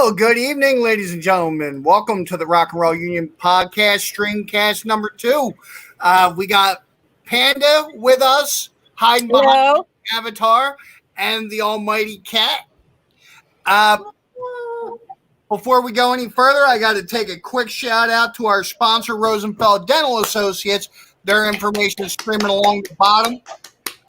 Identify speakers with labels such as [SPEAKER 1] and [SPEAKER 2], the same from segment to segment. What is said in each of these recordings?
[SPEAKER 1] Well, good evening, ladies and gentlemen. Welcome to the Rock and Roll Union podcast, Streamcast number 2. We got Panda with us, hiding behind the Avatar, and the almighty Cat. Before we go any further, I got to take a quick shout out to our sponsor, Rosenfeld Dental Associates. Their information is streaming along the bottom.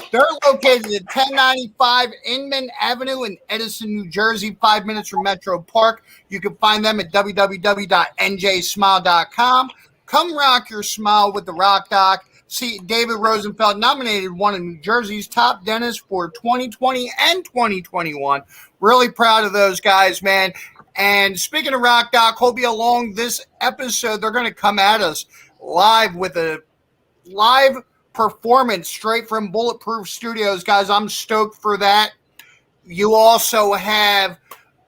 [SPEAKER 1] They're located at 1095 Inman Avenue in Edison, New Jersey, 5 minutes from Metro Park. You can find them at www.njsmile.com. Come rock your smile with the Rock Doc. See, David Rosenfeld nominated one of New Jersey's top dentists for 2020 and 2021. Really proud of those guys, man. And speaking of Rock Doc, hope you along this episode. They're going to come at us live with a live performance straight from Bulletproof Studios, guys. I'm stoked for that. You also have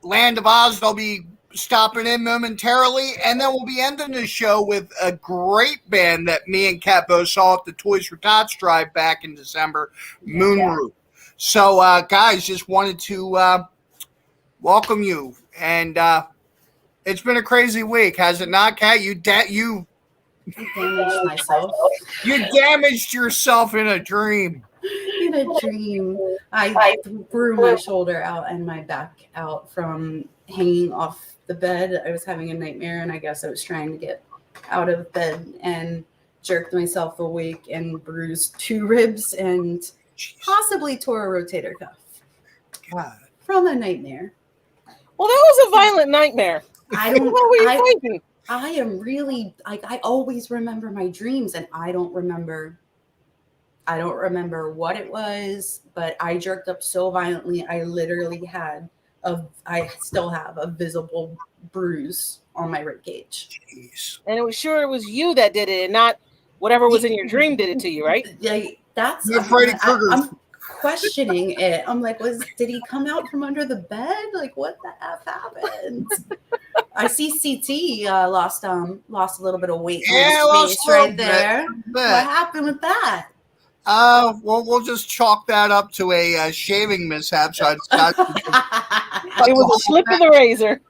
[SPEAKER 1] Land of Oz. They'll be stopping in momentarily, and then we'll be ending the show with a great band that me and Kat both saw at the Toys for Tots drive back in December, Moonroof. So, guys, just wanted to welcome you, and it's been a crazy week, has it not, Kat? You damaged
[SPEAKER 2] myself.
[SPEAKER 1] You damaged yourself in a dream.
[SPEAKER 2] In a dream. I threw my shoulder out and my back out from hanging off the bed. I was having a nightmare, and I guess I was trying to get out of bed and jerked myself awake and bruised 2 ribs and possibly tore a rotator cuff.
[SPEAKER 1] God.
[SPEAKER 2] From a nightmare.
[SPEAKER 3] Well, that was a violent nightmare.
[SPEAKER 2] What were you thinking? I am really I always remember my dreams, and I don't remember what it was, but I jerked up so violently. I literally I still have a visible bruise on my rib cage.
[SPEAKER 1] Jeez.
[SPEAKER 3] And it was you that did it, and not whatever was in your dream did it to you, right?
[SPEAKER 2] That's
[SPEAKER 1] Freddy Krueger.
[SPEAKER 2] I'm questioning it. I'm like, did he come out from under the bed? Like, what the F happened? I see CT lost a little bit of weight on his face right there. What happened with that?
[SPEAKER 1] Well, we'll just chalk that up to a shaving mishap. So it
[SPEAKER 3] was a slip of the razor.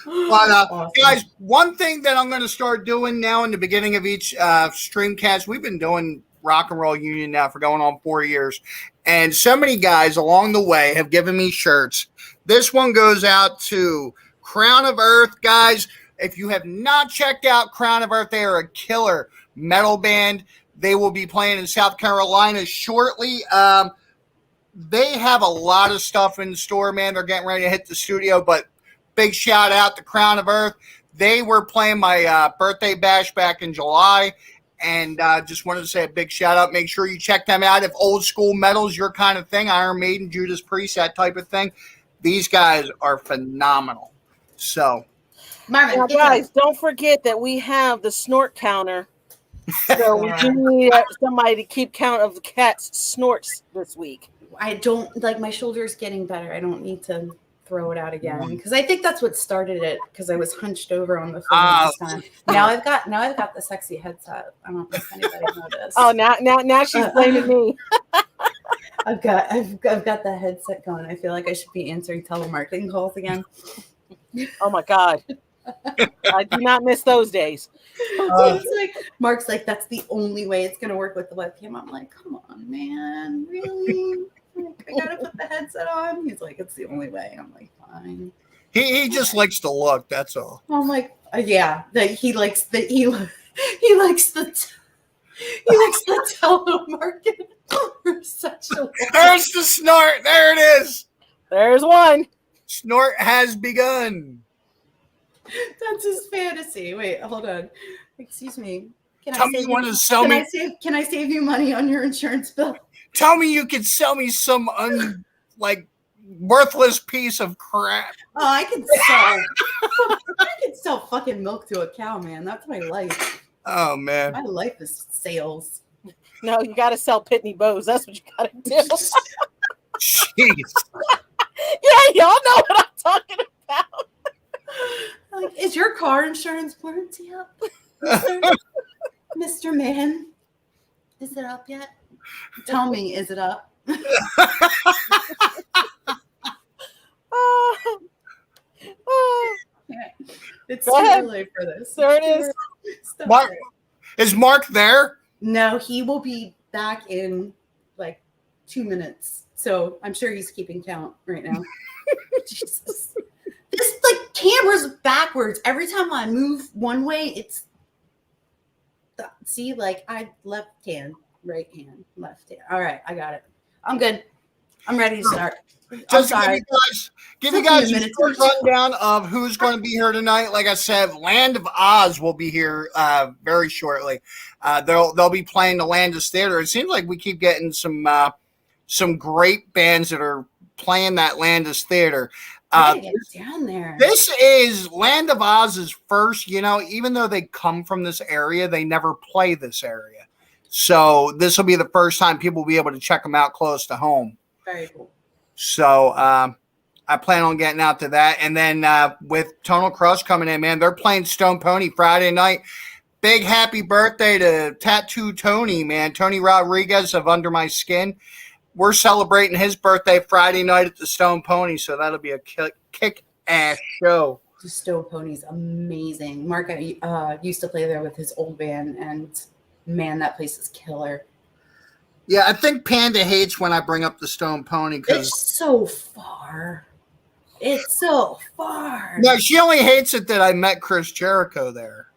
[SPEAKER 1] But
[SPEAKER 2] Awesome.
[SPEAKER 1] Guys, one thing that I'm going to start doing now in the beginning of each streamcast, we've been doing Rock and Roll Union now for going on 4 years, and so many guys along the way have given me shirts. This one goes out to Crown of Earth, guys. If you have not checked out Crown of Earth, they are a killer metal band. They will be playing in South Carolina shortly. They have a lot of stuff in store, man. They're getting ready to hit the studio, but big shout out to Crown of Earth. They were playing my birthday bash back in July, and just wanted to say a big shout out. Make sure you check them out. If old school metal's your kind of thing, Iron Maiden, Judas Priest, that type of thing, these guys are phenomenal. So,
[SPEAKER 2] Marvin,
[SPEAKER 3] now, guys, don't forget that we have the snort counter. So we do need somebody to keep count of the cat's snorts this week.
[SPEAKER 2] I don't like my shoulder's getting better. I don't need to throw it out again, because I think that's what started it, because I was hunched over on the phone this time. Now I've got the sexy headset. I don't know if anybody noticed.
[SPEAKER 3] Oh, now she's blaming me.
[SPEAKER 2] I've got the headset going. I feel like I should be answering telemarketing calls again.
[SPEAKER 3] Oh my God. I do not miss those days.
[SPEAKER 2] It's like Mark's like, that's the only way it's gonna work with the webcam. I'm like, come on, man, really? Like, I gotta put the headset on. He's like, it's the only way. I'm like, fine.
[SPEAKER 1] he just likes to look. That's all.
[SPEAKER 2] I'm like, yeah. That he likes the telemarket for such a.
[SPEAKER 1] There's the snort. There it is.
[SPEAKER 3] There's one.
[SPEAKER 1] Snort has begun.
[SPEAKER 2] That's his fantasy. Wait, hold on. Excuse me.
[SPEAKER 1] Tell me you want to sell me.
[SPEAKER 2] Can I save you money on your insurance bill?
[SPEAKER 1] Tell me you could sell me some worthless piece of crap.
[SPEAKER 2] Oh, I can sell fucking milk to a cow, man. That's my life.
[SPEAKER 1] Oh man.
[SPEAKER 2] My life is sales.
[SPEAKER 3] No, you got to sell Pitney Bowes. That's what you got to do.
[SPEAKER 1] Jeez.
[SPEAKER 3] Yeah, y'all know what I'm talking about.
[SPEAKER 2] Like, is your car insurance warranty up, Mr. Man? Is it up yet? Tell me, is it up?
[SPEAKER 3] Oh, oh.
[SPEAKER 2] It's
[SPEAKER 3] Go
[SPEAKER 2] too
[SPEAKER 3] ahead.
[SPEAKER 2] early for this.
[SPEAKER 3] There it is.
[SPEAKER 2] Stop
[SPEAKER 1] Mark,
[SPEAKER 2] it.
[SPEAKER 1] is Mark there?
[SPEAKER 2] No, he will be back in like 2 minutes. So I'm sure he's keeping count right now. Jesus. This like camera's backwards. Every time I move one way, it's see, like I left hand, right hand, left hand. All right, I got it. I'm good. I'm ready to start. I'm
[SPEAKER 1] Just
[SPEAKER 2] sorry.
[SPEAKER 1] give you guys a short rundown of who's going to be here tonight. Like I said, Land of Oz will be here very shortly. They'll be playing the Landis Theater. It seems like we keep getting some great bands that are playing that Landis Theater.
[SPEAKER 2] Get down there.
[SPEAKER 1] This is Land of Oz's first, even though they come from this area, they never play this area. So this will be the first time people will be able to check them out close to home.
[SPEAKER 2] Very cool.
[SPEAKER 1] So I plan on getting out to that. And then with Tonal Crush coming in, man, they're playing Stone Pony Friday night. Big happy birthday to Tattoo Tony, man. Tony Rodriguez of Under My Skin. We're celebrating his birthday Friday night at the Stone Pony, so that'll be a kick-ass show.
[SPEAKER 2] The Stone Pony's amazing. Mark used to play there with his old band, and man, that place is killer.
[SPEAKER 1] Yeah, I think Panda hates when I bring up the Stone Pony because
[SPEAKER 2] it's so far. It's so far.
[SPEAKER 1] No, she only hates it that I met Chris Jericho there.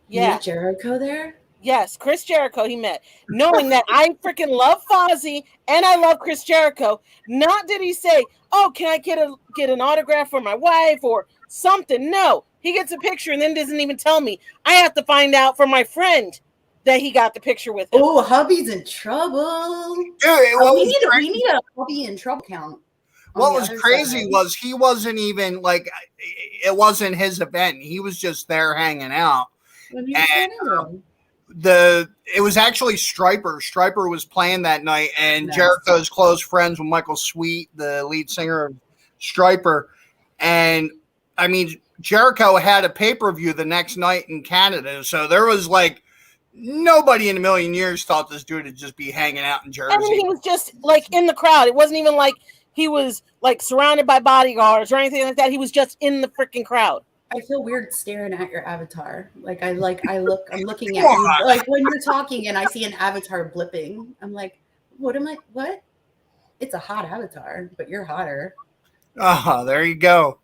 [SPEAKER 3] Yeah,
[SPEAKER 2] met Jericho there.
[SPEAKER 3] Yes, Chris Jericho he met. Knowing that I freaking love Fozzy and I love Chris Jericho. Not did he say, "Oh, can I get an autograph for my wife or something?" No, he gets a picture and then doesn't even tell me. I have to find out from my friend that he got the picture with him.
[SPEAKER 2] Oh, hubby's in trouble.
[SPEAKER 1] Dude,
[SPEAKER 2] we need a hubby in trouble count.
[SPEAKER 1] What was crazy was he wasn't even like it wasn't his event. He was just there hanging out. It was actually Striper. Striper was playing that night, and nice. Jericho's close friends with Michael Sweet, the lead singer of Striper. And I mean, Jericho had a pay-per-view the next night in Canada, so there was like nobody in a million years thought this dude would just be hanging out in Jersey.
[SPEAKER 3] I mean, he was just like in the crowd. It wasn't even like he was like surrounded by bodyguards or anything like that. He was just in the freaking crowd.
[SPEAKER 2] I feel weird staring at your avatar. I'm looking at you. Like when you're talking and I see an avatar blipping, I'm like, what? It's a hot avatar, but you're hotter.
[SPEAKER 1] Oh, there you go.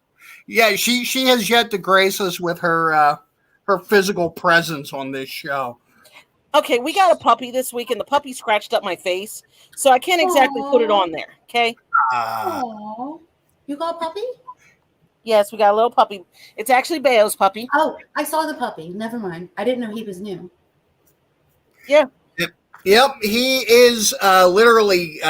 [SPEAKER 1] Yeah, she has yet to grace us with her physical presence on this show.
[SPEAKER 3] Okay, we got a puppy this week, and the puppy scratched up my face, so I can't exactly put it on there. Okay.
[SPEAKER 2] You got a puppy?
[SPEAKER 3] Yes, we got a little puppy. It's actually Bayo's puppy.
[SPEAKER 2] Oh, I saw the puppy. Never mind. I didn't know he was new.
[SPEAKER 3] Yeah.
[SPEAKER 1] Yep. He is literally,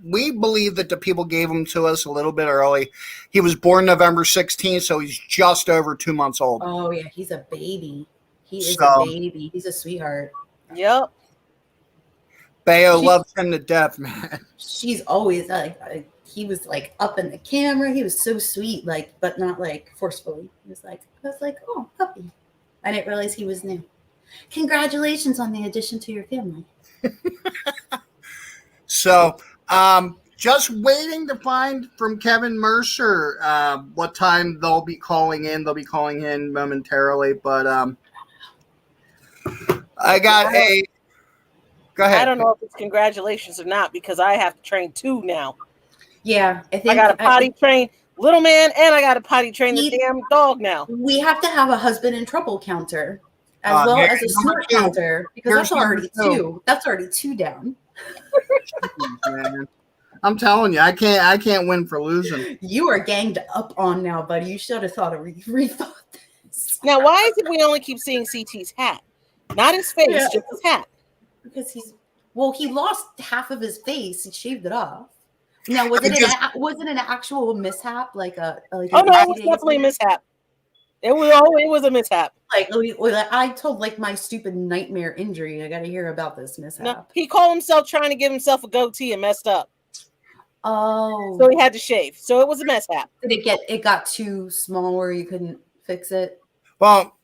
[SPEAKER 1] we believe that the people gave him to us a little bit early. He was born November 16th, so he's just over 2 months old.
[SPEAKER 2] Oh, yeah. He's a baby. He is a baby. He's a sweetheart.
[SPEAKER 3] Yep.
[SPEAKER 1] Bayo loves him to death, man.
[SPEAKER 2] She's always like he was like up in the camera. He was so sweet, like, but not like forcefully. I was like, oh, puppy. I didn't realize he was new. Congratulations on the addition to your family.
[SPEAKER 1] So, just waiting to find from Kevin Mercer what time they'll be calling in. They'll be calling in momentarily, but I got a. Go ahead.
[SPEAKER 3] I don't know if it's congratulations or not because I have to train 2 now.
[SPEAKER 2] Yeah, I We have to have a husband in trouble counter as well as a snort counter because that's already 2. That's already 2 down.
[SPEAKER 1] Man. I'm telling you, I can't win for losing.
[SPEAKER 2] You are ganged up on now, buddy. You should have rethought this.
[SPEAKER 3] Now, why is it we only keep seeing CT's hat? Not his face, just his hat.
[SPEAKER 2] Because he lost half of his face. He shaved it off. Now, was it an actual mishap? Oh
[SPEAKER 3] no, it was definitely a mishap. It was a mishap.
[SPEAKER 2] I told like my stupid nightmare injury. I got to hear about this mishap.
[SPEAKER 3] No, he called himself trying to give himself a goatee and messed up.
[SPEAKER 2] Oh,
[SPEAKER 3] so he had to shave. So it was a mishap.
[SPEAKER 2] Did it got too small where you couldn't fix it?
[SPEAKER 1] Well,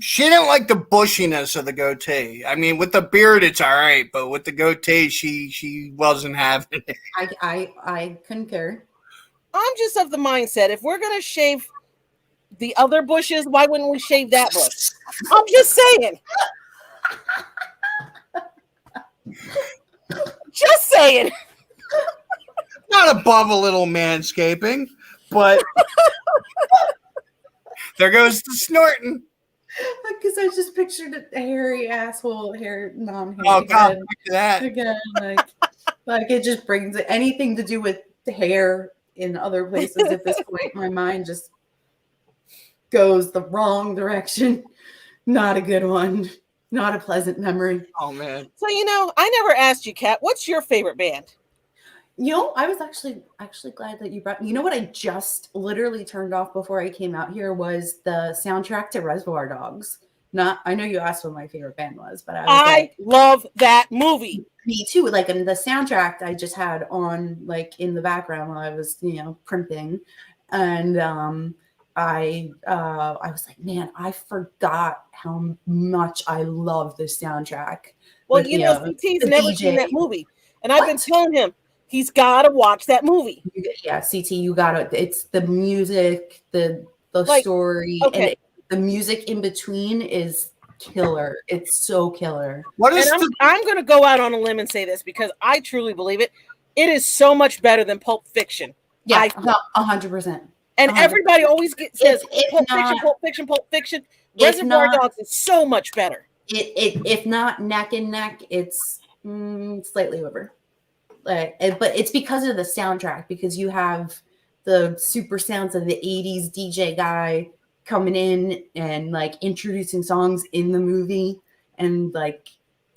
[SPEAKER 1] she didn't like the bushiness of the goatee. I mean, with the beard, it's all right, but with the goatee, she wasn't having it.
[SPEAKER 2] I concur.
[SPEAKER 3] I'm just of the mindset, if we're gonna shave the other bushes, why wouldn't we shave that bush? I'm just saying. Just saying.
[SPEAKER 1] Not above a little manscaping, but there goes the snorting.
[SPEAKER 2] Because I just pictured a hairy asshole, non-hairy
[SPEAKER 1] Oh,
[SPEAKER 2] head.
[SPEAKER 1] God, that.
[SPEAKER 2] Again, like it just brings anything to do with the hair in other places at this point. My mind just goes the wrong direction. Not a good one. Not a pleasant memory.
[SPEAKER 1] Oh, man.
[SPEAKER 3] So, I never asked you, Kat, what's your favorite band?
[SPEAKER 2] I was actually glad that you brought. You know what I just literally turned off before I came out here was the soundtrack to Reservoir Dogs. I know you asked what my favorite band was, but I
[SPEAKER 3] love that movie.
[SPEAKER 2] Me too. Like in the soundtrack I just had on like in the background while I was, primping. And I was like, man, I forgot how much I love this soundtrack.
[SPEAKER 3] Well, CT's never seen that movie. And I've been telling him he's got to watch that movie.
[SPEAKER 2] Yeah, CT, you got to. It's the music, the story, and the music in between is killer. It's so killer.
[SPEAKER 3] I'm going to go out on a limb and say this because I truly believe it. It is so much better than Pulp Fiction.
[SPEAKER 2] Yeah, 100%.
[SPEAKER 3] And 100%. Everybody always says Pulp Fiction. Reservoir Dogs is so much better.
[SPEAKER 2] If not neck and neck, it's slightly over. But it's because of the soundtrack, because you have the super sounds of the 80s DJ guy coming in and like introducing songs in the movie, and like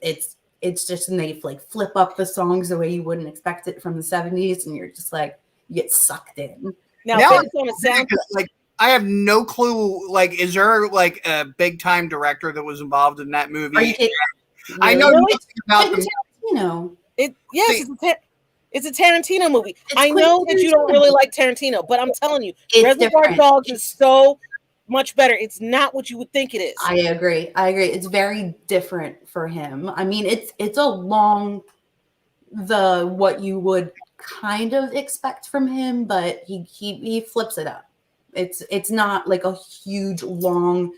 [SPEAKER 2] it's just, and they like flip up the songs the way you wouldn't expect it from the 70s, and you're just like, you get sucked in.
[SPEAKER 3] Now based on a sound,
[SPEAKER 1] like I have no clue. Like, is there like a big time director that was involved in that movie?
[SPEAKER 2] Really?
[SPEAKER 1] I know nothing about them.
[SPEAKER 3] It's a Tarantino movie. I know that you don't really like Tarantino, but I'm telling you, Reservoir Dogs is so much better. It's not what you would think it is.
[SPEAKER 2] I agree. It's very different for him. I mean, it's along what you would kind of expect from him, but he flips it up. It's not like a huge long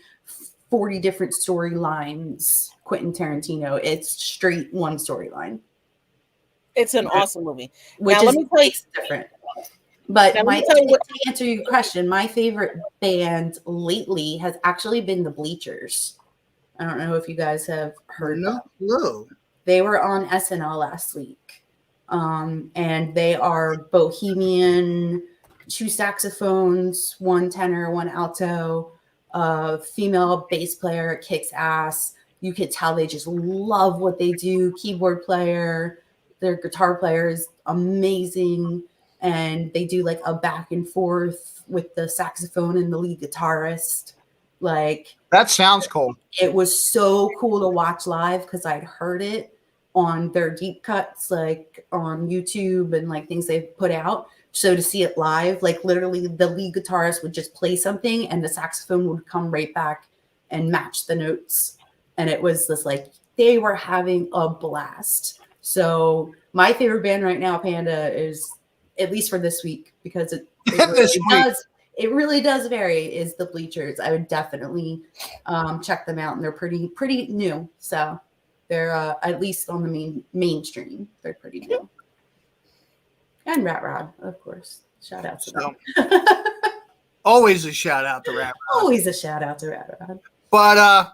[SPEAKER 2] 40 different storylines Quentin Tarantino. It's straight one storyline.
[SPEAKER 3] It's an awesome movie.
[SPEAKER 2] Which
[SPEAKER 3] now,
[SPEAKER 2] is
[SPEAKER 3] let me tell you,
[SPEAKER 2] different. But to answer your question, my favorite band lately has actually been the Bleachers. I don't know if you guys have heard of them.
[SPEAKER 1] No.
[SPEAKER 2] They were on SNL last week. And they are bohemian, 2 saxophones, 1 tenor, 1 alto, female bass player, kicks ass. You could tell they just love what they do. Keyboard player, their guitar player is amazing, and they do like a back and forth with the saxophone and the lead guitarist. Like,
[SPEAKER 1] that sounds cool.
[SPEAKER 2] It was so cool to watch live because I'd heard it on their deep cuts, like on YouTube and like things they've put out. So to see it live, like literally the lead guitarist would just play something and the saxophone would come right back and match the notes. And it was this like, they were having a blast. So my favorite band right now, Panda, is, at least for this week, because it really does vary, is the Bleachers. I would definitely check them out, and they're pretty new. So they're at least on the mainstream. They're pretty new. And Rat Rod, of course. Shout out to them.
[SPEAKER 1] Always a shout out to Rat Rod.
[SPEAKER 2] Always a shout out to Rat Rod.
[SPEAKER 1] But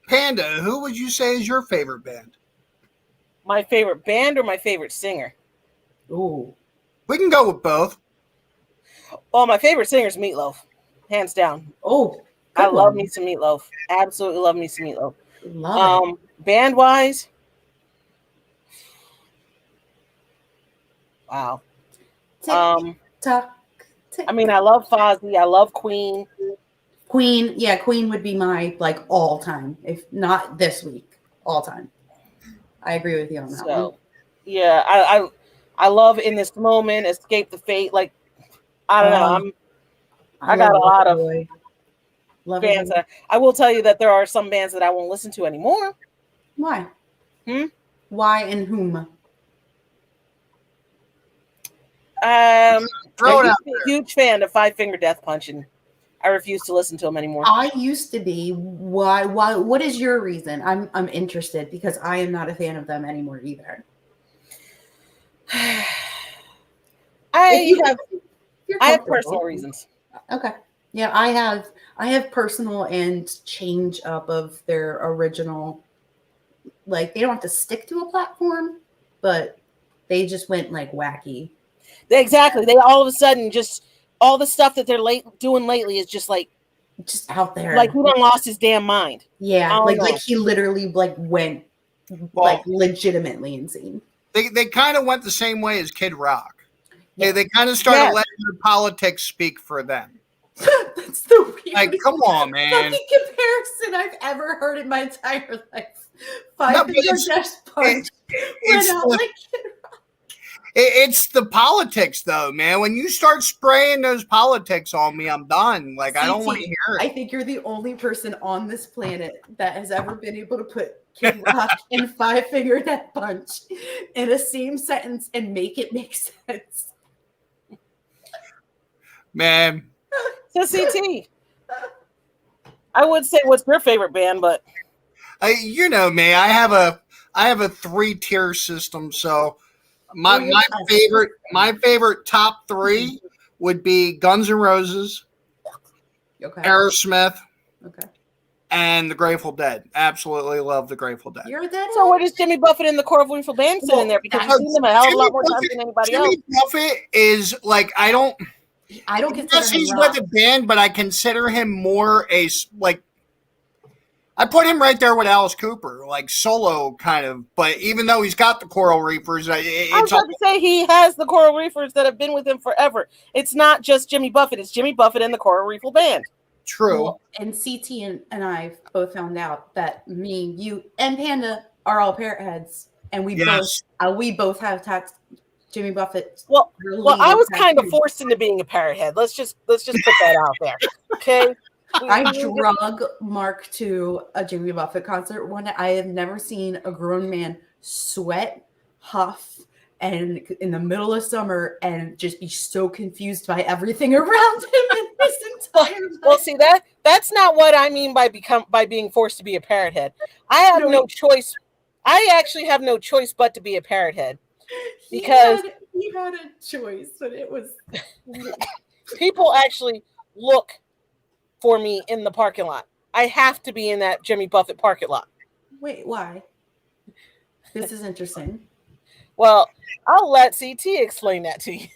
[SPEAKER 1] Panda, who would you say is your favorite band?
[SPEAKER 3] My favorite band or my favorite singer?
[SPEAKER 2] Ooh.
[SPEAKER 1] We can go with both.
[SPEAKER 3] Oh, my favorite singer is Meatloaf. Hands down.
[SPEAKER 2] Oh.
[SPEAKER 3] I love me some Meatloaf. Absolutely love me some Meatloaf.
[SPEAKER 2] Love it.
[SPEAKER 3] Band wise. Wow. I mean, I love Fozzy. I love Queen.
[SPEAKER 2] Queen would be my like all time, if not this week, all time. I agree with you on that one.
[SPEAKER 3] Yeah, I love In This Moment, Escape the Fate. Like, I don't know. I got a lot of bands. I will tell you that there are some bands that I won't listen to anymore.
[SPEAKER 1] Throw
[SPEAKER 3] I
[SPEAKER 1] it
[SPEAKER 3] used
[SPEAKER 1] out
[SPEAKER 3] to be a huge fan of Five Finger Death Punch, and I refuse to listen to him anymore.
[SPEAKER 2] I used to be. Why? What is your reason? I'm interested because I am not a fan of them anymore either.
[SPEAKER 3] I
[SPEAKER 2] You're
[SPEAKER 3] have
[SPEAKER 2] comfortable.
[SPEAKER 3] personal reasons.
[SPEAKER 2] Okay. Yeah, I have personal and change up of their original. Like they don't have to stick to a platform, but they just went like wacky.
[SPEAKER 3] Exactly. They all of a sudden just all the stuff that they're doing lately is just like
[SPEAKER 2] out there.
[SPEAKER 3] Like he done lost his damn mind.
[SPEAKER 2] Yeah, like he literally like went like legitimately insane.
[SPEAKER 1] They kind of went the same way as Kid Rock. Yeah. They kind of started letting their politics speak for them.
[SPEAKER 2] That's the weirdest
[SPEAKER 1] like, come on, man.
[SPEAKER 2] fucking comparison I've ever heard in my entire life. Five Finger Death Punch went out like Kid Rock.
[SPEAKER 1] It's the politics, though, man. When you start spraying those politics on me, I'm done. Like, I don't want to hear it.
[SPEAKER 2] I think you're the only person on this planet that has ever been able to put Kid Rock and Five Finger Death Punch in a same sentence and make it make sense.
[SPEAKER 1] Man.
[SPEAKER 3] So CT, I would say what's your favorite band, but
[SPEAKER 1] you know me, I have a 3-tier system, so my favorite top 3 would be Guns N' Roses, Aerosmith, and the Grateful Dead. Absolutely love the Grateful Dead.
[SPEAKER 2] You're dead.
[SPEAKER 3] So where does Jimmy Buffett and the Coral Band sit in there? Because I've seen them a hell of a lot more times than anybody else.
[SPEAKER 1] Jimmy Buffett is like I don't consider he's with the band, but I consider him more I put him right there with Alice Cooper, like solo kind of. But even though he's got the Coral Reefers,
[SPEAKER 3] I was about to say he has the Coral Reefers that have been with him forever. It's not just Jimmy Buffett; it's Jimmy Buffett and the Coral Reefer Band.
[SPEAKER 1] True.
[SPEAKER 2] Well, and CT and I both found out that me, you, and Panda are all parrot heads, and we both have Jimmy Buffett.
[SPEAKER 3] Well, I was kind of forced into being a parrot head. Let's just put that out there, okay?
[SPEAKER 2] I drug Mark to a Jimmy Buffett concert one day. I have never seen a grown man sweat, huff, and in the middle of summer and just be so confused by everything around him in his entire life.
[SPEAKER 3] Well, see that's not what I mean by being forced to be a parrot head. I have no choice. I actually have no choice but to be a parrot head. Because
[SPEAKER 2] he had a choice, but it was
[SPEAKER 3] people actually look for me in the parking lot. I have to be in that Jimmy Buffett parking lot.
[SPEAKER 2] Wait, why? This is interesting.
[SPEAKER 3] Well, I'll let CT explain that to you.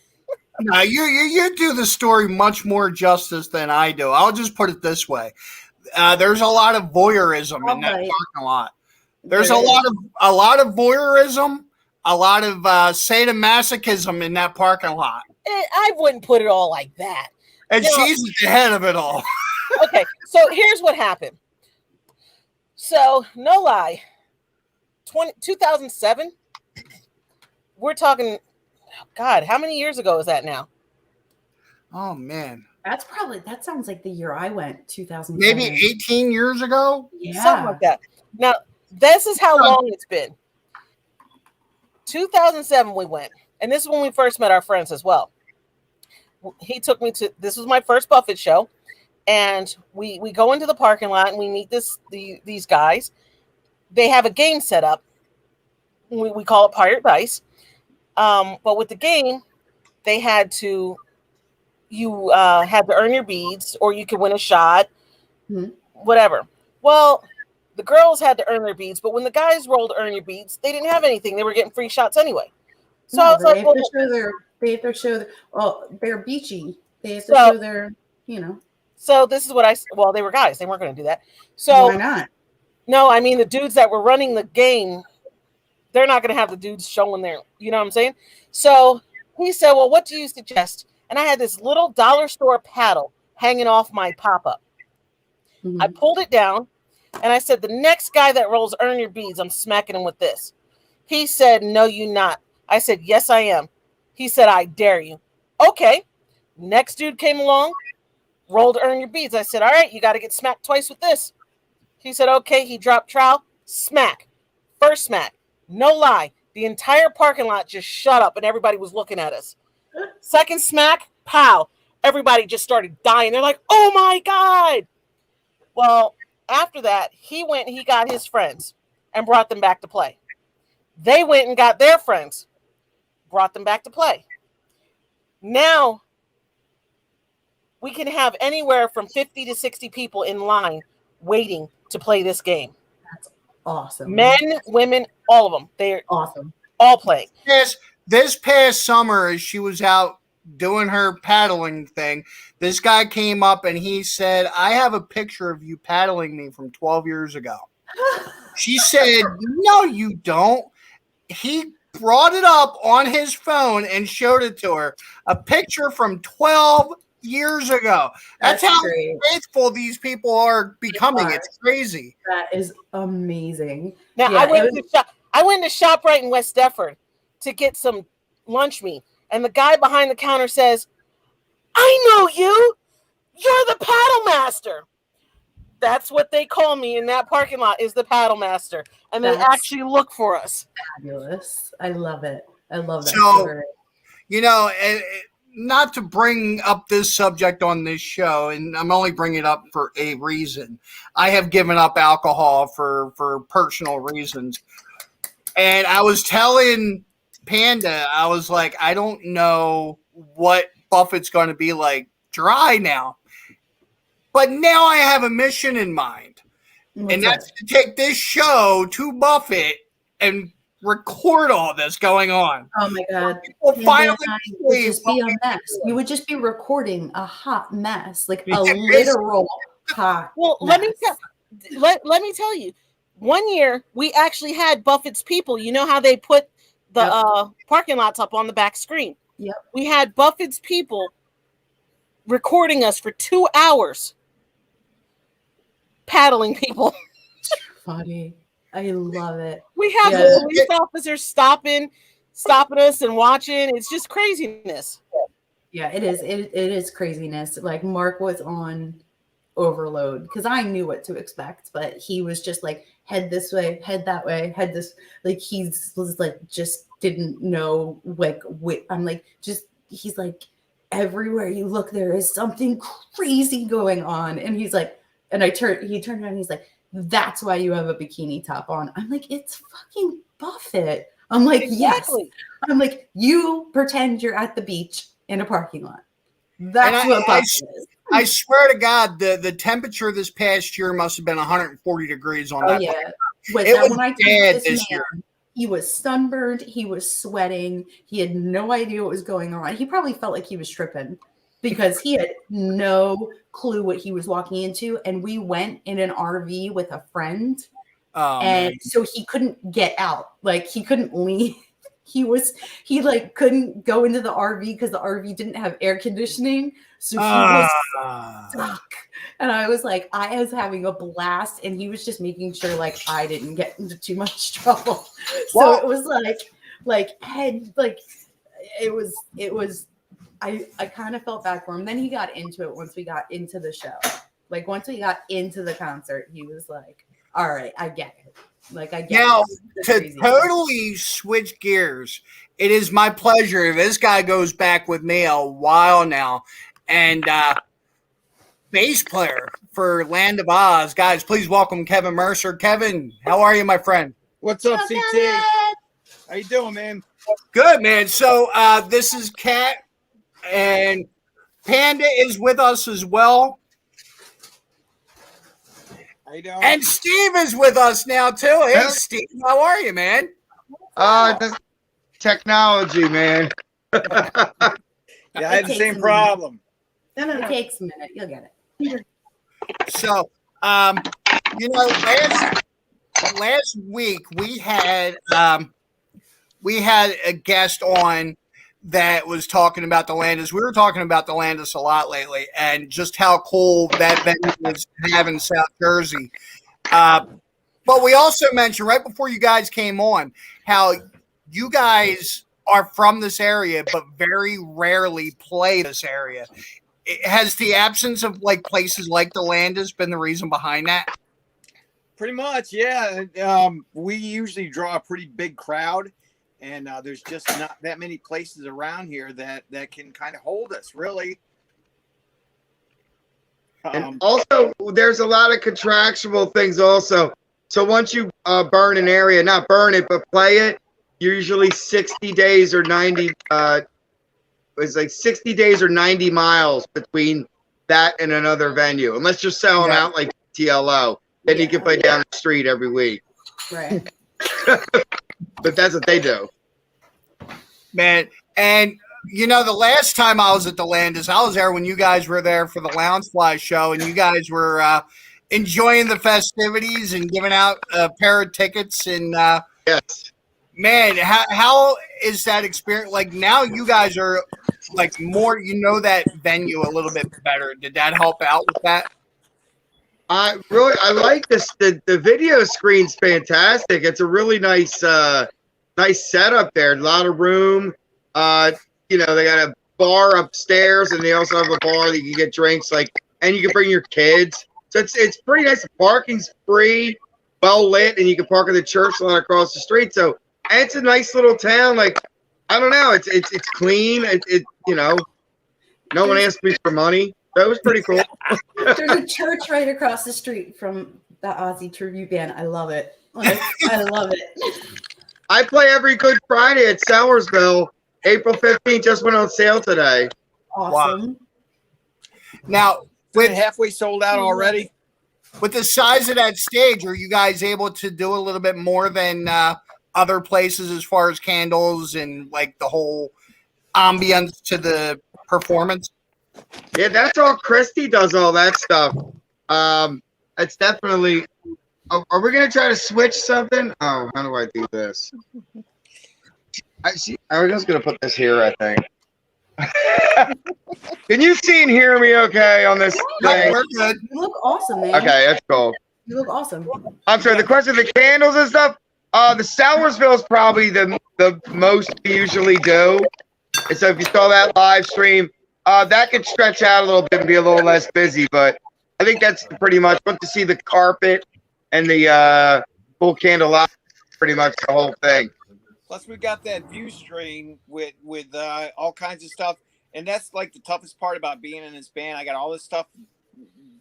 [SPEAKER 1] No, you do the story much more justice than I do. I'll just put it this way: there's a lot of voyeurism in that parking lot. There's a lot of voyeurism. A lot of sadomasochism in that parking lot.
[SPEAKER 3] I wouldn't put it all like that.
[SPEAKER 1] And she's at the head of it all.
[SPEAKER 3] Okay, so here's what happened. So, no lie, 2007, we're talking, God, how many years ago is that now?
[SPEAKER 1] Oh, man.
[SPEAKER 2] That sounds like the year I went, 2007.
[SPEAKER 1] Maybe 18 years ago?
[SPEAKER 2] Yeah.
[SPEAKER 3] Something like that. Now, this is how long it's been. 2007 we went, and this is when we first met our friends as well. He took me to, this was my first Buffett show, and we go into the parking lot and we meet these guys. They have a game set up. We call it Pirate Dice. But with the game, they had to earn your beads, or you could win a shot, whatever. Well, the girls had to earn their beads, but when the guys rolled earn your beads, they didn't have anything. They were getting free shots anyway. So I was like,
[SPEAKER 2] they have to show they're beachy. They have to show their,
[SPEAKER 3] So this is what they were guys. They weren't going to do that. So
[SPEAKER 2] why not?
[SPEAKER 3] No, I mean, the dudes that were running the game, they're not going to have the dudes showing their, you know what I'm saying? So he said, well, what do you suggest? And I had this little dollar store paddle hanging off my pop-up. Mm-hmm. I pulled it down. And I said, the next guy that rolls earn your beads, I'm smacking him with this. He said, no, you not. I said, yes, I am. He said, I dare you. Okay. Next dude came along, rolled earn your beads. I said, all right, you got to get smacked twice with this. He said, okay. He dropped trowel, smack. First smack. No lie. The entire parking lot just shut up and everybody was looking at us. Second smack, pow. Everybody just started dying. They're like, oh my God. Well, after that, he went and he got his friends and brought them back to play. They went and got their friends, brought them back to play. Now, we can have anywhere from 50 to 60 people in line waiting to play this game.
[SPEAKER 2] That's awesome.
[SPEAKER 3] Men, women, all of them. They're
[SPEAKER 2] awesome.
[SPEAKER 3] All playing.
[SPEAKER 1] This past summer, as she was out doing her paddling thing, this guy came up and he said, I have a picture of you paddling me from 12 years ago. She said, no, you don't. He brought it up on his phone and showed it to her. A picture from 12 years ago. That's how
[SPEAKER 2] great.
[SPEAKER 1] faithful these people are becoming. It's crazy.
[SPEAKER 2] That is amazing.
[SPEAKER 3] Now, yeah, I went to ShopRite in West Deptford to get some lunch meat. And the guy behind the counter says, I know you. You're the paddle master. That's what they call me in that parking lot, is the paddle master. And they actually look for us.
[SPEAKER 2] Fabulous. I love it. I love that.
[SPEAKER 1] So, not to bring up this subject on this show, and I'm only bringing it up for a reason. I have given up alcohol for personal reasons. And I was telling Panda, I was like, I don't know what Buffett's going to be like dry now. But now I have a mission in mind. And that's to take this show to Buffett and record all this going on.
[SPEAKER 2] Oh my God.
[SPEAKER 1] Finally
[SPEAKER 2] just be a mess. You would just be recording a hot mess, like a literal hot
[SPEAKER 3] mess. Let me tell you. One year we actually had Buffett's people. You know how they put the parking lots up on the back screen?
[SPEAKER 2] Yep.
[SPEAKER 3] We had Buffett's people recording us for 2 hours. Paddling people.
[SPEAKER 2] Funny. I love it.
[SPEAKER 3] We have the police officers stopping us and watching. It's just craziness.
[SPEAKER 2] Yeah, it is. It is craziness. Like Mark was on overload because I knew what to expect, but he was just like head this way, head that way, head this. Like was like just didn't know I'm like he's like everywhere you look there is something crazy going on, and he's like. And he turned around and he's like, that's why you have a bikini top on. I'm like, it's fucking Buffett. I'm like, exactly. Yes. I'm like, you pretend you're at the beach in a parking lot. That's what Buffett is.
[SPEAKER 1] I swear to God, the temperature this past year must have been 140 degrees on that.
[SPEAKER 2] Oh, yeah.
[SPEAKER 1] It was bad this year.
[SPEAKER 2] He was sunburned. He was sweating. He had no idea what was going on. He probably felt like he was tripping because he had no clue what he was walking into. And we went in an RV with a friend. So he couldn't get out. Like he couldn't leave. He couldn't go into the RV because the RV didn't have air conditioning. So he was stuck. And I was like, I was having a blast. And he was just making sure like I didn't get into too much trouble. So it was I kind of felt bad for him. Then he got into it once we got into the show. Like once we got into the concert, he was like, all right, I get it. Like I get
[SPEAKER 1] now
[SPEAKER 2] it.
[SPEAKER 1] To totally switch gears, it is my pleasure. This guy goes back with me a while now. And bass player for Land of Oz. Guys, please welcome Kevin Mercer. Kevin, how are you, my friend?
[SPEAKER 4] What's up, CT? How you doing, man?
[SPEAKER 1] Good, man. So this is Kat. And Panda is with us as well.
[SPEAKER 4] How you doing?
[SPEAKER 1] And Steve is with us now, too. Hey, Steve, how are you, man?
[SPEAKER 5] This technology, man.
[SPEAKER 4] Yeah, I had the same problem.
[SPEAKER 2] No. It takes a minute. You'll get it.
[SPEAKER 1] So, last week we had a guest on that was talking about the Landis. We were talking about the Landis a lot lately and just how cool that venue is to have in South Jersey. But we also mentioned right before you guys came on how you guys are from this area but very rarely play this area. Has the absence of like places like the Landis been the reason behind that?
[SPEAKER 4] Pretty much, yeah. We usually draw a pretty big crowd. and there's just not that many places around here that can kind of hold us, really.
[SPEAKER 5] And also, there's a lot of contractual things also. So once you burn an area, not burn it, but play it, usually 60 days or 90, it's like 60 days or 90 miles between that and another venue. Unless you're selling out like TLO, then you can play down the street every week.
[SPEAKER 2] Right.
[SPEAKER 5] But that's what they do.
[SPEAKER 1] Man, and you know, the last time I was at the Landis, I was there when you guys were there for the Loungefly show, and you guys were enjoying the festivities and giving out a pair of tickets. And
[SPEAKER 5] Yes.
[SPEAKER 1] man, how is that experience? Like now, you guys are like more, you know, that venue a little bit better. Did that help out with that?
[SPEAKER 5] I like this. The video screen's fantastic. It's a really nice setup there. A lot of room. You know, they got a bar upstairs, and they also have a bar that you can get drinks, and you can bring your kids. So it's pretty nice. The parking's free, well lit, and you can park in the church lot across the street. So it's a nice little town. Like, I don't know, it's clean. It you know, no one asked me for money. That was pretty cool.
[SPEAKER 2] There's a church right across the street from the Aussie tribute band. I love it. Like, I love it.
[SPEAKER 5] I play every Good Friday at Sellersville. April 15th just went on sale today.
[SPEAKER 2] Awesome.
[SPEAKER 1] Wow. Now,
[SPEAKER 4] With halfway sold out already.
[SPEAKER 1] with the size of that stage, are you guys able to do a little bit more than other places as far as candles and like the whole ambience to the performance?
[SPEAKER 5] Yeah, that's all. Christy does all that stuff. It's definitely. Are we gonna try to switch something? Oh, how do I do this? I see. I was just gonna put this here, I think. Can you see and hear me okay on this
[SPEAKER 1] Yeah,
[SPEAKER 5] thing?
[SPEAKER 1] we're good.
[SPEAKER 2] You look awesome, man.
[SPEAKER 5] Okay, that's cool.
[SPEAKER 2] You look awesome.
[SPEAKER 5] I'm sorry. The question of the candles and stuff. The Sellersville is probably the most we usually do. And so if you saw that live stream, that could stretch out a little bit and be a little less busy. But I think that's pretty much. But to see the carpet and the full candlelight, pretty much the whole thing.
[SPEAKER 4] Plus, we got that view screen with all kinds of stuff, and that's like the toughest part about being in this band. I got all this stuff,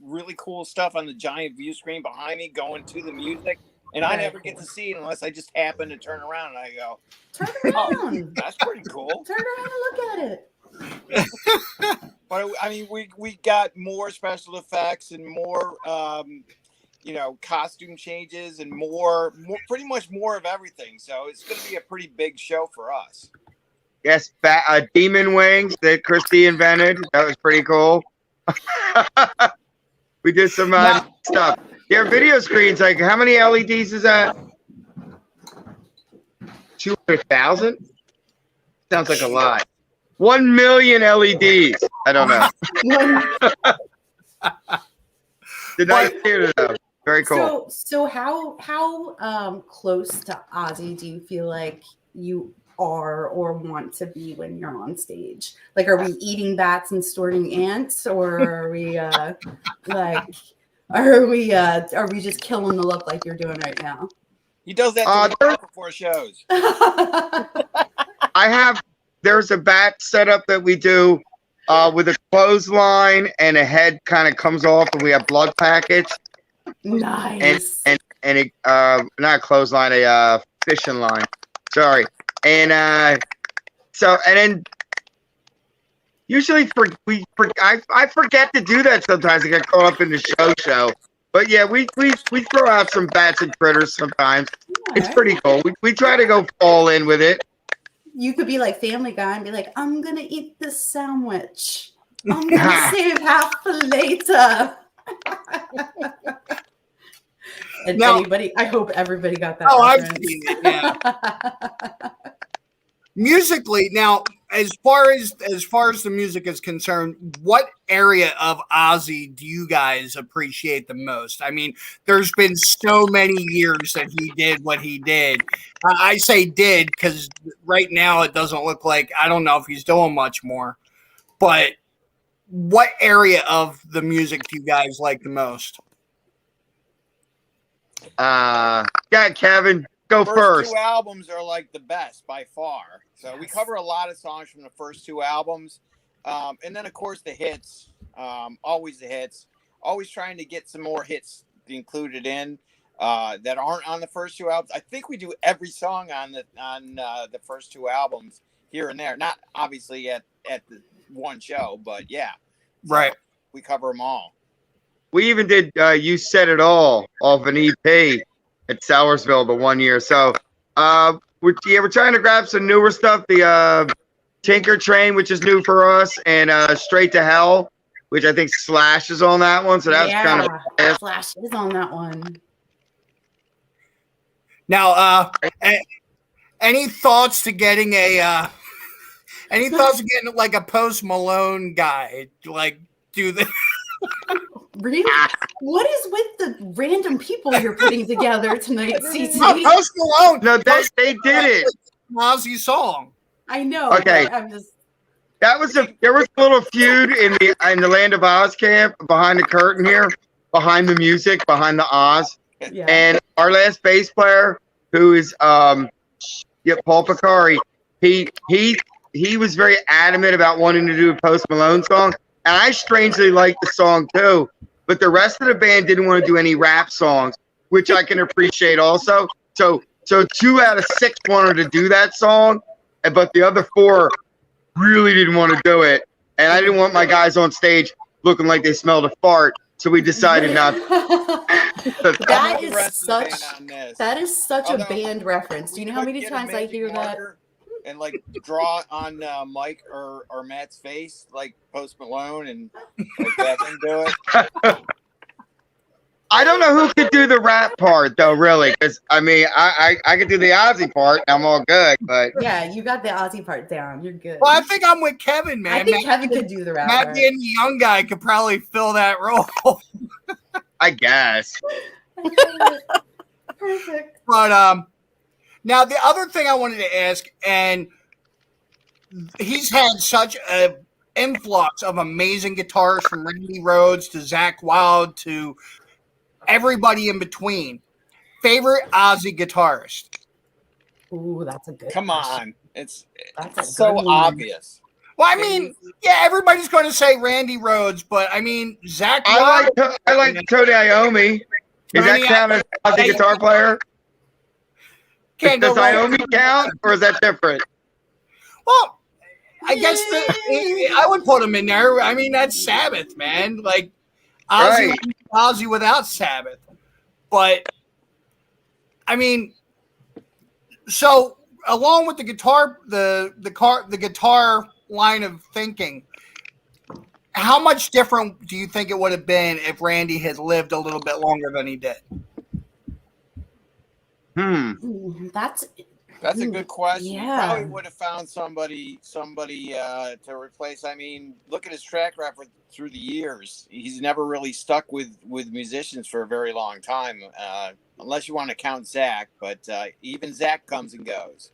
[SPEAKER 4] really cool stuff on the giant view screen behind me, going to the music, and I never get to see it unless I just happen to turn around and I go,
[SPEAKER 2] Turn around.
[SPEAKER 4] "Oh, that's pretty cool."
[SPEAKER 2] Turn around and look at it.
[SPEAKER 4] But I mean, we got more special effects and more, you know, costume changes and more, pretty much more of everything. So it's going to be a pretty big show for us.
[SPEAKER 5] Yes, demon wings that Christy invented. That was pretty cool. We did some stuff. Their video screens, like, how many LEDs is that? 200,000? Sounds like a lot. 1 million LEDs. I don't know. Did not hear it though. Very cool.
[SPEAKER 2] So how close to Ozzy do you feel like you are or want to be when you're on stage? Like, are we eating bats and snorting ants, or are we are we just killing the look like you're doing right now?
[SPEAKER 4] He does that before shows.
[SPEAKER 5] There's a bat setup that we do with a clothesline and a head kind of comes off, and we have blood packets.
[SPEAKER 2] Nice.
[SPEAKER 5] And it not a clothesline, a fishing line. Sorry. And then usually I forget to do that sometimes. I get caught up in the show. But yeah, we throw out some bats and critters sometimes.
[SPEAKER 2] All
[SPEAKER 5] It's
[SPEAKER 2] right.
[SPEAKER 5] pretty cool. We try to go all in with it.
[SPEAKER 2] You could be like Family Guy and be like, I'm gonna eat this sandwich. I'm gonna save half for later. And
[SPEAKER 1] Now-
[SPEAKER 2] I hope everybody got that.
[SPEAKER 1] Oh, I've
[SPEAKER 2] reference.
[SPEAKER 1] seen it. Yeah. Musically, now, as far as the music is concerned, what area of Ozzy do you guys appreciate the most? I mean, there's been so many years that he did what he did. I say did because right now it doesn't look like, I don't know if he's doing much more. But what area of the music do you guys like the most?
[SPEAKER 5] Yeah, Kevin, go
[SPEAKER 4] first
[SPEAKER 5] first.
[SPEAKER 4] two albums are like the best by far. So we cover a lot of songs from the first two albums. And then, of course, the hits. Always the hits. Always trying to get some more hits included in that aren't on the first two albums. I think we do every song on the first two albums here and there. Not obviously at the one show, but yeah. So
[SPEAKER 1] Right.
[SPEAKER 4] we cover them all.
[SPEAKER 5] We even did You Said It All off an EP at Sowersville the one year. So we're trying to grab some newer stuff. The Tinker Train, which is new for us, and Straight to Hell, which I think Slash is on that one. So that's kind of
[SPEAKER 2] Slash is on that one.
[SPEAKER 1] Now, any thoughts to getting like a Post Malone guy, like do the
[SPEAKER 2] Really? What is with the random people you're putting together tonight, CC?
[SPEAKER 1] Post Malone?
[SPEAKER 5] No, they did it.
[SPEAKER 1] Ozzy song.
[SPEAKER 2] I know.
[SPEAKER 5] Okay.
[SPEAKER 2] I'm just.
[SPEAKER 5] There was a little feud in the Land of Oz camp behind the curtain here, behind the music, behind the Oz.
[SPEAKER 2] Yeah.
[SPEAKER 5] And our last bass player, who is Paul Picari, he was very adamant about wanting to do a Post Malone song, and I strangely liked the song too. But the rest of the band didn't want to do any rap songs, which I can appreciate also. So 2 out of 6 wanted to do that song, but the other 4 really didn't want to do it. And I didn't want my guys on stage looking like they smelled a fart, so we decided not.
[SPEAKER 2] That is such a band reference. Do you know how many times I hear that?
[SPEAKER 4] And like draw on Mike or Matt's face like Post Malone and like that and do it.
[SPEAKER 5] I don't know who could do the rap part though, really, because I mean, I could do the Ozzy part. And I'm all good, but
[SPEAKER 2] yeah, you got the Ozzy part down. You're good.
[SPEAKER 1] Well, I think I'm with Kevin, man.
[SPEAKER 2] I think Kevin could do the rap.
[SPEAKER 1] Matt being the young guy could probably fill that role.
[SPEAKER 5] I guess.
[SPEAKER 2] Perfect.
[SPEAKER 1] But now the other thing I wanted to ask, and he's had such a influx of amazing guitarists from Randy Rhoads to Zakk Wylde to everybody in between. Favorite Ozzy guitarist?
[SPEAKER 2] Ooh, that's a good.
[SPEAKER 4] Come
[SPEAKER 2] question.
[SPEAKER 4] on, it's
[SPEAKER 2] That's
[SPEAKER 4] so obvious.
[SPEAKER 1] Well, I mean, yeah, everybody's going to say Randy Rhoads, but I mean, Zakk Wylde.
[SPEAKER 5] I like Tony Iommi. Is that count as Ozzy guitar player? Does Iommi count, or is that different?
[SPEAKER 1] Well, I guess I would put him in there. I mean, that's Sabbath, man. Like Ozzy without Sabbath. But I mean, so along with the guitar, the guitar line of thinking, how much different do you think it would have been if Randy had lived a little bit longer than he did?
[SPEAKER 2] That's
[SPEAKER 4] a good question.
[SPEAKER 2] Yeah.
[SPEAKER 4] You probably would have found somebody to replace. I mean, look at his track record through the years. He's never really stuck with musicians for a very long time, unless you want to count Zakk. But even Zakk comes and goes.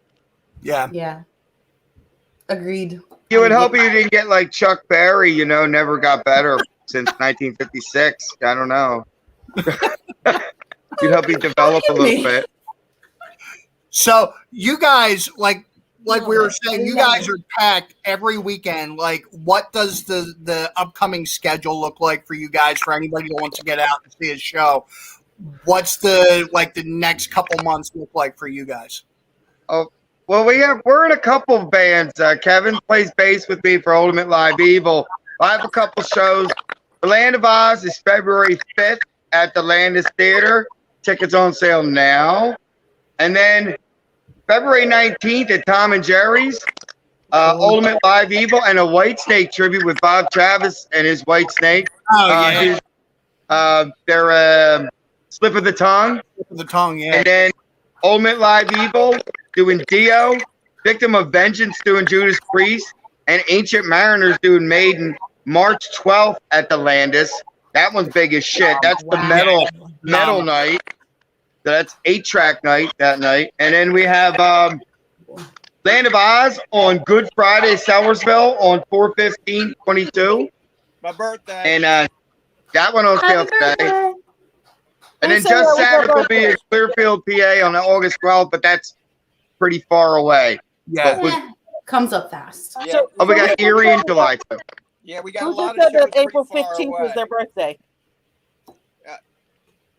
[SPEAKER 2] Yeah. Agreed.
[SPEAKER 5] You would hope you didn't get like Chuck Berry, never got better since 1956. I don't know. You'd hope he developed a little bit.
[SPEAKER 1] So you guys, like we were saying, you guys are packed every weekend. Like, what does the upcoming schedule look like for you guys? For anybody that wants to get out and see a show, what's the next couple months look like for you guys?
[SPEAKER 5] Oh, well, we're in a couple of bands. Kevin plays bass with me for Ultimate Live Evil. I have a couple shows. The Land of Oz is February 5th at the Landis Theater. Tickets on sale now. And then February 19th at Tom and Jerry's, Ultimate Live Evil, and a White Snake tribute with Bob Travis and his White Snake.
[SPEAKER 1] Oh, yeah.
[SPEAKER 5] They're Slip of the Tongue.
[SPEAKER 1] Slip of the Tongue, yeah.
[SPEAKER 5] And then Ultimate Live Evil doing Dio, Victim of Vengeance doing Judas Priest, and Ancient Mariners doing Maiden March 12th at the Landis. That one's big as shit. That's the metal night. So that's 8-track night that night. And then we have Land of Oz on Good Friday, Sellersville on 4/15/22.
[SPEAKER 4] My birthday.
[SPEAKER 5] And that one on sale today. And then
[SPEAKER 3] Who said
[SPEAKER 5] Just
[SPEAKER 3] that was
[SPEAKER 5] Savage
[SPEAKER 3] their
[SPEAKER 5] will be in Clearfield, PA on August 12th, but that's pretty far away.
[SPEAKER 1] Yeah.
[SPEAKER 5] But with,
[SPEAKER 2] Comes up fast.
[SPEAKER 4] Yeah,
[SPEAKER 5] oh, we got Erie in July too.
[SPEAKER 4] yeah, we got a
[SPEAKER 3] Who
[SPEAKER 4] lot
[SPEAKER 3] just
[SPEAKER 4] of
[SPEAKER 3] said
[SPEAKER 4] shows
[SPEAKER 3] that April
[SPEAKER 4] pretty far
[SPEAKER 3] 15th was
[SPEAKER 4] away.
[SPEAKER 3] their birthday?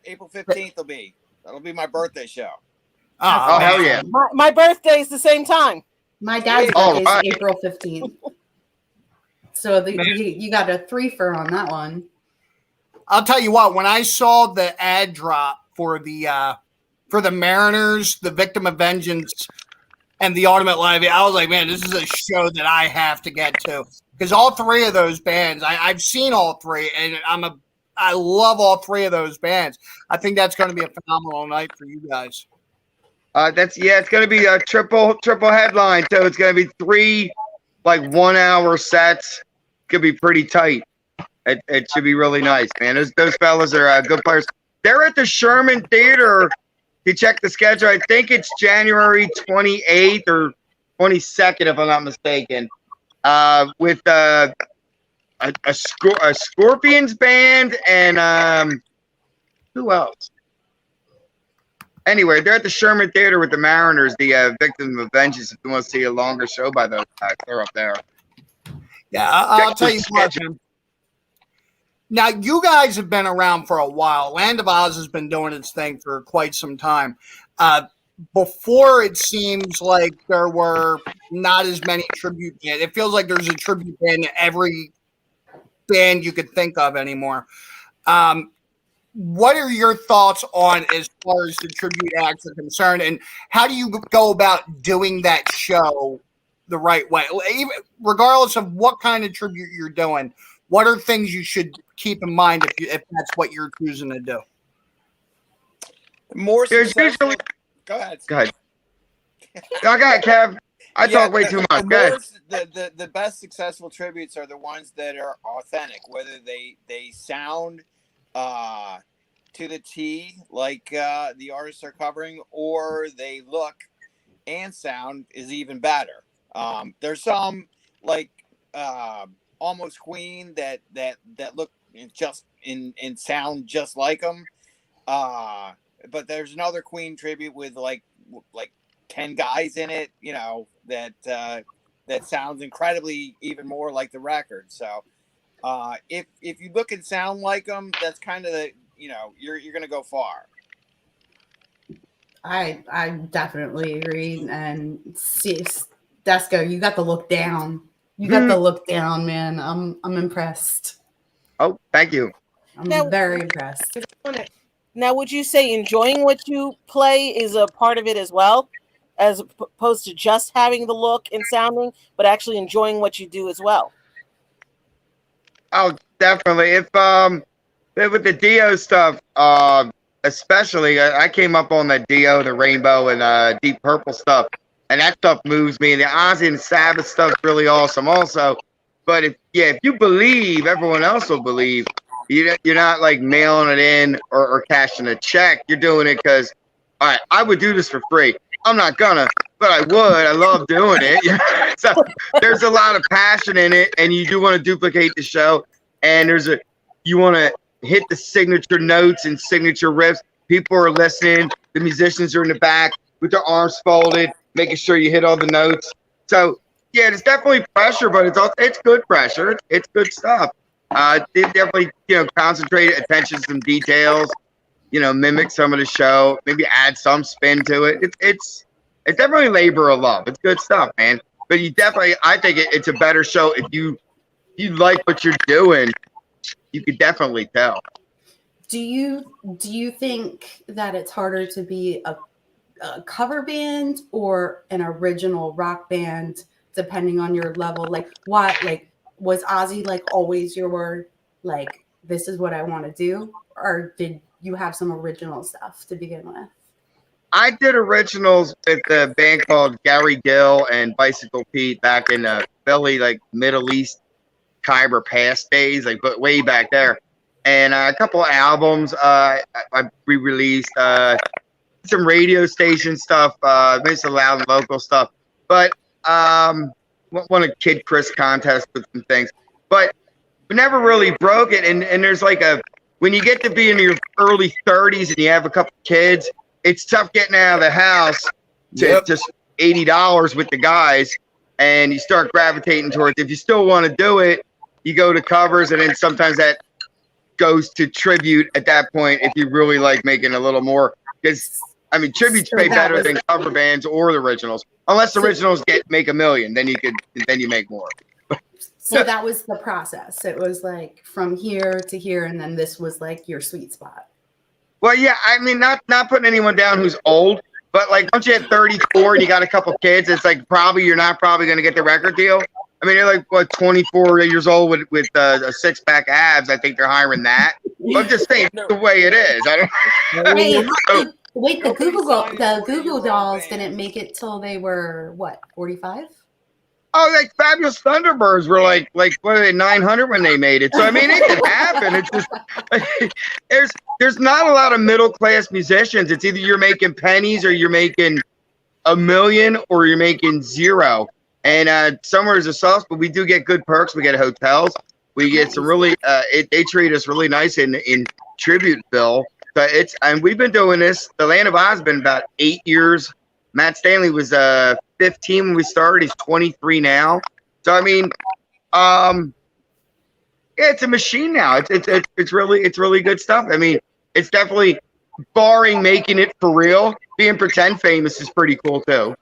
[SPEAKER 4] April 15th will be. That'll be my birthday show.
[SPEAKER 5] Oh, hell yeah.
[SPEAKER 3] My birthday's the same time.
[SPEAKER 2] My dad's
[SPEAKER 5] All
[SPEAKER 2] birthday
[SPEAKER 5] right.
[SPEAKER 2] is April 15th. So you got a threefer on that one.
[SPEAKER 1] I'll tell you what, when I saw the ad drop for the Mariners, the Victim of Vengeance, and the Ultimate Live, I was like, man, this is a show that I have to get to. Because all three of those bands, I've seen all three, and I love all three of those bands. I think that's going to be a phenomenal night for you guys.
[SPEAKER 5] It's going to be a triple headline. So it's going to be 3 like 1 hour sets. Could be pretty tight. It should be really nice, man. Those fellas are good players. They're at the Sherman Theater. You check the schedule. I think it's January 28th or 22nd, if I'm not mistaken. With a Scorpions band and who else? Anyway, they're at the Sherman Theater with the Mariners, the Victim of Vengeance. If you want to see a longer show by those guys, they're up there.
[SPEAKER 1] Yeah, I'll tell you what, man. Now, you guys have been around for a while. Land of Oz has been doing its thing for quite some time. Before, it seems like there were not as many tribute bands. It feels like there's a tribute band in every band you could think of anymore. What are your thoughts on as far as the tribute acts are concerned, and how do you go about doing that show the right way? Even, regardless of what kind of tribute you're doing, what are things you should keep in mind if that's what you're choosing to do?
[SPEAKER 4] More
[SPEAKER 5] There's
[SPEAKER 4] successful.
[SPEAKER 5] usually.
[SPEAKER 4] Go ahead.
[SPEAKER 5] Go ahead. I got it, Kev. I talk way too much. Go ahead.
[SPEAKER 4] The best successful tributes are the ones that are authentic, whether they sound to the T like the artists are covering, or they look and sound is even better. There's some like Almost Queen that look just and sound just like them. But there's another Queen tribute with like 10 guys in it, you know, that sounds incredibly even more like the record. So if you look and sound like them, that's kind of the, you know, you're going to go far.
[SPEAKER 2] I definitely agree. And see, Desco, you got the look down. You got the look down, man. I'm impressed.
[SPEAKER 5] Oh, thank you.
[SPEAKER 2] I'm very impressed.
[SPEAKER 3] Now, would you say enjoying what you play is a part of it as well, as opposed to just having the look and sounding, but actually enjoying what you do as well?
[SPEAKER 5] Oh, definitely. If with the Dio stuff, especially, I came up on the Dio, the Rainbow, and Deep Purple stuff, and that stuff moves me. And the Ozzy and Sabbath stuff's really awesome, also. But if you believe, everyone else will believe. You're not like mailing it in or cashing a check. You're doing it because, all right, I would do this for free. I'm not gonna, but I would. I love doing it. So there's a lot of passion in it, and you do want to duplicate the show. And you want to hit the signature notes and signature riffs. People are listening. The musicians are in the back with their arms folded, making sure you hit all the notes. So yeah, it's definitely pressure, but it's good pressure. It's good stuff. They definitely, concentrate attention to some details, mimic some of the show, maybe add some spin to it. It's definitely labor of love. It's good stuff, man. But I think it's a better show if you like what you're doing. You could definitely tell.
[SPEAKER 2] Do you think that it's harder to be a cover band or an original rock band, depending on your level? Like, what, like, was Ozzy like always your like, this is what I want to do, or did you have some original stuff to begin with?
[SPEAKER 5] I did originals with a band called Gary Gill and Bicycle Pete back in Philly, like Middle East, Khyber Pass days, like but way back there. And a couple of albums I re-released, some radio station stuff, maybe some loud and local stuff. But won a Kid Chris contest with some things, but we never really broke it. And there's like when you get to be in your early 30s and you have a couple kids, it's tough getting out of the house to just $80 with the guys, and you start gravitating towards. If you still want to do it, you go to covers, and then sometimes that goes to tribute at that point if you really like making a little more. Because I mean, tributes pay better than cover bands or the originals, unless the originals make $1 million, then you make more.
[SPEAKER 2] So that was the process. It was like from here to here, and then this was like your sweet spot.
[SPEAKER 5] Well, yeah, I mean, not putting anyone down who's old, but like once you hit 34 and you got a couple kids, it's like you're not probably going to get the record deal. I mean, you're like 24 years old with a six-pack abs. I think they're hiring that. I'm just saying the way it is. I don't.
[SPEAKER 2] Wait, the Google Dolls didn't make it till they were what, 45?
[SPEAKER 5] Oh, like Fabulous Thunderbirds were like what are they, 900 when they made it. So I mean, it can happen. It's just like, there's not a lot of middle class musicians. It's either you're making pennies or you're making $1 million or you're making zero. And somewhere is a sauce, but we do get good perks. We get hotels. We get some really. They treat us really nice in Tributeville. So and we've been doing this. The Land of Oz has been about 8 years. Matt Stanley was 15 when we started. He's 23 now. So I mean, it's a machine now. It's really good stuff. I mean, it's definitely, barring making it for real, being pretend famous is pretty cool too.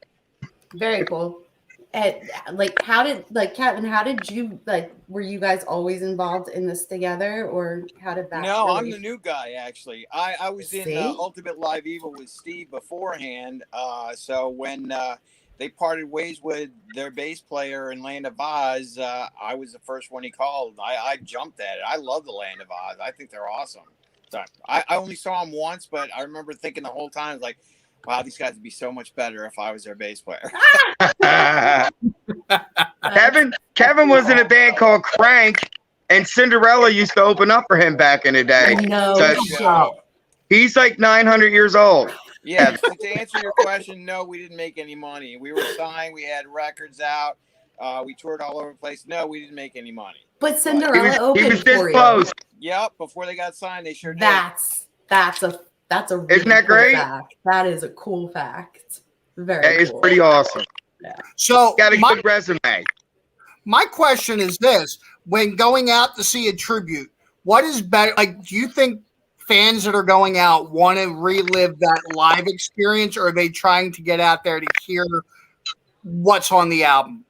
[SPEAKER 2] Very cool. Kevin, how did you were you guys always involved in this together, or how did that?
[SPEAKER 4] No, I'm the new guy actually. I was in Ultimate Live Evil with Steve beforehand. So when they parted ways with their bass player in Land of Oz, I was the first one he called. I jumped at it. I love the Land of Oz. I think they're awesome. So I only saw them once, but I remember thinking the whole time, like, wow, these guys would be so much better if I was their bass player.
[SPEAKER 5] Kevin was in a band called Crank, and Cinderella used to open up for him back in the day. So he's like 900 years old.
[SPEAKER 4] Yeah, to answer your question, no, we didn't make any money. We were signed. We had records out. We toured all over the place. No, we didn't make any money.
[SPEAKER 2] But Cinderella opened for
[SPEAKER 5] you.
[SPEAKER 4] Yep, before they got signed, they sure did.
[SPEAKER 2] That's a really
[SPEAKER 5] Isn't that
[SPEAKER 2] cool
[SPEAKER 5] great?
[SPEAKER 2] Fact. That is a cool fact. Very
[SPEAKER 5] cool. It's pretty awesome.
[SPEAKER 2] Yeah.
[SPEAKER 1] So
[SPEAKER 5] got a good resume.
[SPEAKER 1] My question is this: when going out to see a tribute, what is better? Like, do you think fans that are going out want to relive that live experience, or are they trying to get out there to hear what's on the album?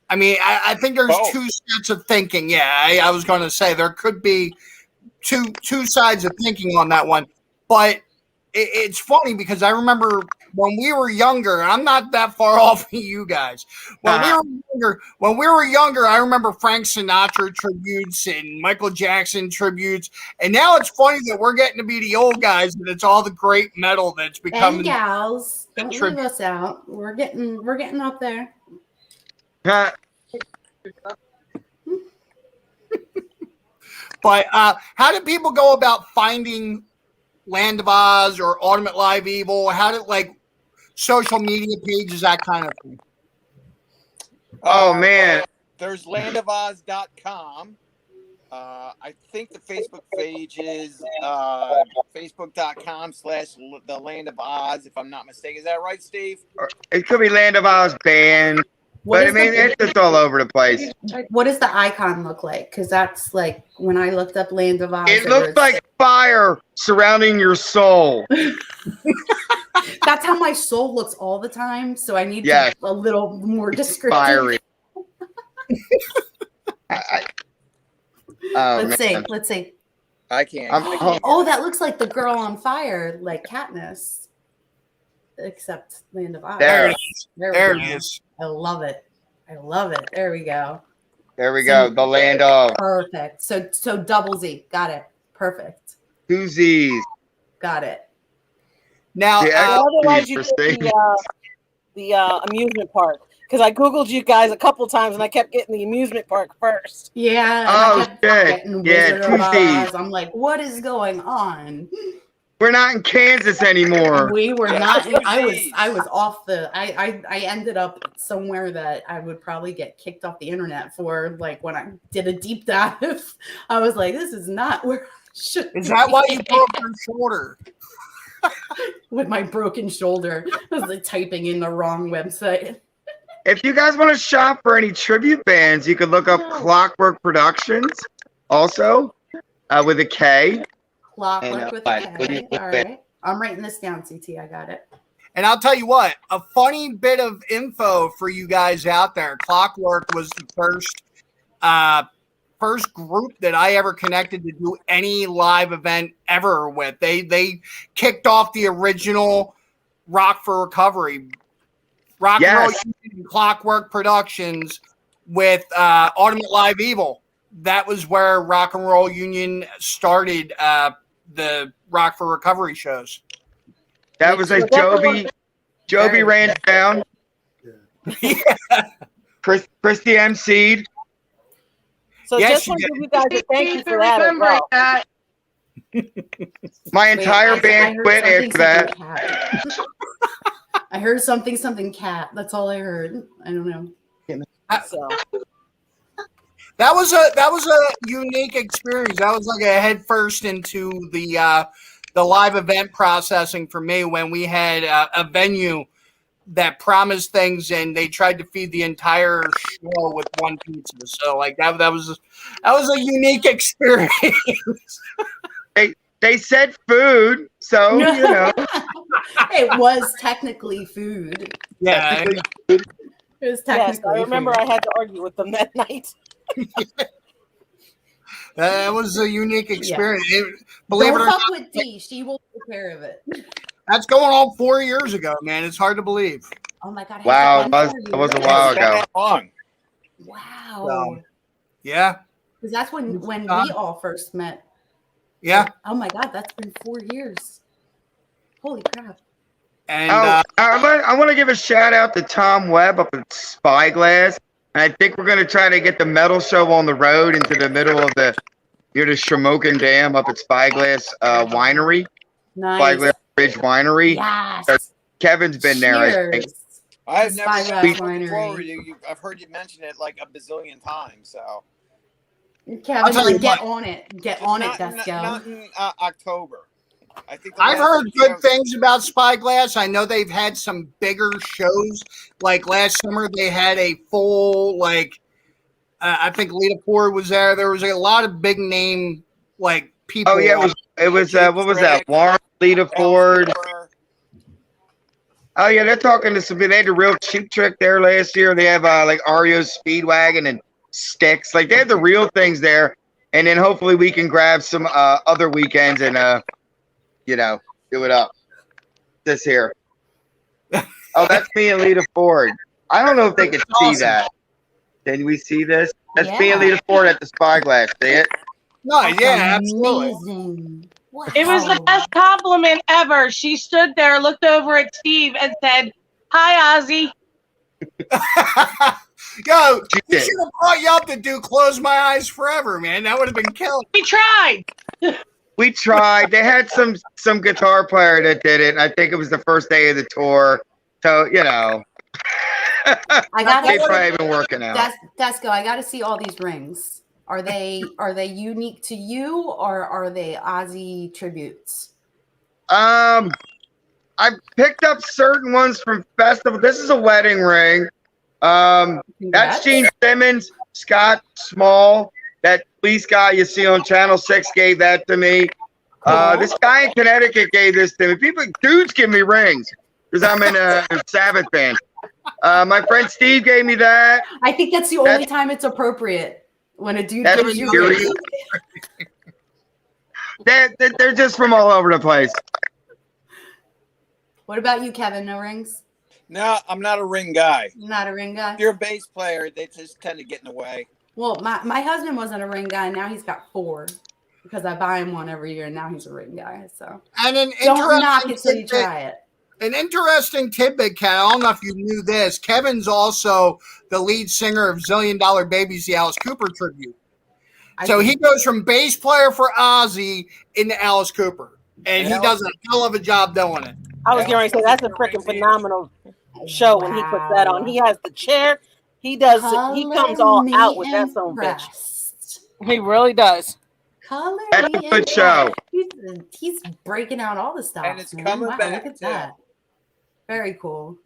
[SPEAKER 1] I mean, I think there's two sets of thinking. Yeah, I was going to say there could be two sides of thinking on that one. But it's funny because I remember when we were younger, I'm not that far off of you guys. When we were younger, I remember Frank Sinatra tributes and Michael Jackson tributes. And now it's funny that we're getting to be the old guys and it's all the great metal that's becoming.
[SPEAKER 2] And gals, don't leave us out. We're getting up there.
[SPEAKER 1] But how do people go about finding Land of Oz or Ultimate Live Evil? How did social media pages, that kind of thing?
[SPEAKER 5] Oh man,
[SPEAKER 4] there's landofoz.com. I think the Facebook page is facebook.com/the Land of Oz, if I'm not mistaken. Is that right, Steve?
[SPEAKER 5] It could be Land of Oz band. But I mean, it's just all over the place.
[SPEAKER 2] What does the icon look like? Because that's like when I looked up Land of Oz.
[SPEAKER 5] It looks like fire surrounding your soul.
[SPEAKER 2] That's how my soul looks all the time. So I need a little more descriptive.
[SPEAKER 5] Fiery.
[SPEAKER 2] Let's see.
[SPEAKER 4] I can't.
[SPEAKER 2] Oh, that looks like the girl on fire, like Katniss. Except Land of Oz.
[SPEAKER 1] There it is.
[SPEAKER 2] I love it. There we go.
[SPEAKER 5] There we go. The Land of.
[SPEAKER 2] Perfect. So double Z. Got it. Perfect.
[SPEAKER 5] 2 Z's.
[SPEAKER 2] Got it.
[SPEAKER 1] Now,
[SPEAKER 3] otherwise you did the amusement park, because I googled you guys a couple times and I kept getting the amusement park first.
[SPEAKER 2] Yeah.
[SPEAKER 5] Oh shit. Yeah. 2 Z's.
[SPEAKER 2] I'm like, what is going on?
[SPEAKER 5] We're not in Kansas anymore.
[SPEAKER 2] We were not. I was off the. I ended up somewhere that I would probably get kicked off the internet for. Like when I did a deep dive, I was like, this is not where I
[SPEAKER 1] Is that why you broke your shoulder?
[SPEAKER 2] With my broken shoulder? I was like typing in the wrong website.
[SPEAKER 5] If you guys want to shop for any tribute bands, you could look up Clockwork Productions, also with a K.
[SPEAKER 2] Clockwork with a K. All right. I'm writing this down, CT. I got it.
[SPEAKER 1] And I'll tell you what, a funny bit of info for you guys out there. Clockwork was the first group that I ever connected to do any live event ever with. They kicked off the original Rock for Recovery, Rock and Roll Union, Clockwork Productions with Ultimate Live Evil. That was where Rock and Roll Union started the Rock for Recovery shows.
[SPEAKER 5] That was like Joby ran down.
[SPEAKER 1] Yeah.
[SPEAKER 5] Christy MC'd.
[SPEAKER 3] So
[SPEAKER 1] Yes,
[SPEAKER 3] just want to give you guys a thank you for that as well.
[SPEAKER 5] My entire band quit after that.
[SPEAKER 2] I heard something cat. That's all I heard. I don't know.
[SPEAKER 3] So
[SPEAKER 1] That was a unique experience. That was like a head first into the live event processing for me when we had a venue that promised things and they tried to feed the entire show with one pizza. So like that was a unique experience.
[SPEAKER 5] They said food, so you know.
[SPEAKER 2] It was technically food.
[SPEAKER 1] Yeah.
[SPEAKER 2] It was technically
[SPEAKER 3] yes, I remember
[SPEAKER 2] food.
[SPEAKER 3] I had to argue with them that night.
[SPEAKER 1] That was a unique experience. Believe
[SPEAKER 2] Don't
[SPEAKER 1] it or
[SPEAKER 2] fuck
[SPEAKER 1] not,
[SPEAKER 2] with Dee. She will take care of it.
[SPEAKER 1] that's going on 4 years ago, man. It's hard to believe.
[SPEAKER 2] Oh my god!
[SPEAKER 5] Wow,
[SPEAKER 2] it
[SPEAKER 5] that was a while
[SPEAKER 4] It's been
[SPEAKER 5] ago.
[SPEAKER 4] that long.
[SPEAKER 2] Wow.
[SPEAKER 1] So, yeah.
[SPEAKER 2] Because that's when we all first met.
[SPEAKER 1] Yeah.
[SPEAKER 2] Oh my god, that's been 4 years. Holy crap.
[SPEAKER 1] And
[SPEAKER 5] I want to give a shout out to Tom Webb up at Spyglass. And I think we're going to try to get the metal show on the road into the middle of the Shamokin Dam up at Spyglass Winery.
[SPEAKER 2] Nice.
[SPEAKER 5] Spyglass Ridge Winery.
[SPEAKER 2] Yes.
[SPEAKER 5] Kevin's been there, I think.
[SPEAKER 2] Cheers.
[SPEAKER 4] I've never
[SPEAKER 2] Spyglass
[SPEAKER 4] seen
[SPEAKER 2] Winery.
[SPEAKER 4] forward. I've heard you mention it like a bazillion times. So
[SPEAKER 2] Kevin,
[SPEAKER 1] tell you
[SPEAKER 2] like, get
[SPEAKER 1] what.
[SPEAKER 2] on it. Get on it,
[SPEAKER 4] not,
[SPEAKER 2] Desco.
[SPEAKER 4] not in October. I think
[SPEAKER 1] I've heard good things about Spyglass. I know they've had some bigger shows. Like last summer, they had a full, I think Lita Ford was there. There was a lot of big name, people.
[SPEAKER 5] Oh, yeah, it was what was that? Warren, Lita Ford. Oh, yeah, they're talking to some, they had a real Cheap Trick there last year. They have, REO's Speedwagon and Styx. Like, they have the real things there. And then hopefully we can grab some other weekends and, do it up. This here. Oh, that's me and Lita Ford. I don't know if they can see that. Can we see this? That's me and Lita Ford at the Spyglass. See it?
[SPEAKER 1] No,
[SPEAKER 2] That's
[SPEAKER 1] yeah, absolutely.
[SPEAKER 2] amazing. Wow.
[SPEAKER 6] It was the best compliment ever. She stood there, looked over at Steve, and said, "Hi, Ozzy."
[SPEAKER 1] Yo,
[SPEAKER 5] She
[SPEAKER 1] we
[SPEAKER 5] did.
[SPEAKER 1] should have brought you up to do Close My Eyes Forever, man. That would have been killing.
[SPEAKER 6] We tried.
[SPEAKER 5] We tried. They had some guitar player that did it. I think it was the first day of the tour. So,
[SPEAKER 2] I got
[SPEAKER 5] they've probably been working out.
[SPEAKER 2] Desco, I got to see all these rings. Are they unique to you or are they Ozzy tributes?
[SPEAKER 5] I picked up certain ones from festival. This is a wedding ring. That's
[SPEAKER 2] Congrats.
[SPEAKER 5] Gene Simmons, Scott Small. That police guy you see on Channel 6 gave that to me.
[SPEAKER 2] Cool.
[SPEAKER 5] This guy in Connecticut gave this to me. Dudes give me rings because I'm in a Sabbath band. My friend Steve gave me that.
[SPEAKER 2] I think that's the only time it's appropriate when a dude
[SPEAKER 5] That's
[SPEAKER 2] gives you
[SPEAKER 5] serious.
[SPEAKER 2] rings.
[SPEAKER 5] They're just from all over the place.
[SPEAKER 2] What about you, Kevin? No rings?
[SPEAKER 4] No, I'm not a ring guy.
[SPEAKER 2] Not a ring guy?
[SPEAKER 4] If you're a bass player, they just tend to get in the way.
[SPEAKER 2] Well, my husband wasn't a ring guy. Now he's got 4 because I buy him one every year, and now he's a ring guy. So
[SPEAKER 1] And an
[SPEAKER 2] don't knock it till
[SPEAKER 1] interesting
[SPEAKER 2] you try it.
[SPEAKER 1] An interesting tidbit, Ken. I don't know if you knew this. Kevin's also the lead singer of Zillion Dollar Babies, the Alice Cooper tribute. So he goes from bass player for Ozzy into Alice Cooper. And he does a hell of a job doing it.
[SPEAKER 3] I was going to say that's a freaking phenomenal show when he puts that on. He has the chair. He does. He comes all out with that son of a bitch. He really does.
[SPEAKER 2] Color
[SPEAKER 5] That's
[SPEAKER 2] me
[SPEAKER 5] a good
[SPEAKER 2] in.
[SPEAKER 5] show.
[SPEAKER 2] He's breaking out all the stuff.
[SPEAKER 4] And it's
[SPEAKER 2] man.
[SPEAKER 4] coming
[SPEAKER 2] Wow,
[SPEAKER 4] back,
[SPEAKER 2] Look at
[SPEAKER 4] too.
[SPEAKER 2] that. Very cool.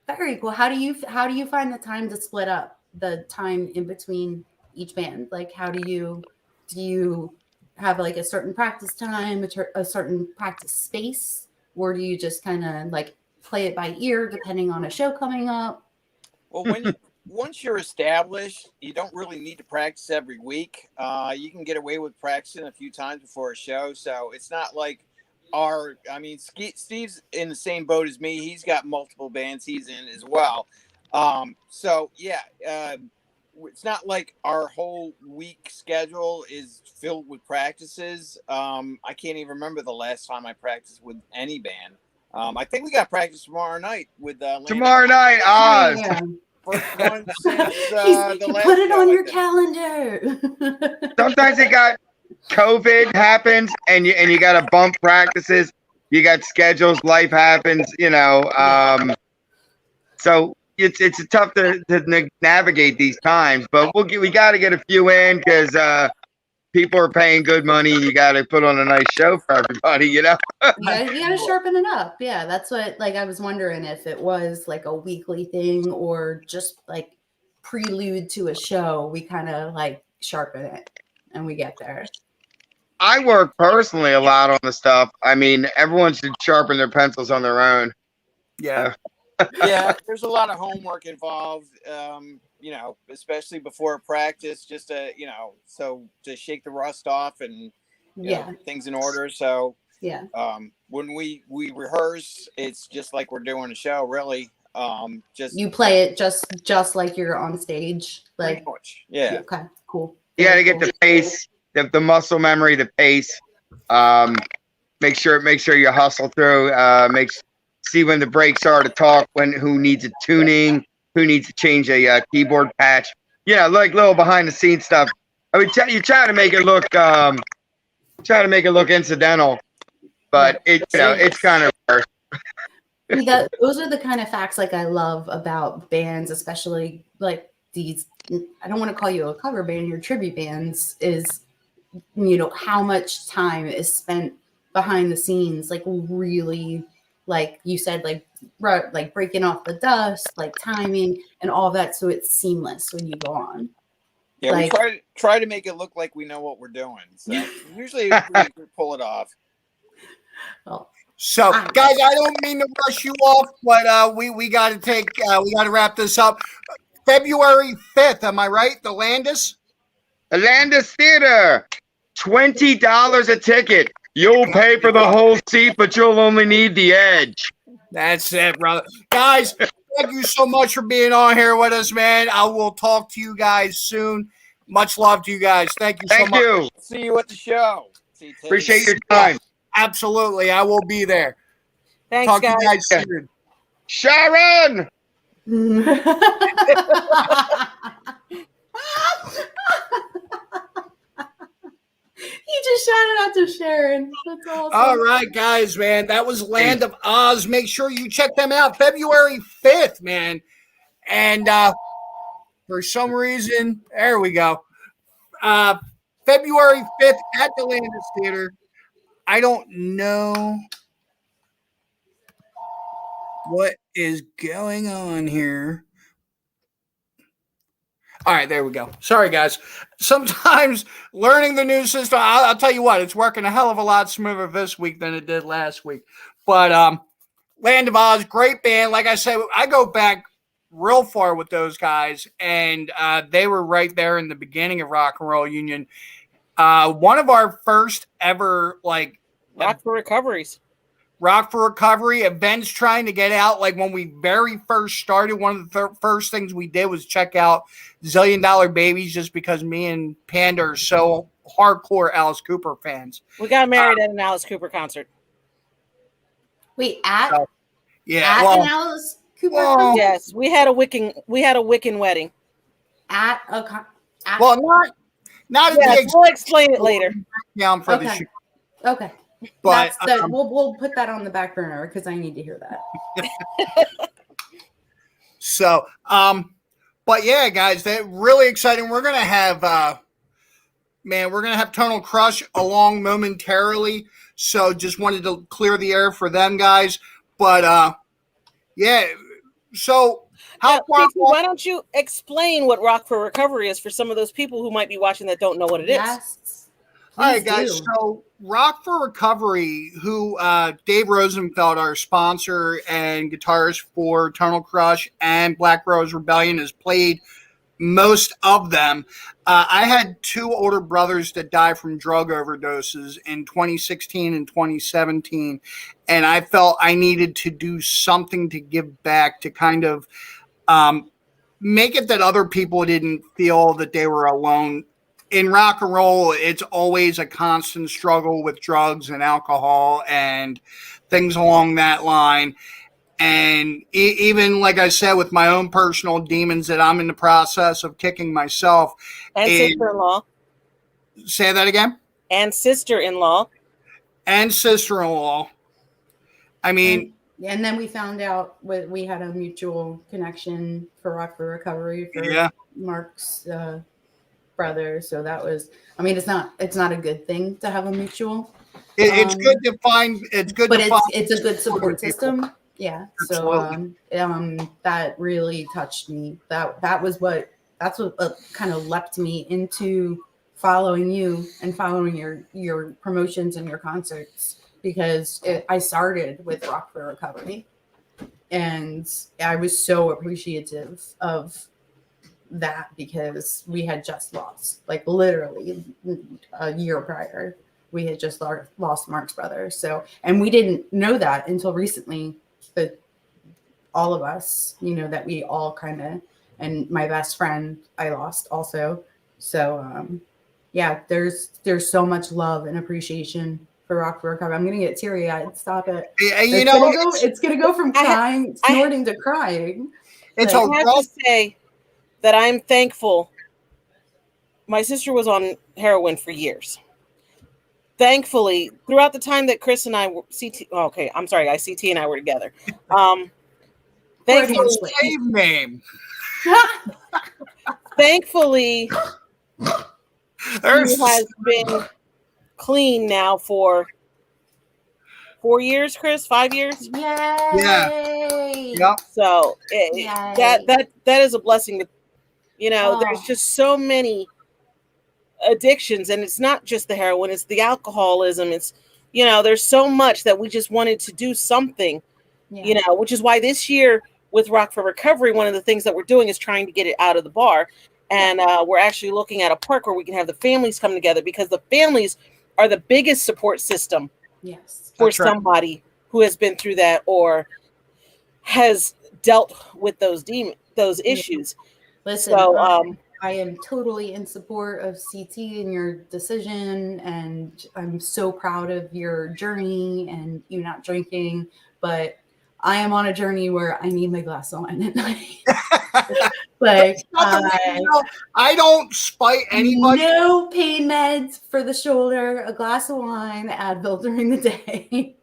[SPEAKER 2] Very cool. How do you find the time to split up the time in between each band? Like, how do you have like a certain practice time, a certain practice space, or do you just kind of like play it by ear depending on a show coming up?
[SPEAKER 4] Well, once you're established, you don't really need to practice every week. You can get away with practicing a few times before a show, so it's not like Steve's in the same boat as me. He's got multiple bands he's in as well. It's not like our whole week schedule is filled with practices. I can't even remember the last time I practiced with any band. I think we got practice tomorrow night with
[SPEAKER 5] Tomorrow night, Oz.
[SPEAKER 2] Yeah.
[SPEAKER 4] First one since the last
[SPEAKER 2] Put it
[SPEAKER 4] show,
[SPEAKER 2] on
[SPEAKER 4] I
[SPEAKER 2] your
[SPEAKER 4] think.
[SPEAKER 2] calendar.
[SPEAKER 5] Sometimes it got COVID happens and you got to bump practices. You got schedules, life happens, so it's tough to navigate these times, but we got to get a few in because people are paying good money. You got to put on a nice show for everybody,
[SPEAKER 2] You gotta sharpen it up. Yeah, that's what, like, I was wondering if it was like a weekly thing or just like prelude to a show. We kind of like sharpen it and we get there.
[SPEAKER 5] I work personally a lot on the stuff. I mean, everyone should sharpen their pencils on their own.
[SPEAKER 1] Yeah.
[SPEAKER 4] Yeah, there's a lot of homework involved, especially before practice, just to shake the rust off and get things in order. So
[SPEAKER 2] Yeah.
[SPEAKER 4] When we rehearse, it's just like we're doing a show, really.
[SPEAKER 2] You play it just like you're on stage, like
[SPEAKER 4] pretty much. Yeah.
[SPEAKER 2] Okay, cool.
[SPEAKER 5] You got to
[SPEAKER 2] Very
[SPEAKER 5] get
[SPEAKER 2] cool.
[SPEAKER 5] the pace, the muscle memory, the pace. Make sure you hustle through. See when the breaks are to talk. Who needs a tuning, who needs to change a keyboard patch. Like little behind the scenes stuff. I mean, you try to make it look incidental, but it's kind of worse.
[SPEAKER 2] Those are the kind of facts like I love about bands, especially like these. I don't want to call you a cover band, your tribute bands, is how much time is spent behind the scenes, like really, like you said, like breaking off the dust, like timing and all that, so it's seamless when you go on.
[SPEAKER 4] Yeah,
[SPEAKER 2] like,
[SPEAKER 4] we try to make it look like we know what we're doing. So usually we pull it off.
[SPEAKER 2] Well,
[SPEAKER 1] So, guys, I don't mean to rush you off, but we got to wrap this up. February 5th, am I right? The Landis?
[SPEAKER 5] The Landis Theater, $20 a ticket. You'll pay for the whole seat, but you'll only need the edge.
[SPEAKER 1] That's it, brother. Guys, thank you so much for being on here with us, man. I will talk to you guys soon. Much love to you guys. Thank you so much.
[SPEAKER 5] Thank you.
[SPEAKER 4] See you at the show.
[SPEAKER 5] Appreciate your time.
[SPEAKER 1] Absolutely. I will be there.
[SPEAKER 3] Thanks,
[SPEAKER 1] Talk
[SPEAKER 3] guys.
[SPEAKER 1] to you guys soon.
[SPEAKER 5] Sharon!
[SPEAKER 2] He just shouted out to Sharon. That's awesome.
[SPEAKER 1] All right, guys, man. That was Land of Oz. Make sure you check them out. February 5th, man. And for some reason, there we go. February 5th at the Landis Theater. I don't know what is going on here. All right, there we go. Sorry, guys. Sometimes learning the new system, I'll tell you what, it's working a hell of a lot smoother this week than it did last week. But Land of Oz, great band. Like I said, I go back real far with those guys, and they were right there in the beginning of Rock and Roll Union. One of our first ever,
[SPEAKER 3] Rock for Recoveries.
[SPEAKER 1] Rock for Recovery events trying to get out. Like when we very first started, one of the first things we did was check out Zillion Dollar Babies, just because me and Panda are so hardcore Alice Cooper fans.
[SPEAKER 3] We got married at an Alice Cooper concert.
[SPEAKER 2] Wait, at
[SPEAKER 1] an
[SPEAKER 2] Alice Cooper concert?
[SPEAKER 3] Yes, we had a Wiccan wedding.
[SPEAKER 2] At a
[SPEAKER 1] not
[SPEAKER 3] Yes, we'll explain it later.
[SPEAKER 1] down for the show.
[SPEAKER 2] Okay.
[SPEAKER 1] But
[SPEAKER 2] we'll put that on the back burner because I need to hear that.
[SPEAKER 1] So, but yeah, guys, they're really exciting. We're gonna have man, we're going to have Tonal Crush along momentarily. So just wanted to clear the air for them guys. But yeah, so how
[SPEAKER 3] Now,
[SPEAKER 1] far?
[SPEAKER 3] Casey, why don't you explain what Rock for Recovery is for some of those people who might be watching that don't know what it is?
[SPEAKER 2] Yes.
[SPEAKER 1] All right,
[SPEAKER 2] Please
[SPEAKER 1] guys.
[SPEAKER 2] do.
[SPEAKER 1] So Rock for Recovery, who Dave Rosenfeld, our sponsor and guitarist for Tonal Crush and Black Rose Rebellion, has played most of them. I had two older brothers that died from drug overdoses in 2016 and 2017, and I felt I needed to do something to give back to kind of make it that other people didn't feel that they were alone. In rock and roll, it's always a constant struggle with drugs and alcohol and things along that line. And even like I said, with my own personal demons that I'm in the process of kicking myself.
[SPEAKER 3] And sister-in-law.
[SPEAKER 1] Say that again?
[SPEAKER 3] And sister-in-law.
[SPEAKER 1] And sister-in-law. I mean...
[SPEAKER 2] And then we found out we had a mutual connection for Rock for Recovery for Mark's brother. So that was, I mean, it's not a good thing to have a mutual.
[SPEAKER 1] It's good to find. It's good,
[SPEAKER 2] but
[SPEAKER 1] to
[SPEAKER 2] it's a good support system. Yeah.
[SPEAKER 1] Absolutely.
[SPEAKER 2] So that really touched me. That's what kind of leapt me into following you and following your promotions and your concerts, because I started with Rock for Recovery, and I was so appreciative of that because we had just lost, like literally a year prior, we had just lost Mark's brother. So, and we didn't know that until recently, but all of us, that we all kind of, and my best friend I lost also. So, yeah, there's so much love and appreciation for Rock for Recovery. I'm gonna get teary-eyed. Stop it. It's gonna go from crying, snorting to crying.
[SPEAKER 3] I have to say that I'm thankful. My sister was on heroin for years. Thankfully, throughout the time that Chris and I were CT and I were together. Thankfully,
[SPEAKER 1] slave name.
[SPEAKER 3] Thankfully, he has been clean now for 4 years, Chris, 5 years.
[SPEAKER 2] Yay!
[SPEAKER 1] Yeah. Yep.
[SPEAKER 3] So that is a blessing. There's just so many addictions, and it's not just the heroin, it's the alcoholism. It's, there's so much that we just wanted to do something, which is why this year with Rock for Recovery, one of the things that we're doing is trying to get it out of the bar. And we're actually looking at a park where we can have the families come together, because the families are the biggest support system for somebody who has been through that or has dealt with those issues.
[SPEAKER 2] Listen, so, I am totally in support of CT and your decision, and I'm so proud of your journey and you not drinking, but I am on a journey where I need my glass of wine at night. Like,
[SPEAKER 1] I don't spite anybody.
[SPEAKER 2] No pain meds for the shoulder, a glass of wine, Advil during the day.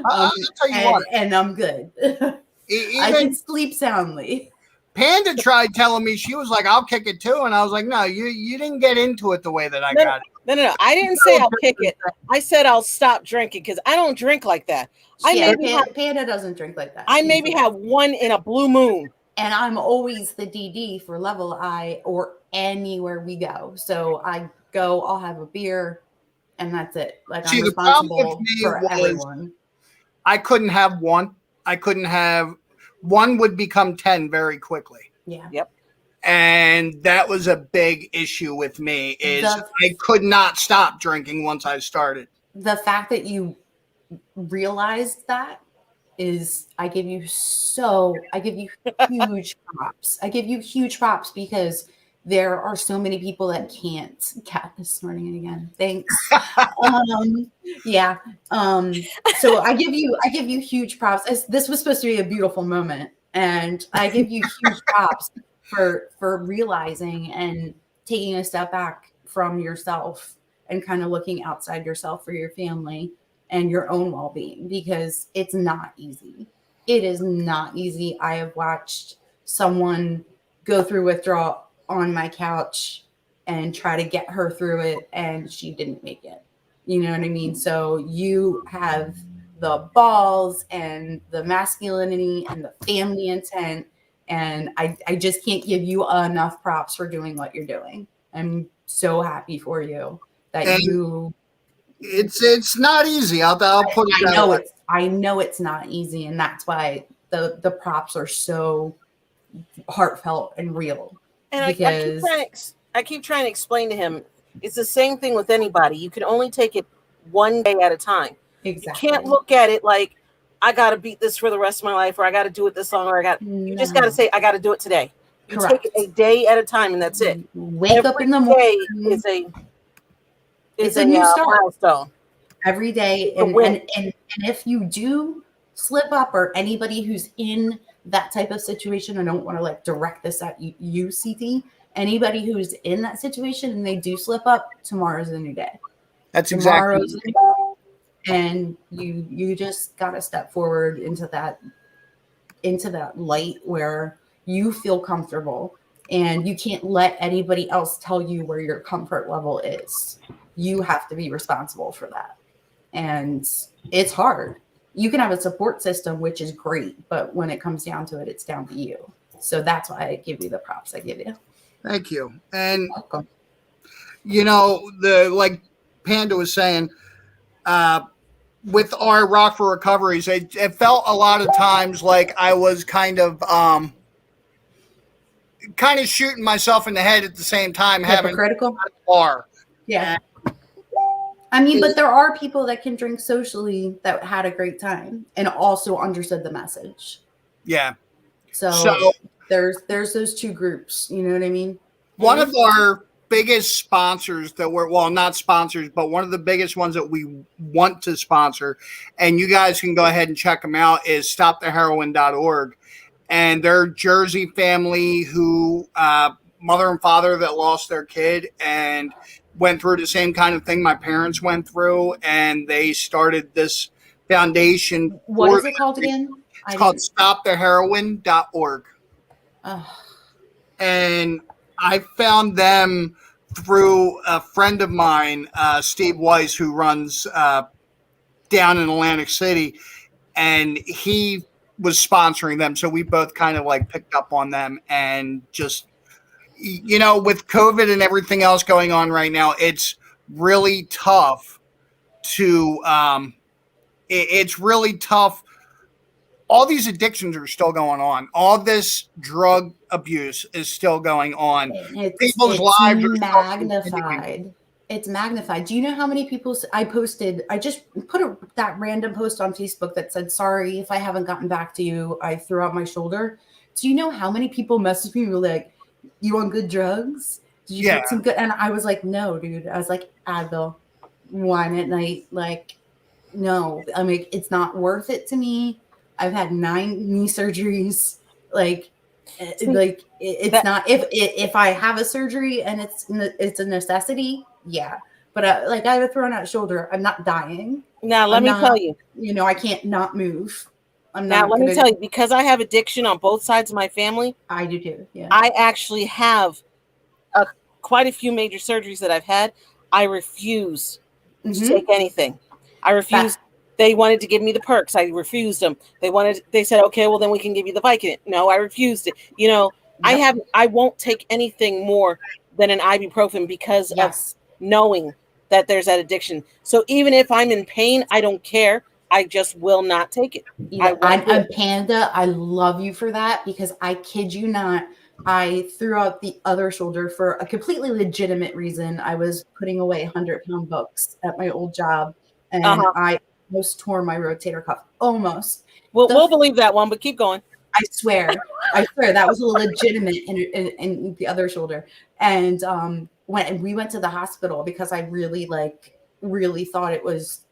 [SPEAKER 1] I'll tell you what.
[SPEAKER 2] And I'm good. I can sleep soundly.
[SPEAKER 1] Panda tried telling me, she was like, I'll kick it too. And I was like, no, you didn't get into it the way that I got it.
[SPEAKER 3] No. I didn't say I'll kick it. I said I'll stop drinking, because I don't drink like that.
[SPEAKER 2] Panda doesn't drink like that.
[SPEAKER 3] I maybe have one in a blue moon.
[SPEAKER 2] And I'm always the DD for Level I or anywhere we go. So I go, I'll have a beer, and that's it. Like, I'm responsible for everyone.
[SPEAKER 1] I couldn't have one. One would become 10 very quickly.
[SPEAKER 2] Yeah.
[SPEAKER 3] Yep.
[SPEAKER 1] And that was a big issue with me, is I could not stop drinking once I started.
[SPEAKER 2] The fact that you realized that is, I give you huge props. I give you huge props, because there are so many people that can't. Cat is snorting again. Thanks. So I give you huge props. This was supposed to be a beautiful moment, and I give you huge props for realizing and taking a step back from yourself and kind of looking outside yourself for your family and your own well-being, because it's not easy. It is not easy. I have watched someone go through withdrawal on my couch and try to get her through it, and she didn't make it. You know what I mean? So you have the balls and the masculinity and the family intent, and I just can't give you enough props for doing what you're doing. I'm so happy for you that
[SPEAKER 1] And
[SPEAKER 2] you.
[SPEAKER 1] It's not easy. I'll put it that way.
[SPEAKER 2] I know it's not easy, and that's why the props are so heartfelt and real.
[SPEAKER 3] And
[SPEAKER 2] Because
[SPEAKER 3] I keep trying to explain to him, it's the same thing with anybody. You can only take it one day at a time.
[SPEAKER 2] exactly.
[SPEAKER 3] You can't look at it like I got to beat this for the rest of my life, or I got to do it this long, or you just got to say I got to do it today. You
[SPEAKER 2] Correct.
[SPEAKER 3] take it a day at a time, and that's it.
[SPEAKER 2] Wake up in the
[SPEAKER 3] Day
[SPEAKER 2] morning.
[SPEAKER 3] is
[SPEAKER 2] a new start.
[SPEAKER 3] milestone.
[SPEAKER 2] Every day, and if you do slip up, or anybody who's in that type of situation, I don't want to like direct this at you, CT. Anybody who's in that situation and they do slip up, tomorrow's a new day.
[SPEAKER 1] That's exactly.
[SPEAKER 2] Tomorrow's a new day. And you just got to step forward into that light where you feel comfortable, and you can't let anybody else tell you where your comfort level is. You have to be responsible for that. And it's hard. You can have a support system, which is great, but when it comes down to it, it's down to you. So that's why I give you the props I give you.
[SPEAKER 1] Thank you. And
[SPEAKER 2] Welcome.
[SPEAKER 1] like Panda was saying, with our Rock for Recoveries, it felt a lot of times like I was kind of shooting myself in the head at the same time, having
[SPEAKER 2] Hypocritical.
[SPEAKER 1] a bar.
[SPEAKER 2] Yeah. I mean, but there are people that can drink socially that had a great time and also understood the message.
[SPEAKER 1] Yeah.
[SPEAKER 2] So there's those two groups. You know what I mean?
[SPEAKER 1] One of our biggest sponsors that we're, well, not sponsors, but one of the biggest ones that we want to sponsor, and you guys can go ahead and check them out, is stoptheheroin.org. And their Jersey family who, mother and father that lost their kid and went through the same kind of thing my parents went through, and they started this foundation.
[SPEAKER 2] What is it called again?
[SPEAKER 1] It's called stoptheheroin.org.
[SPEAKER 2] Oh.
[SPEAKER 1] And I found them through a friend of mine, Steve Weiss, who runs down in Atlantic City, and he was sponsoring them. So we both kind of like picked up on them, and just, with COVID and everything else going on right now, it's really tough to, it's really tough. All these addictions are still going on. All this drug abuse is still going on. People's lives are
[SPEAKER 2] magnified. It's magnified. Do you know how many people I posted? I just put that random post on Facebook that said, "Sorry if I haven't gotten back to you. I threw out my shoulder." Do you know how many people messaged me like, "You on good drugs? Did you get some good?" And I was like, "No, dude." I was like, "Advil, wine at night." Like, no. I mean, it's not worth it to me. I've had 9 knee surgeries. It's not. If I have a surgery and it's a necessity, yeah. But I have a thrown out shoulder. I'm not dying.
[SPEAKER 3] Now let me tell you.
[SPEAKER 2] I can't not move.
[SPEAKER 3] Let me tell you, because I have addiction on both sides of my family.
[SPEAKER 2] I do too. Yeah.
[SPEAKER 3] I actually have quite a few major surgeries that I've had. I refuse to take anything. I refuse. They wanted to give me the perks. I refused them. They said, okay, well then we can give you the Vicodin. No, I refused it. I won't take anything more than an ibuprofen because of knowing that there's that addiction. So even if I'm in pain, I don't care. I just will not take it.
[SPEAKER 2] I'm Panda. I love you for that, because I kid you not, I threw out the other shoulder for a completely legitimate reason. I was putting away 100-pound books at my old job, and I almost tore my rotator cuff. Almost.
[SPEAKER 3] We'll believe that one, but keep going.
[SPEAKER 2] I swear that was a legitimate in the other shoulder. And when we went to the hospital, because I really thought it was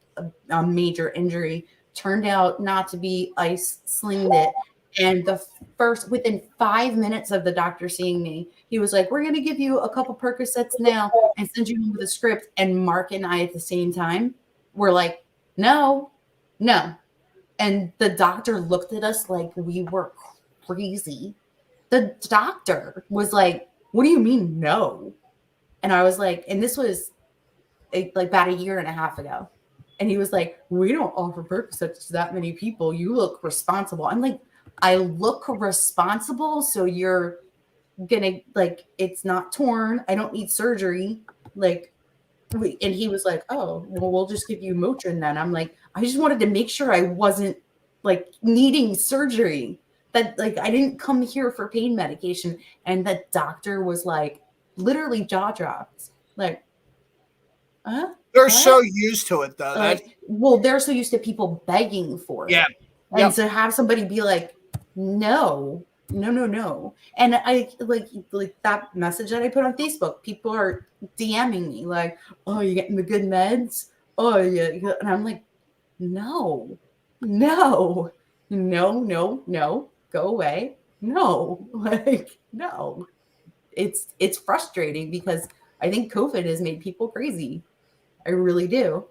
[SPEAKER 2] a major injury, turned out not to be. I slinged it. And within 5 minutes of the doctor seeing me, he was like, "We're going to give you a couple Percocets now and send you home with a script." And Mark and I at the same time were like, no. And the doctor looked at us like we were crazy. The doctor was like, "What do you mean no?" And I was like, and this was like about a year and a half ago. And he was like, we don't offer Percocets to that many people. You look responsible. I'm like, I look responsible. So you're gonna like, it's not torn. I don't need surgery. Like, and he was like, oh, well, we'll just give you Motrin then. I'm like, I just wanted to make sure I wasn't like needing surgery. That like, I didn't come here for pain medication. And the doctor was like, literally jaw dropped. Like,
[SPEAKER 1] They're
[SPEAKER 2] what?
[SPEAKER 1] so used to it, though.
[SPEAKER 2] Like, well, they're so used to people begging for it.
[SPEAKER 1] Yeah.
[SPEAKER 2] And
[SPEAKER 1] Yep.
[SPEAKER 2] to have somebody be like, no. And I like that message that I put on Facebook, people are DMing me like, oh, you getting the good meds? Oh, yeah. And I'm like, no, go away. No, like, no. It's frustrating because I think COVID has made people crazy. I really do.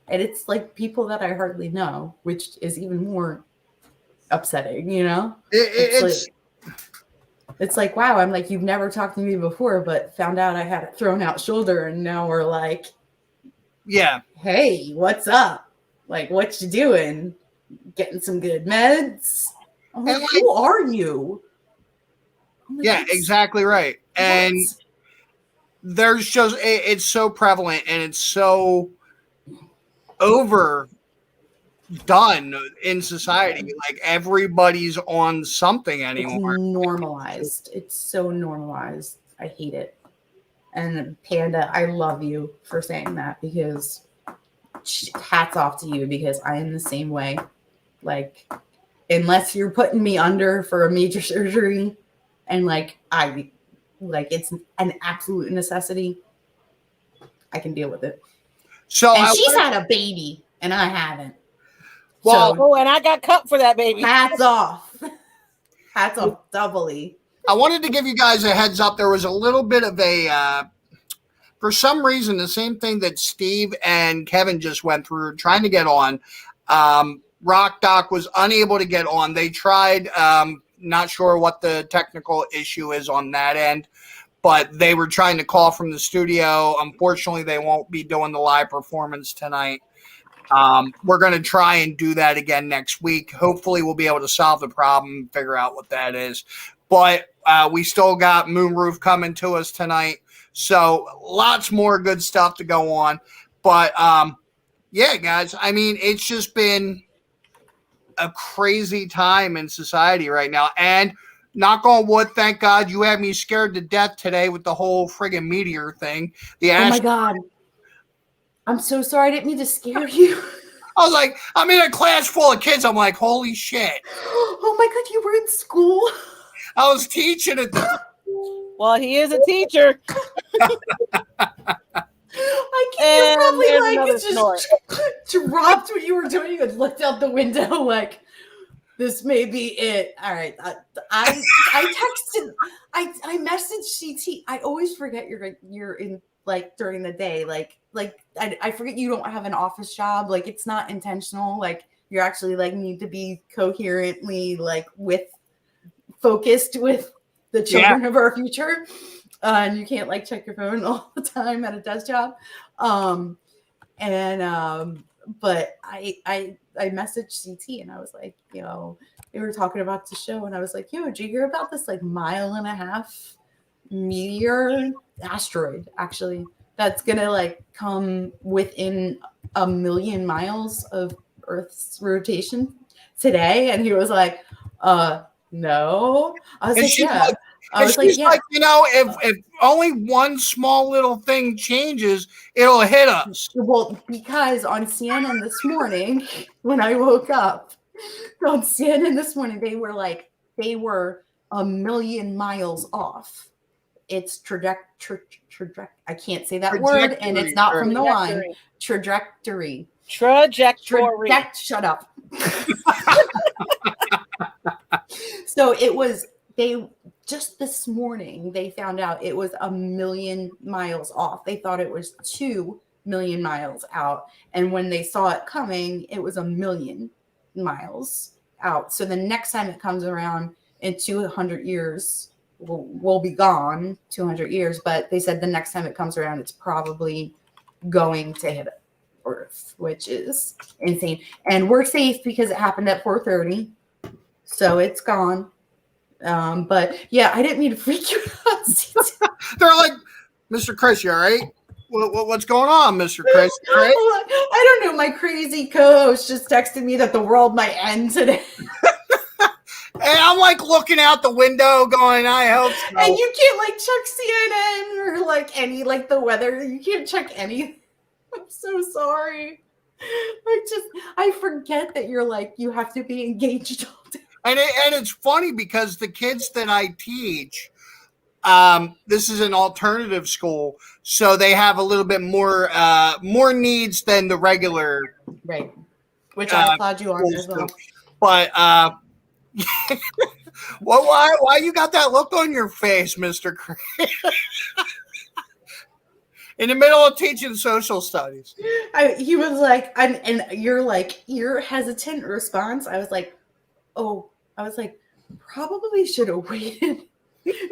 [SPEAKER 2] And it's like people that I hardly know, which is even more upsetting, you know? It's like, wow, I'm like, you've never talked to me before, but found out I had a thrown out shoulder, and now we're like,
[SPEAKER 1] yeah,
[SPEAKER 2] hey, what's up? Like, what you doing? Getting some good meds? I'm like, who are you? Like,
[SPEAKER 1] yeah, exactly right. And
[SPEAKER 2] what?
[SPEAKER 1] there's just, it's so prevalent and it's so overdone in society. Like everybody's on something anymore.
[SPEAKER 2] It's normalized. It's so normalized. I hate it. And Panda, I love you for saying that, because hats off to you, because I am the same way. Like, unless you're putting me under for a major surgery and like it's an absolute necessity, I can deal with it.
[SPEAKER 1] So
[SPEAKER 2] and she's had a baby and I haven't.
[SPEAKER 1] Well,
[SPEAKER 2] so,
[SPEAKER 3] and I got cut for that baby.
[SPEAKER 2] Hats off. Hats off doubly.
[SPEAKER 1] I wanted to give you guys a heads up. There was a little bit of a, for some reason, the same thing that Steve and Kevin just went through, trying to get on. Rock Doc was unable to get on. They tried, not sure what the technical issue is on that end, but they were trying to call from the studio. Unfortunately, they won't be doing the live performance tonight. We're going to try and do that again next week. Hopefully we'll be able to solve the problem and figure out what that is. But we still got Moonroof coming to us tonight. So lots more good stuff to go on. But yeah, guys, I mean, it's just been a crazy time in society right now. And knock on wood, thank God, you had me scared to death today with the whole friggin' meteor thing.
[SPEAKER 2] Oh my God. I'm so sorry. I didn't mean to scare you.
[SPEAKER 1] I was like, I'm in a class full of kids. I'm like, holy shit.
[SPEAKER 2] Oh my God, you were in school?
[SPEAKER 1] I was teaching it.
[SPEAKER 3] Well, he is a teacher.
[SPEAKER 2] I can't. Probably like it just dropped what you were doing and looked out the window like, this may be it. All right. I texted, I messaged CT. I always forget you're in like during the day. Like I forget you don't have an office job. Like it's not intentional. Like you're actually like need to be coherently like focused with the children of our future. And you can't like check your phone all the time at a desk job. But I messaged CT and I was like, they were talking about the show and I was like, did you hear about this like 1.5 mile meteor asteroid actually that's gonna like come within 1 million miles of Earth's rotation today? And he was like, no. I was like, yeah. I was like, yeah.
[SPEAKER 1] If only one small little thing changes, it'll hit us.
[SPEAKER 2] Well, because on CNN this morning, when I woke up, on CNN this morning, they were 1 million miles off. It's trajectory. I can't say that word, and it's not from the line. Trajectory.
[SPEAKER 3] Shut
[SPEAKER 2] up. So it was, just this morning, they found out it was 1 million miles off. They thought it was 2 million miles out. And when they saw it coming, it was 1 million miles out. So the next time it comes around in 200 years, will be gone 200 years, but they said the next time it comes around, it's probably going to hit Earth, which is insane. And we're safe because it happened at 4:30, so it's gone. But yeah, I didn't mean to freak you out.
[SPEAKER 1] They're like, Mr. Chris, you all right? What's going on, Mr. Chris? You all right?
[SPEAKER 2] I don't know. My crazy co-host just texted me that the world might end today.
[SPEAKER 1] And I'm like looking out the window going, I hope so.
[SPEAKER 2] And you can't like check CNN or like any like the weather. You can't check any. I'm so sorry. I forget that you're like, you have to be engaged all day.
[SPEAKER 1] And it's funny because the kids that I teach, this is an alternative school, so they have a little bit more needs than the regular.
[SPEAKER 2] Right. Which I applaud you on as well.
[SPEAKER 1] But why you got that look on your face, Mr. Chris? In the middle of teaching social studies.
[SPEAKER 2] He was like, and you're like, your hesitant response. I was like, probably should have waited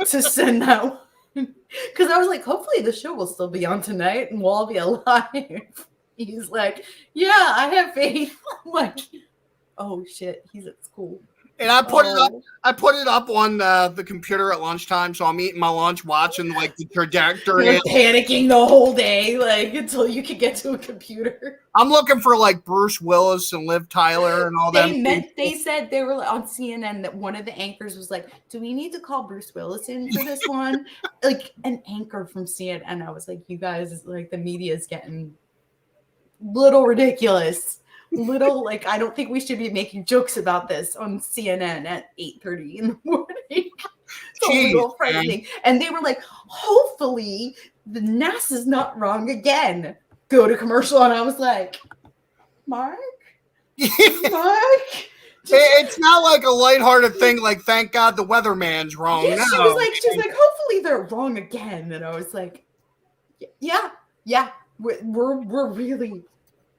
[SPEAKER 2] to send that one. Because I was like, hopefully the show will still be on tonight and we'll all be alive. He's like, yeah, I have faith. I'm like, oh shit, he's at school.
[SPEAKER 1] And I put it up. I put it up on the computer at lunchtime, so I'm eating my lunch, watching like the trajectory.
[SPEAKER 2] You're panicking the whole day, like until you could get to a computer.
[SPEAKER 1] I'm looking for like Bruce Willis and Liv Tyler and all that.
[SPEAKER 2] They said they were on CNN that one of the anchors was like, "Do we need to call Bruce Willis in for this one?" Like an anchor from CNN. I was like, "You guys, like the media is getting little ridiculous." Little like I don't think we should be making jokes about this on CNN at 8:30 in the morning. It's a little frightening. And they were like, hopefully the NASA's not wrong again. Go to commercial, and I was like, Mark?
[SPEAKER 1] It's not like a lighthearted thing. Like, thank God the weatherman's wrong.
[SPEAKER 2] Yeah,
[SPEAKER 1] no.
[SPEAKER 2] she was like, hopefully they're wrong again. And I was like, yeah,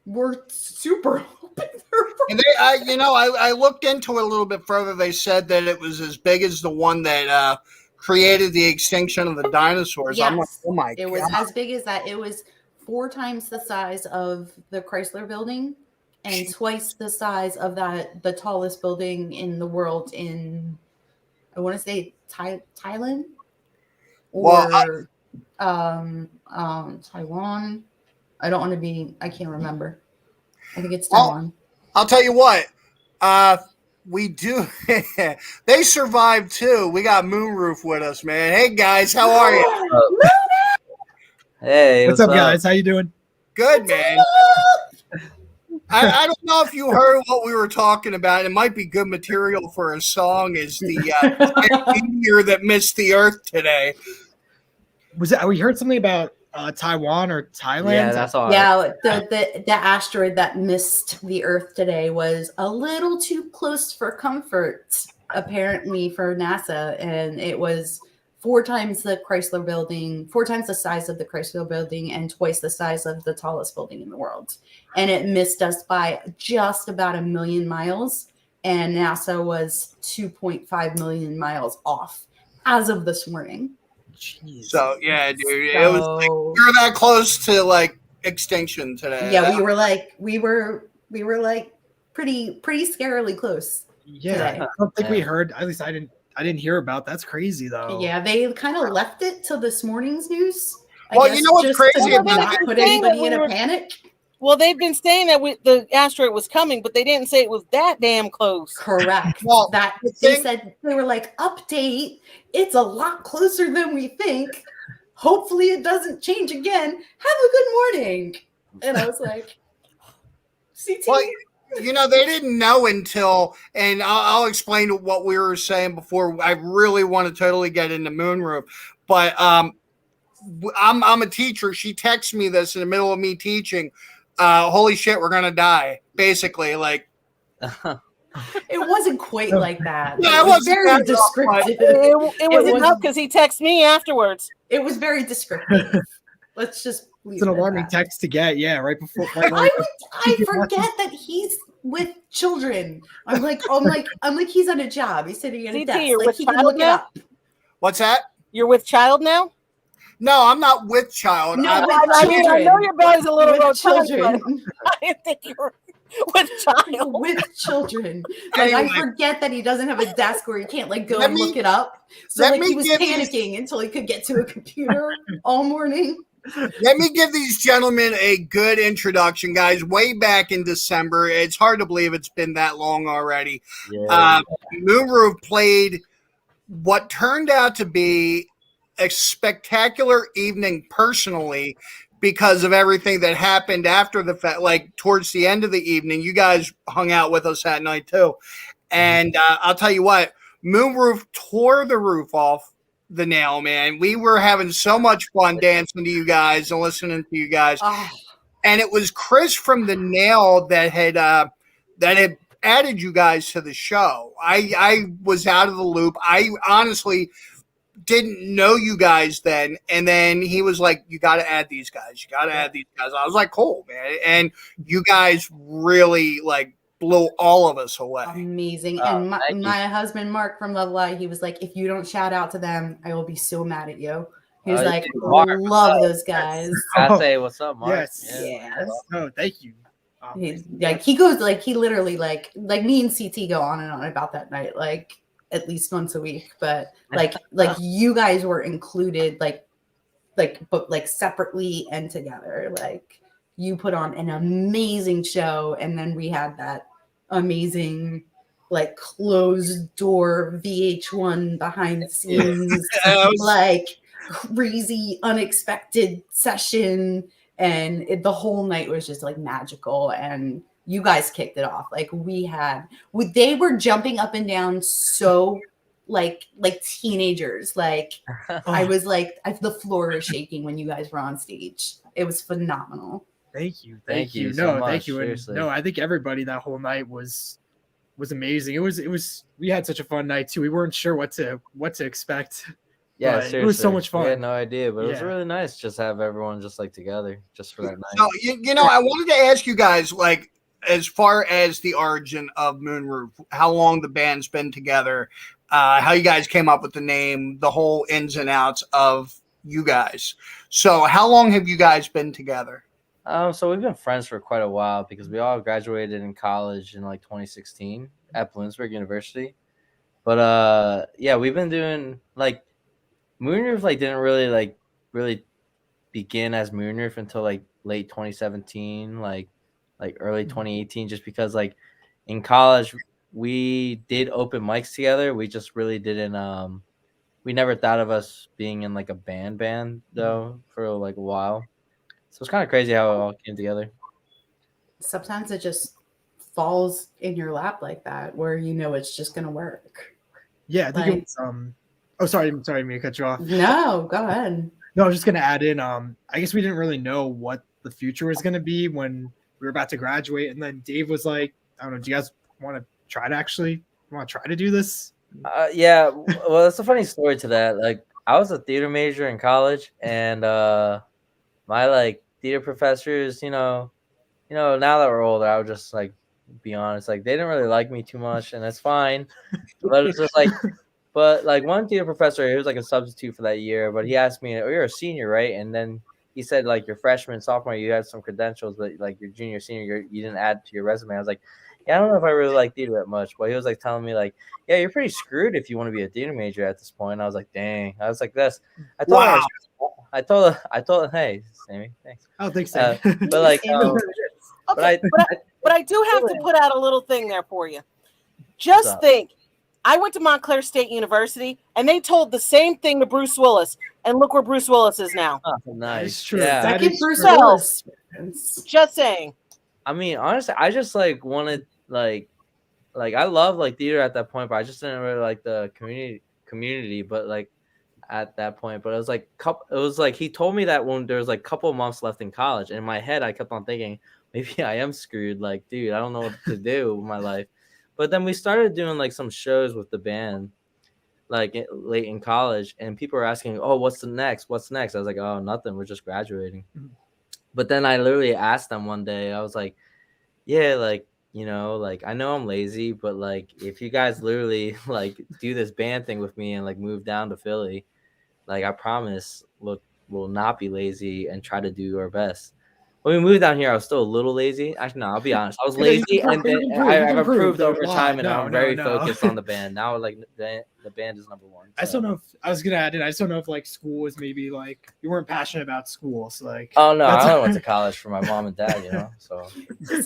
[SPEAKER 2] we're super hoping they're wrong.
[SPEAKER 1] And I looked into it a little bit further. They said that it was as big as the one that created the extinction of the dinosaurs.
[SPEAKER 2] Yes,
[SPEAKER 1] I'm like, oh my God.
[SPEAKER 2] It was as big as that. It was 4 times the size of the Chrysler building and twice the size of the tallest building in the world in, I want to say Thailand or Taiwan. I don't want to be, I can't remember. I think it's Taiwan.
[SPEAKER 1] I'll tell you what, we do. They survived too. We got Moonroof with us, man. Hey guys, how are you?
[SPEAKER 7] Hey,
[SPEAKER 8] what's up, guys? How you doing?
[SPEAKER 1] Good, man. I don't know if you heard what we were talking about. It might be good material for a song. Is the meteor that missed the Earth today?
[SPEAKER 8] We heard something about Taiwan or Thailand?
[SPEAKER 7] Yeah, that's all.
[SPEAKER 2] Yeah, the asteroid that missed the Earth today was a little too close for comfort, apparently, for NASA, and it was 4 times the Chrysler building, 4 times the size of the Chrysler building, and twice the size of the tallest building in the world. And it missed us by just about 1 million miles, and NASA was 2.5 million miles off as of this morning.
[SPEAKER 8] Jeez.
[SPEAKER 1] So yeah, dude, it was like, you're that close to like extinction today.
[SPEAKER 2] Yeah, we were like pretty scarily close.
[SPEAKER 8] Yeah,
[SPEAKER 2] today.
[SPEAKER 8] I don't think we heard. At least I didn't hear about. That's crazy though.
[SPEAKER 2] Yeah, they kind of left it till this morning's news.
[SPEAKER 1] Well, you know what's crazy
[SPEAKER 2] about
[SPEAKER 1] about
[SPEAKER 2] it? Put anybody in a panic.
[SPEAKER 3] Well, they've been saying that the asteroid was coming, but they didn't say it was that damn close.
[SPEAKER 2] Correct.
[SPEAKER 1] Well,
[SPEAKER 2] they said, they were like, update. It's a lot closer than we think. Hopefully it doesn't change again. Have a good morning. And I was like, CT.
[SPEAKER 1] Well, they didn't know until, and I'll explain what we were saying before. I really want to totally get into Moonroof, but I'm a teacher. She texts me this in the middle of me teaching. Holy shit, we're gonna die. Basically, like
[SPEAKER 2] it wasn't quite like that.
[SPEAKER 1] Yeah,
[SPEAKER 2] it was very descriptive.
[SPEAKER 3] It was enough because he texted me afterwards.
[SPEAKER 2] It was very descriptive. Let's just leave
[SPEAKER 8] It's an
[SPEAKER 2] it at
[SPEAKER 8] alarming
[SPEAKER 2] that.
[SPEAKER 8] text to get. Yeah, right before.
[SPEAKER 2] I forget that he's with children. I'm like he's on a job. He's sitting at a
[SPEAKER 3] CT,
[SPEAKER 2] desk.
[SPEAKER 3] you're
[SPEAKER 2] Like
[SPEAKER 3] with
[SPEAKER 2] he can
[SPEAKER 3] child
[SPEAKER 2] look it
[SPEAKER 3] now?
[SPEAKER 2] up.
[SPEAKER 1] What's that?
[SPEAKER 3] You're with child now?
[SPEAKER 1] No, I'm not with child.
[SPEAKER 2] No,
[SPEAKER 1] I-
[SPEAKER 2] with
[SPEAKER 3] I mean, I know
[SPEAKER 2] children.
[SPEAKER 3] your belly's a little
[SPEAKER 2] With
[SPEAKER 3] rotund,
[SPEAKER 2] children.
[SPEAKER 3] but I didn't think you were with child.
[SPEAKER 2] With children. Like,
[SPEAKER 1] Anyway.
[SPEAKER 2] I forget that he doesn't have a desk where he can't like go
[SPEAKER 1] Let
[SPEAKER 2] and
[SPEAKER 1] me-
[SPEAKER 2] look it up. So
[SPEAKER 1] let
[SPEAKER 2] like
[SPEAKER 1] me
[SPEAKER 2] he was
[SPEAKER 1] give these-
[SPEAKER 2] panicking until he could get to a computer all morning.
[SPEAKER 1] Let me give these gentlemen a good introduction, guys. Way back in December, it's hard to believe it's been that long already.
[SPEAKER 7] Yeah.
[SPEAKER 1] Moonroof played what turned out to be a spectacular evening personally because of everything that happened after the fact. Like towards the end of the evening, you guys hung out with us that night too. And I'll tell you what, Moonroof tore the roof off the Nail, man. We were having so much fun dancing to you guys and listening to you guys.
[SPEAKER 2] Oh,
[SPEAKER 1] And it was Chris from the Nail that had added you guys to the show. I was out of the loop. I honestly didn't know you guys then. And then he was like, you got to add these guys. You got to add these guys. I was like, cool, man. And you guys really like blew all of us away.
[SPEAKER 2] amazing.
[SPEAKER 7] Oh,
[SPEAKER 2] And
[SPEAKER 7] thank you.
[SPEAKER 2] my husband Mark from Love Lie, he was like, if you don't shout out to them, I will be so mad at you. He was
[SPEAKER 7] Oh, you
[SPEAKER 2] like,
[SPEAKER 7] did. Mark, what's
[SPEAKER 2] love
[SPEAKER 7] up?
[SPEAKER 2] those guys.
[SPEAKER 7] I say, what's up, Mark?
[SPEAKER 8] Yes.
[SPEAKER 2] Yes.
[SPEAKER 8] No, thank you.
[SPEAKER 2] He goes like he literally like me and CT go on and on about that night like at least once a week, but like you guys were included but like separately and together. Like you put on an amazing show, and then we had that amazing like closed door VH1 behind the scenes like crazy unexpected session. And the whole night was just like magical, and you guys kicked it off. Like they were jumping up and down so like teenagers. Like I was like, the floor was shaking when you guys were on stage. It was phenomenal.
[SPEAKER 8] Thank you.
[SPEAKER 7] Thank you
[SPEAKER 8] No,
[SPEAKER 7] so much,
[SPEAKER 8] thank you. And
[SPEAKER 7] seriously.
[SPEAKER 8] no, I think everybody that whole night was amazing. It was we had such a fun night too. We weren't sure what to expect.
[SPEAKER 7] Yeah,
[SPEAKER 8] But
[SPEAKER 7] seriously.
[SPEAKER 8] it was so much
[SPEAKER 7] We
[SPEAKER 8] fun.
[SPEAKER 7] had no idea, but it was
[SPEAKER 8] Yeah.
[SPEAKER 7] really nice just to have everyone just like together just for that night.
[SPEAKER 1] So, you know, I wanted to ask you guys, like, as far as the origin of Moonroof, how long the band's been together, how you guys came up with the name, the whole ins and outs of you guys. So how long have you guys been together?
[SPEAKER 7] So we've been friends for quite a while because we all graduated in college in like 2016 at Bloomsburg University. But yeah, we've been doing like Moonroof like didn't really begin as Moonroof until like late 2017, like early 2018, just because like in college we did open mics together. We just really didn't we never thought of us being in like a band though for like a while. So it's kind of crazy how it all came together.
[SPEAKER 2] Sometimes it just falls in your lap like that, where you know it's just gonna work.
[SPEAKER 8] Yeah, I think
[SPEAKER 2] Like-
[SPEAKER 8] it was oh sorry, I'm sorry, me to cut you off.
[SPEAKER 2] No, go ahead.
[SPEAKER 8] No, I was just gonna add in. I guess we didn't really know what the future was gonna be when we were about to graduate, and then Dave was like, "I don't know. Do you guys want to try to do this?"
[SPEAKER 7] Yeah, well, that's a funny story to that. Like, I was a theater major in college, and my like theater professors, now that we're older, I would just like be honest, like they didn't really like me too much, and that's fine. But it's just like, but like one theater professor, he was like a substitute for that year, but he asked me, "Oh, you're a senior, right?" And then he said, like, your freshman, sophomore, you had some credentials, but like your junior, senior, you didn't add to your resume. I was like, yeah, I don't know if I really like theater that much. But he was like telling me, like, yeah, you're pretty screwed if you want to be a theater major at this point. I was like, dang. I was like, this. I told her, I told her, hey, Sammy, thanks.
[SPEAKER 8] I don't think so.
[SPEAKER 7] But like,
[SPEAKER 3] Okay, but I do have to put out a little thing there for you.
[SPEAKER 7] What's
[SPEAKER 3] Just
[SPEAKER 7] up?
[SPEAKER 3] think, I went to Montclair State University, and they told the same thing to Bruce Willis, and look where Bruce Willis is now.
[SPEAKER 7] Oh,
[SPEAKER 8] That
[SPEAKER 7] nice.
[SPEAKER 8] is true.
[SPEAKER 7] Yeah.
[SPEAKER 8] That
[SPEAKER 2] Second
[SPEAKER 8] is
[SPEAKER 2] Bruce
[SPEAKER 8] true.
[SPEAKER 2] Willis.
[SPEAKER 3] Just saying.
[SPEAKER 7] I mean, honestly, I just like wanted like I love like theater at that point, but I just didn't really like the community. But like at that point, but it was like he told me that when there was like a couple of months left in college. And in my head, I kept on thinking maybe I am screwed. Like, dude, I don't know what to do with my life. But then we started doing like some shows with the band, like late in college, and people were asking, "Oh, what's the next? What's next?" I was like, "Oh, nothing. We're just graduating."
[SPEAKER 8] Mhm.
[SPEAKER 7] But then I literally asked them one day. I was like, "Yeah, like, you know, like I know I'm lazy, but like if you guys literally like do this band thing with me and like move down to Philly, like I promise, look, we'll not be lazy and try to do our best. When we moved down here, I was still a little lazy. Actually, no, I'll be honest. I was lazy, and then I've improved over time, and I'm very focused on the band now. Like the band is number one. So.
[SPEAKER 8] I just don't know if I was gonna add it. I just don't know if like school was maybe like you weren't passionate about school. So like,
[SPEAKER 7] oh no, I only went to college for my mom and dad, you know. So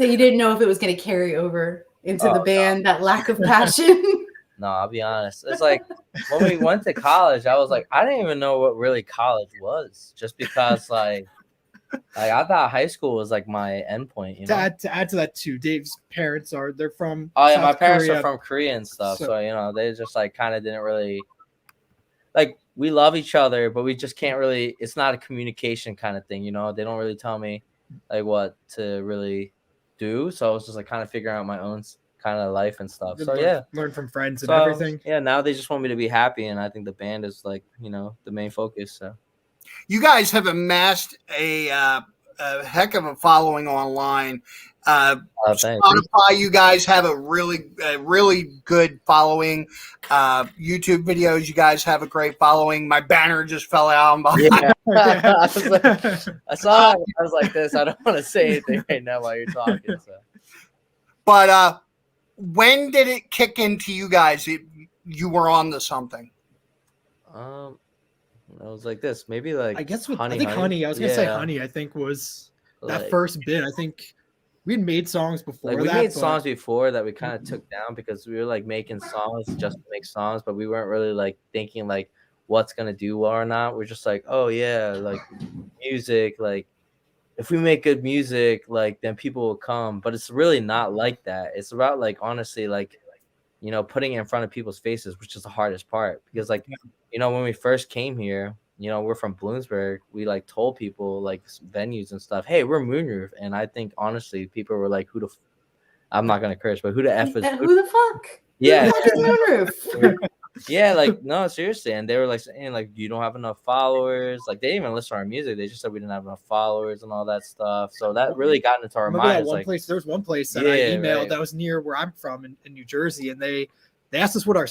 [SPEAKER 2] you didn't know if it was gonna carry over into the band, that lack of passion.
[SPEAKER 7] No, I'll be honest. It's like when we went to college, I was like, I didn't even know what really college was, just because like I thought high school was like my endpoint. You know?
[SPEAKER 8] To add to that too, Dave's parents they're from.
[SPEAKER 7] Oh yeah,
[SPEAKER 8] South
[SPEAKER 7] my parents
[SPEAKER 8] Korea.
[SPEAKER 7] are from Korea and stuff, so you know they just like kind of didn't really like. We love each other, but we just can't really. It's not a communication kind of thing, you know. They don't really tell me like what to really do, so I was just like kind of figuring out my own kind of life and stuff. So yeah,
[SPEAKER 8] learn from friends and everything.
[SPEAKER 7] Yeah, now they just want me to be happy, and I think the band is like, you know, the main focus. So
[SPEAKER 1] you guys have amassed a heck of a following online. Spotify, you guys have a really good following. YouTube videos, you guys have a great following. My banner just fell out.
[SPEAKER 7] Yeah. I saw it. I was like this. I don't want to say anything right now while you're talking. So.
[SPEAKER 1] But when did it kick into you guys? You were on to something.
[SPEAKER 7] It was like this. Maybe like
[SPEAKER 8] I guess with
[SPEAKER 7] honey.
[SPEAKER 8] I was gonna say honey. I think was that like, first bit. I think we had made songs before.
[SPEAKER 7] Like we made songs before that we kind of took down because we were like making songs just to make songs, but we weren't really like thinking like what's gonna do well or not. We're just like, oh yeah, like music, like if we make good music, like then people will come. But it's really not like that. It's about like honestly, like you know, putting it in front of people's faces, which is the hardest part. Because like, you know, when we first came here, you know, we're from Bloomsburg. We like told people like venues and stuff, hey, we're Moonroof. And I think honestly, people were like, I'm not gonna curse, but who the F is
[SPEAKER 2] who the fuck?
[SPEAKER 7] Yeah.
[SPEAKER 2] Who the fuck is Moonroof?
[SPEAKER 7] Yeah, like no, seriously. And they were like saying like you don't have enough followers. Like they didn't even listen to our music. They just said we didn't have enough followers and all that stuff. So that really got into our minds.
[SPEAKER 8] Like there was one place that I emailed that was near where I'm from in New Jersey, and they asked us what our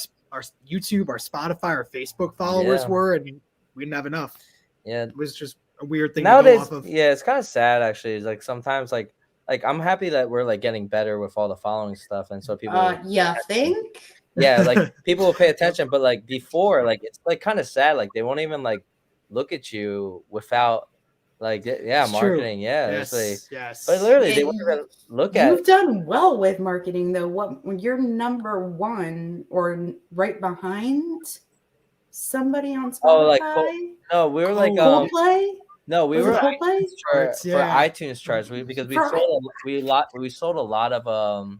[SPEAKER 8] YouTube, our Spotify, our Facebook followers were, and we didn't have enough.
[SPEAKER 7] Yeah,
[SPEAKER 8] it was just a weird thing
[SPEAKER 7] nowadays.
[SPEAKER 8] To go off of.
[SPEAKER 7] Yeah, it's kind of sad actually. It's like sometimes like I'm happy that we're like getting better with all the following stuff, and so people.
[SPEAKER 2] Think.
[SPEAKER 7] Yeah, like people will pay attention, but like before, like it's like kind of sad. Like they won't even like look at you without like marketing. True. Yeah,
[SPEAKER 8] yes,
[SPEAKER 7] yes. But literally, they won't even look at.
[SPEAKER 2] You've done well with marketing, though. When you're number one or right behind somebody on Spotify?
[SPEAKER 7] Oh, like no, we were like
[SPEAKER 2] Coldplay.
[SPEAKER 7] No, we were
[SPEAKER 2] Coldplay
[SPEAKER 7] for iTunes charts. Because we sold a lot of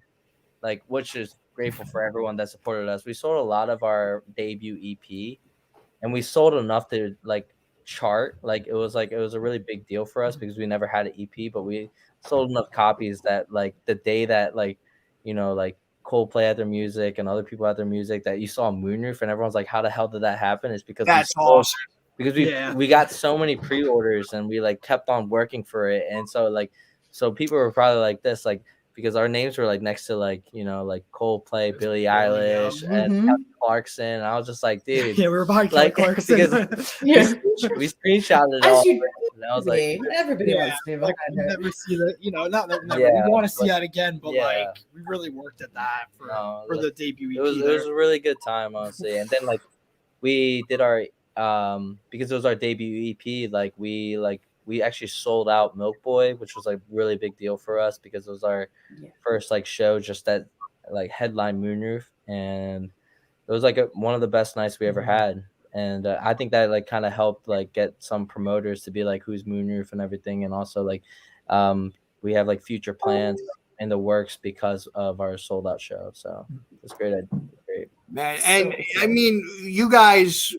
[SPEAKER 7] like which is grateful for everyone that supported us. We sold a lot of our debut EP, and we sold enough to like chart. Like it was a really big deal for us because we never had an EP, but we sold enough copies that like the day that like you know like Coldplay had their music and other people had their music that you saw Moonroof and everyone's like, how the hell did that happen? It's because
[SPEAKER 1] that's awesome.
[SPEAKER 7] Because we got so many pre-orders and we like kept on working for it, and so people were probably like this like. Because our names were like next to like you know like Coldplay, Billie Eilish, and Kelly Clarkson. And I was just like, dude,
[SPEAKER 8] we were behind Kelly Clarkson.
[SPEAKER 7] we screenshotted it all. And I was like,
[SPEAKER 2] everybody wants to be behind her.
[SPEAKER 8] Never see that, you know, not that we want to see that again, but like we really worked at that for the debut EP.
[SPEAKER 7] It was a really good time, honestly. And then like we did our because it was our debut EP, like we actually sold out Milk Boy, which was like really big deal for us because it was our first like show just that like headline Moonroof, and it was like one of the best nights we ever had. And I think that like kind of helped like get some promoters to be like who's Moonroof and everything, and also like we have like future plans in the works because of our sold out show. So it's great.
[SPEAKER 1] Man, and I mean you guys.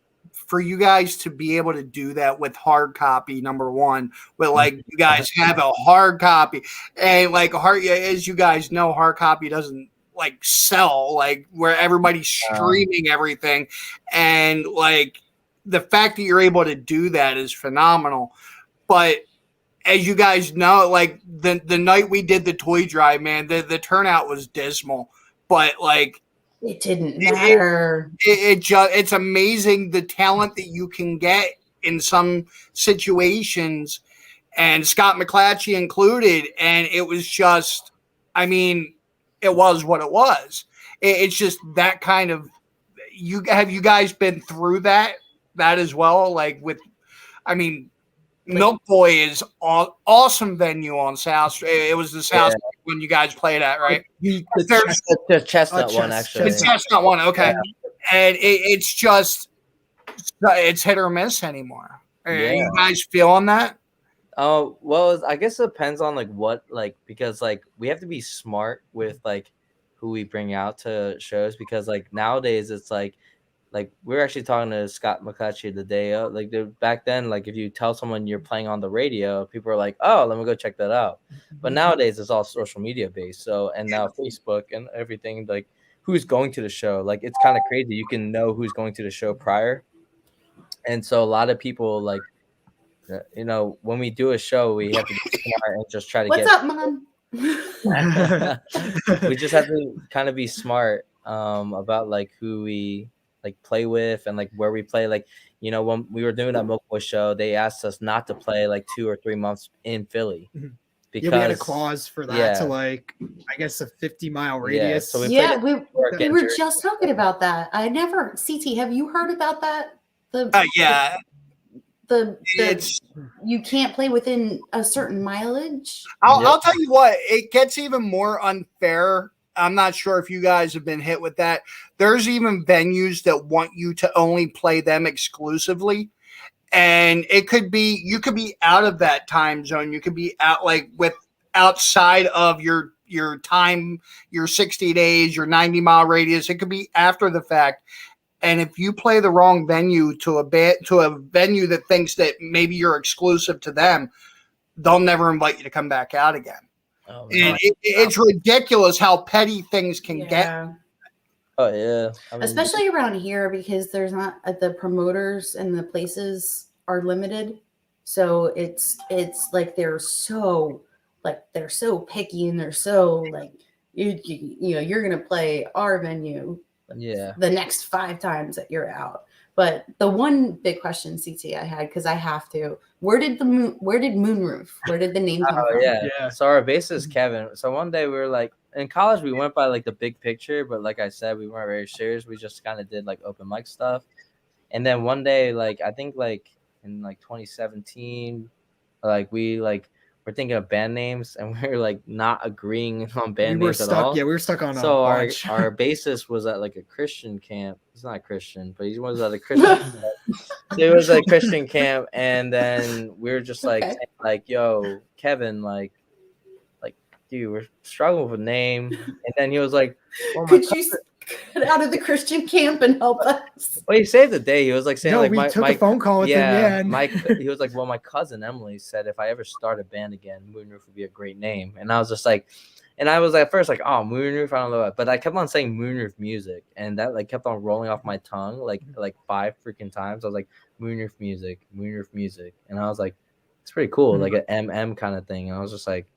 [SPEAKER 1] For you guys to be able to do that with hard copy, number one, but like you guys have a hard copy, and like as you guys know, hard copy doesn't like sell like where everybody's streaming everything, and like the fact that you're able to do that is phenomenal. But as you guys know, like the night we did the toy drive, man, the turnout was dismal. But like
[SPEAKER 2] It didn't matter.
[SPEAKER 1] it's amazing the talent that you can get in some situations, and Scott McClatchy included. And it was just, I mean, it was what it was. It's just that kind of. You guys been through that as well? Like with, I mean, Milk Boy is awesome venue on South Street. It was the South Street when you guys played at, right?
[SPEAKER 7] The Chestnut one, actually.
[SPEAKER 1] The Chestnut one, okay. Yeah. And it's just, it's hit or miss anymore. Are you guys feeling that?
[SPEAKER 7] Oh, well, I guess it depends on like what, like, because like we have to be smart with like who we bring out to shows, because like nowadays it's like we're actually talking to Scott McClatchy the day of, like back then, like if you tell someone you're playing on the radio, people are like, oh, let me go check that out. But nowadays it's all social media based. So, and now Facebook and everything, like who's going to the show, like it's kind of crazy. You can know who's going to the show prior. And so a lot of people, like, you know, when we do a show, we have to be smart and just try to
[SPEAKER 2] What's up, Mom?
[SPEAKER 7] We just have to kind of be smart about like who we like play with and like where we play. Like, you know, when we were doing that Milk Boy show, they asked us not to play like 2 or 3 months in Philly. Because
[SPEAKER 8] we had a clause for that to like, I guess, a 50-mile radius.
[SPEAKER 7] So
[SPEAKER 2] we were just talking about that. I never, CT, have you heard about that? You can't play within a certain mileage.
[SPEAKER 1] I'll tell you what, it gets even more unfair. I'm not sure if you guys have been hit with that. There's even venues that want you to only play them exclusively. And it could be, you could be out of that time zone. You could be out like with outside of your time, your 60 days, your 90-mile radius. It could be after the fact. And if you play the wrong venue to a venue that thinks that maybe you're exclusive to them, they'll never invite you to come back out again. Oh, and it's ridiculous how petty things can get.
[SPEAKER 7] Oh yeah,
[SPEAKER 2] I mean, especially around here, because there's not the promoters and the places are limited, so it's like they're so picky, and they're so like you know you're gonna play our venue the next 5 times that you're out. But the one big question, CT, I had, because I have to, where did Moonroof, where did the name come from?
[SPEAKER 7] Yeah. So our bassist Kevin. So one day we were like, in college we went by like the big picture, but like I said, we weren't very serious. We just kind of did like open mic stuff. And then one day, like I think like in like 2017, like we like we're thinking of band names, and we were like not agreeing on band names at all.
[SPEAKER 8] Yeah, we were stuck on.
[SPEAKER 7] So our bassist was at like a Christian camp. He's not Christian, but he was at a Christian camp. So it was a Christian camp, and then we were just like, yo, Kevin, like, dude, we're struggling with a name. And then he was like, oh,
[SPEAKER 2] could you get out of the Christian camp and help us?
[SPEAKER 7] Well, he saved the day. He was like saying,
[SPEAKER 8] no,
[SPEAKER 7] like,
[SPEAKER 8] we took a phone call with him. Yeah,
[SPEAKER 7] Mike. He was like, well, my cousin Emily said if I ever start a band again, Moonroof would be a great name. And I was just like, and I was at first like, oh, Moonroof, I don't know, but I kept on saying Moonroof Music, and that like kept on rolling off my tongue like 5 freaking times. I was like, Moonroof Music, and I was like, it's pretty cool, like an MM kind of thing. And I was just like,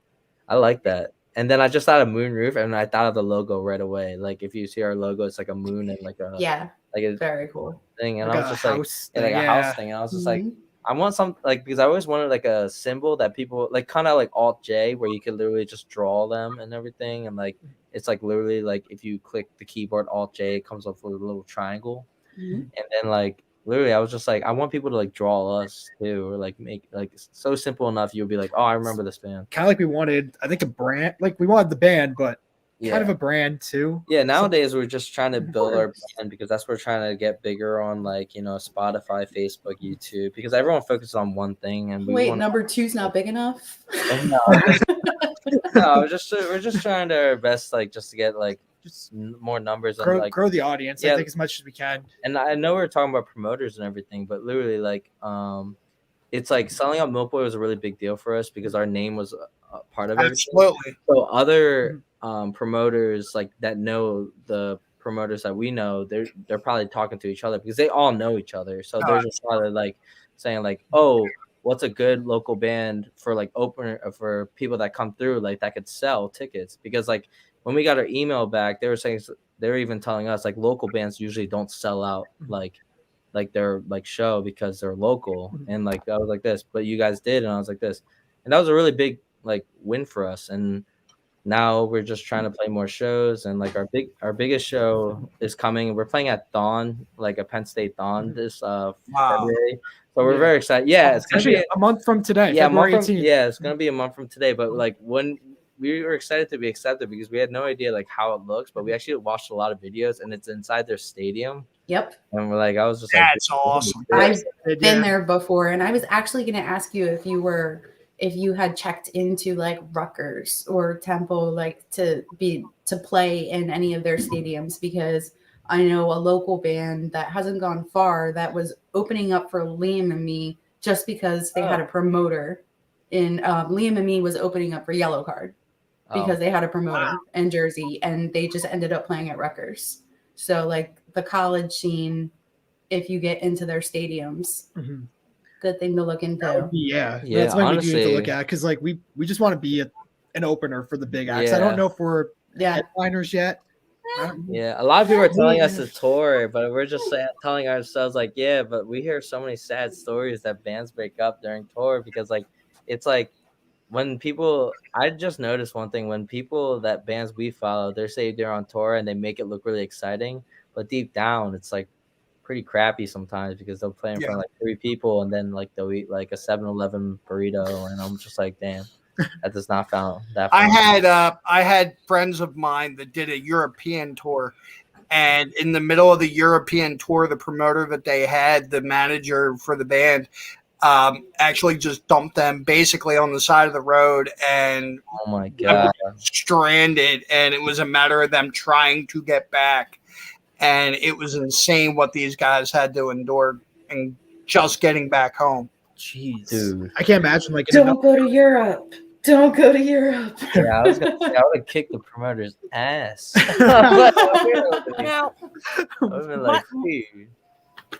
[SPEAKER 7] I like that. And then I just thought of Moonroof, and I thought of the logo right away. Like if you see our logo, it's like a moon and like a like a
[SPEAKER 2] very cool
[SPEAKER 7] thing. And like I was just like a house thing. And I was just like, I want some like, because I always wanted like a symbol that people like, kind of like Alt J, where you could literally just draw them and everything. And like it's like literally like if you click the keyboard Alt J, it comes up with a little triangle. And then like literally I was just like, I want people to like draw us too, or like make like so simple enough you'll be like, oh, I remember this band.
[SPEAKER 8] Kind of like we wanted, I think, a brand. Like we wanted the band, but kind of a brand too.
[SPEAKER 7] Yeah, nowadays we're just trying to build our brand, because that's what we're trying to get bigger on, like, you know, Spotify, Facebook, YouTube, because everyone focuses on one thing. And
[SPEAKER 2] number 2's not big enough.
[SPEAKER 7] No, we're just trying to our best, like, just to get like just more numbers and like
[SPEAKER 8] grow the audience. I think as much as we can.
[SPEAKER 7] And I know we're talking about promoters and everything, but literally like it's like selling out Milk Boy was a really big deal for us, because our name was a part of it.
[SPEAKER 1] Absolutely.
[SPEAKER 7] So other promoters like that know the promoters that we know, they're probably talking to each other, because they all know each other. So they're just probably like saying like, oh, what's a good local band for like opener for people that come through like that could sell tickets, because like when we got our email back, they were even telling us like local bands usually don't sell out like their like show because they're local, and like I was like this, but you guys did, and I was like this, and that was a really big like win for us. And now we're just trying to play more shows, and like our biggest show is coming. We're playing at Dawn, like a Penn State Dawn this February. So we're very excited. Yeah, it's gonna
[SPEAKER 8] Actually,
[SPEAKER 7] be
[SPEAKER 8] a month from today.
[SPEAKER 7] yeah,
[SPEAKER 8] February 18th.
[SPEAKER 7] yeah, it's gonna be a month from today. But like when we were excited to be accepted because we had no idea like how it looks, but we actually watched a lot of videos, and it's inside their stadium.
[SPEAKER 2] Yep.
[SPEAKER 7] And we're like, I was just
[SPEAKER 1] That's
[SPEAKER 7] like,
[SPEAKER 1] awesome.
[SPEAKER 2] I've been there before, and I was actually going to ask you if you had checked into like Rutgers or Temple, like to play in any of their stadiums, because I know a local band that hasn't gone far that was opening up for Liam and Me just because they had a promoter. In Liam and Me was opening up for Yellow Card because they had a promoter in Jersey, and they just ended up playing at Rutgers. So like the college scene, if you get into their stadiums, good thing to look into.
[SPEAKER 8] Yeah,
[SPEAKER 7] Yeah,
[SPEAKER 8] that's what we
[SPEAKER 7] honestly,
[SPEAKER 8] need to look at, because like we just want to be an opener for the big acts. I
[SPEAKER 7] Yeah.
[SPEAKER 8] don't know if we're headliners yet.
[SPEAKER 7] Yeah, a lot of people are telling us to tour, but we're just telling ourselves like, yeah, but we hear so many sad stories that bands break up during tour, because like it's like when people, I just noticed one thing, when people that bands we follow, they say they're on tour and they make it look really exciting, but deep down it's like pretty crappy sometimes, because they'll play in front of like 3 people and then like they'll eat like a 7-Eleven burrito, and I'm just like, damn, that does not sound that fun.
[SPEAKER 1] I had friends of mine that did a European tour, and in the middle of the European tour, the promoter that they had, the manager for the band, actually just dumped them basically on the side of the road, and
[SPEAKER 7] oh my god,
[SPEAKER 1] stranded, and it was a matter of them trying to get back, and it was insane what these guys had to endure and just getting back home.
[SPEAKER 8] Jeez,
[SPEAKER 7] dude,
[SPEAKER 8] I can't imagine like
[SPEAKER 2] Don't go to Europe. Don't go to Europe.
[SPEAKER 7] Yeah, I was gonna say I would have kicked the promoter's ass.
[SPEAKER 3] Now,
[SPEAKER 7] like, dude.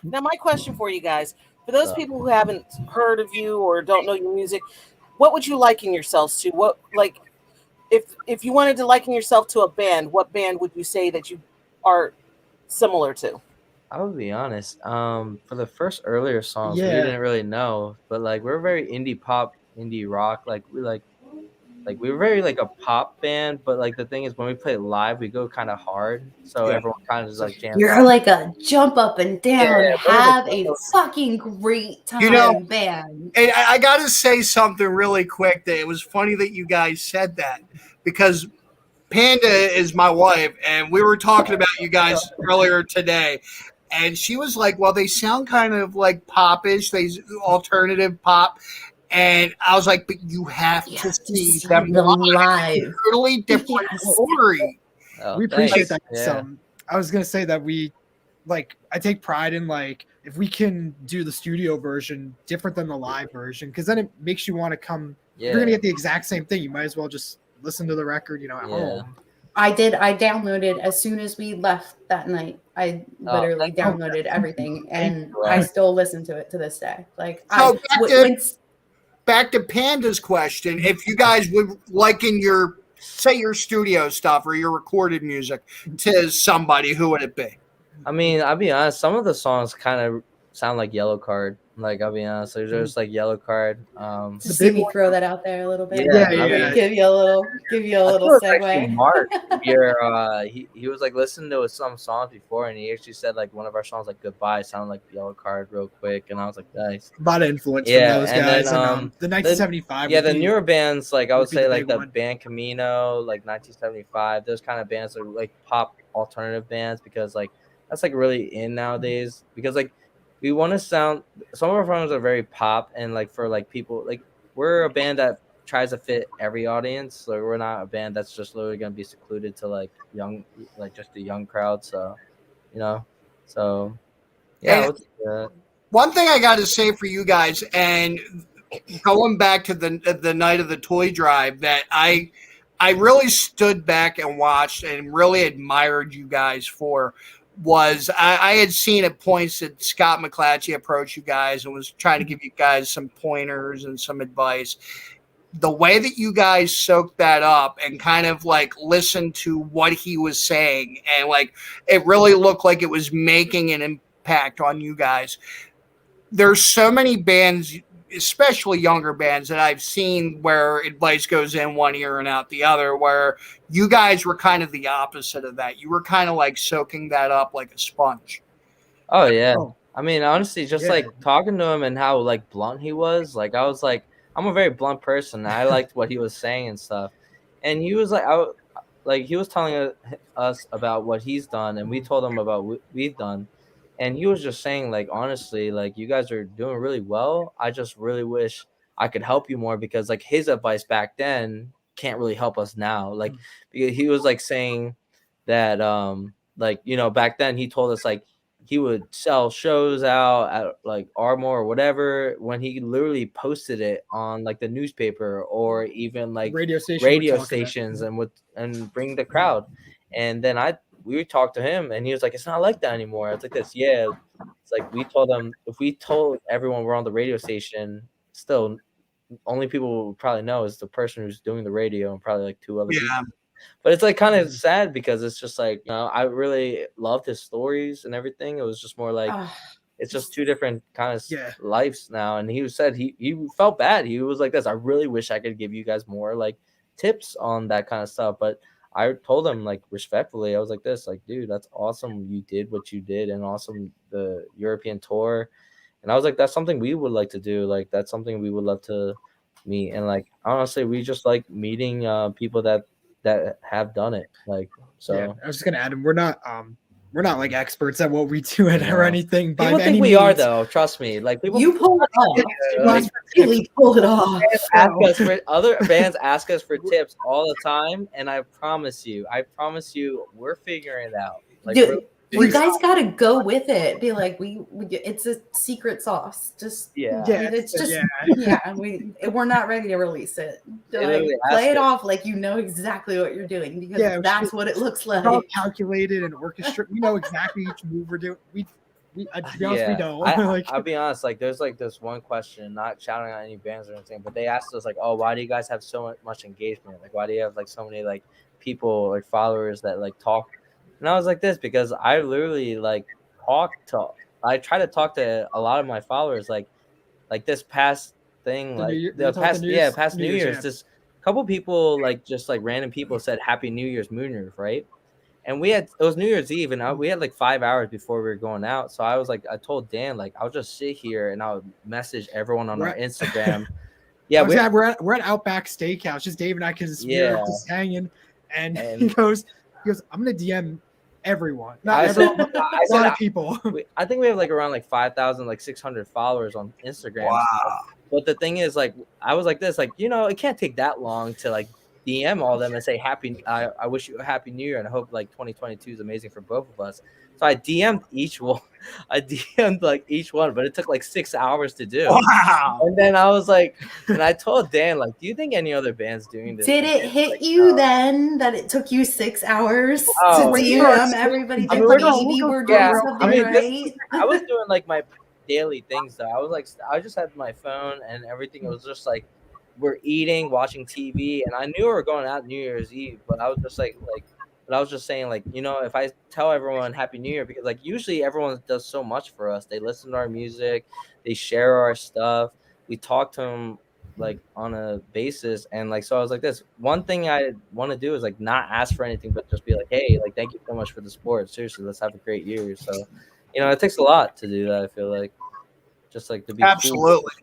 [SPEAKER 3] now my question for you guys, for those people who haven't heard of you or don't know your music, what would you liken yourselves to? What, like, if you wanted to liken yourself to a band, what band would you say that you are similar to?
[SPEAKER 7] I would be honest. For the first earlier songs, we didn't really know, but like we're very indie pop, indie rock. Like we were very like a pop band, but like the thing is, when we play live, we go kind of hard, so everyone kind of just like jams.
[SPEAKER 2] You're like a jump up and down, have a fucking great time band.
[SPEAKER 1] And I got to say something really quick. That it was funny that you guys said that, because Panda is my wife, and we were talking about you guys earlier today, and she was like, "Well, they sound kind of like popish, they alternative pop." And I was like, but you have to see them live. It's a totally different story.
[SPEAKER 7] Oh,
[SPEAKER 8] we appreciate that.
[SPEAKER 7] Yeah.
[SPEAKER 8] So I was gonna say that I take pride in like if we can do the studio version different than the live version, because then it makes you want to come. If you're gonna get the exact same thing, you might as well just listen to the record, at home.
[SPEAKER 2] I downloaded as soon as we left that night. I literally downloaded everything, and I still listen to it to this day. Like
[SPEAKER 1] back to Panda's question, if you guys would liken your studio stuff or your recorded music to somebody, who would it be?
[SPEAKER 7] I mean, I'll be honest, some of the songs kind of sound like Yellow Card. Like, I'll be honest, they're just like Yellow Card.
[SPEAKER 2] See me throw that out there a little bit.
[SPEAKER 7] Yeah.
[SPEAKER 2] Give you a little segue.
[SPEAKER 7] Mark, he was like listening to some songs before, and he actually said like one of our songs, like Goodbye, sounded like Yellow Card real quick, and I was like, nice.
[SPEAKER 8] A lot of influence from those guys.
[SPEAKER 7] Then,
[SPEAKER 8] and, the 1975.
[SPEAKER 7] The newer bands, like I would say, like the band Camino, like 1975, those kind of bands are like pop alternative bands, because like that's like really in nowadays, because like we want to sound, some of our songs are very pop, and like for like people, like we're a band that tries to fit every audience. Like we're not a band that's just literally going to be secluded to like young, like just a young crowd. So, yeah.
[SPEAKER 1] One thing I got to say for you guys, and going back to the night of the toy drive, that I really stood back and watched and really admired you guys for, was I had seen at points that Scott McClatchy approached you guys and was trying to give you guys some pointers and some advice. The way that you guys soaked that up and kind of like listened to what he was saying, and like it really looked like it was making an impact on you guys. There's so many bands, especially younger bands, that I've seen where advice goes in one ear and out the other, where you guys were kind of the opposite of that. You were kind of like soaking that up like a sponge.
[SPEAKER 7] Oh yeah.
[SPEAKER 8] Oh.
[SPEAKER 7] I mean, honestly, just like talking to him and how like blunt he was, like I was like, I'm a very blunt person. I liked what he was saying and stuff. And he was like, he was telling us about what he's done, and we told him about what we've done. And he was just saying, like, honestly, like, you guys are doing really well. I just really wish I could help you more, because like his advice back then can't really help us now. Like, because he was like saying that, like, you know, back then he told us like he would sell shows out at like Ardmore or whatever, when he literally posted it on like the newspaper or even like radio stations and bring the crowd. And then we would talk to him and he was like, it's not like that anymore. It's like this. Yeah. It's like we told him, if we told everyone we're on the radio station, still only people would probably know is the person who's doing the radio and probably like two other people. But it's like kind of sad, because it's just like, you know, I really loved his stories and everything. It was just more like, it's just two different kind of lives now. And he said he felt bad. He was like this. I really wish I could give you guys more like tips on that kind of stuff. But I told him like respectfully, I was like this, like, dude, that's awesome. You did what you did, and awesome the European tour. And I was like, that's something we would like to do. Like, that's something we would love to meet. And like, honestly, we just like meeting people that have done it. Like, so
[SPEAKER 8] I was just gonna add, we're not like experts at what we do or anything.
[SPEAKER 7] People think we are, though. Trust me. Like, people,
[SPEAKER 2] you pulled it off.
[SPEAKER 7] Like,
[SPEAKER 2] really pulled it off.
[SPEAKER 7] Other bands ask us for tips all the time, and I promise you, we're figuring it out. Like,
[SPEAKER 2] dude, you guys got to go with it. Be like, it's a secret sauce. Just it's just we're not ready to release it. Like, play it off like you know exactly what you're doing, because that's what it looks like.
[SPEAKER 8] All calculated and orchestrated. We know exactly each move we're doing. We to be honest, we don't.
[SPEAKER 7] I'll be honest. Like, there's like this one question, not shouting out any bands or anything, but they asked us like, "Oh, why do you guys have so much engagement? Like, why do you have like so many like people, like followers that like talk?" And I was like this, because I literally like I try to talk to a lot of my followers, like this past thing, past New Year's. This couple people, like just like random people, said Happy New Year's Moonroof, right? And it was New Year's Eve, and we had like 5 hours before we were going out. So I was like, I told Dan, like, I'll just sit here and I'll message everyone on our Instagram. Yeah,
[SPEAKER 8] we're at Outback Steakhouse, just Dave and I, because we're just hanging, and he goes, I'm gonna DM everyone, not everyone, but a lot of people.
[SPEAKER 7] I think we have like around like 5,000, like 600 followers on Instagram.
[SPEAKER 1] Wow.
[SPEAKER 7] But the thing is, like, I was like this, like, you know, it can't take that long to like DM all of them and say I wish you a happy new year, and I hope like 2022 is amazing for both of us. So I DM'd each one. But it took like 6 hours to do.
[SPEAKER 1] Wow.
[SPEAKER 7] And then I was like, and I told Dan, like, do you think any other band's doing this?
[SPEAKER 2] Did it hit you then that it took you 6 hours to DM everybody? Maybe we're doing something right.
[SPEAKER 7] I was doing like my daily things though. I just had my phone and everything. It was just like, we're eating, watching TV, and I knew we were going out New Year's Eve, but I was just but I was just saying, like, you know, if I tell everyone Happy New Year, because like usually everyone does so much for us. They listen to our music, they share our stuff, we talk to them like on a basis, and like, so I was like this. One thing I want to do is like not ask for anything, but just be like, hey, like, thank you so much for the support. Seriously, let's have a great year. So, you know, it takes a lot to do that. I feel like just like to be
[SPEAKER 1] absolutely.
[SPEAKER 8] Cool.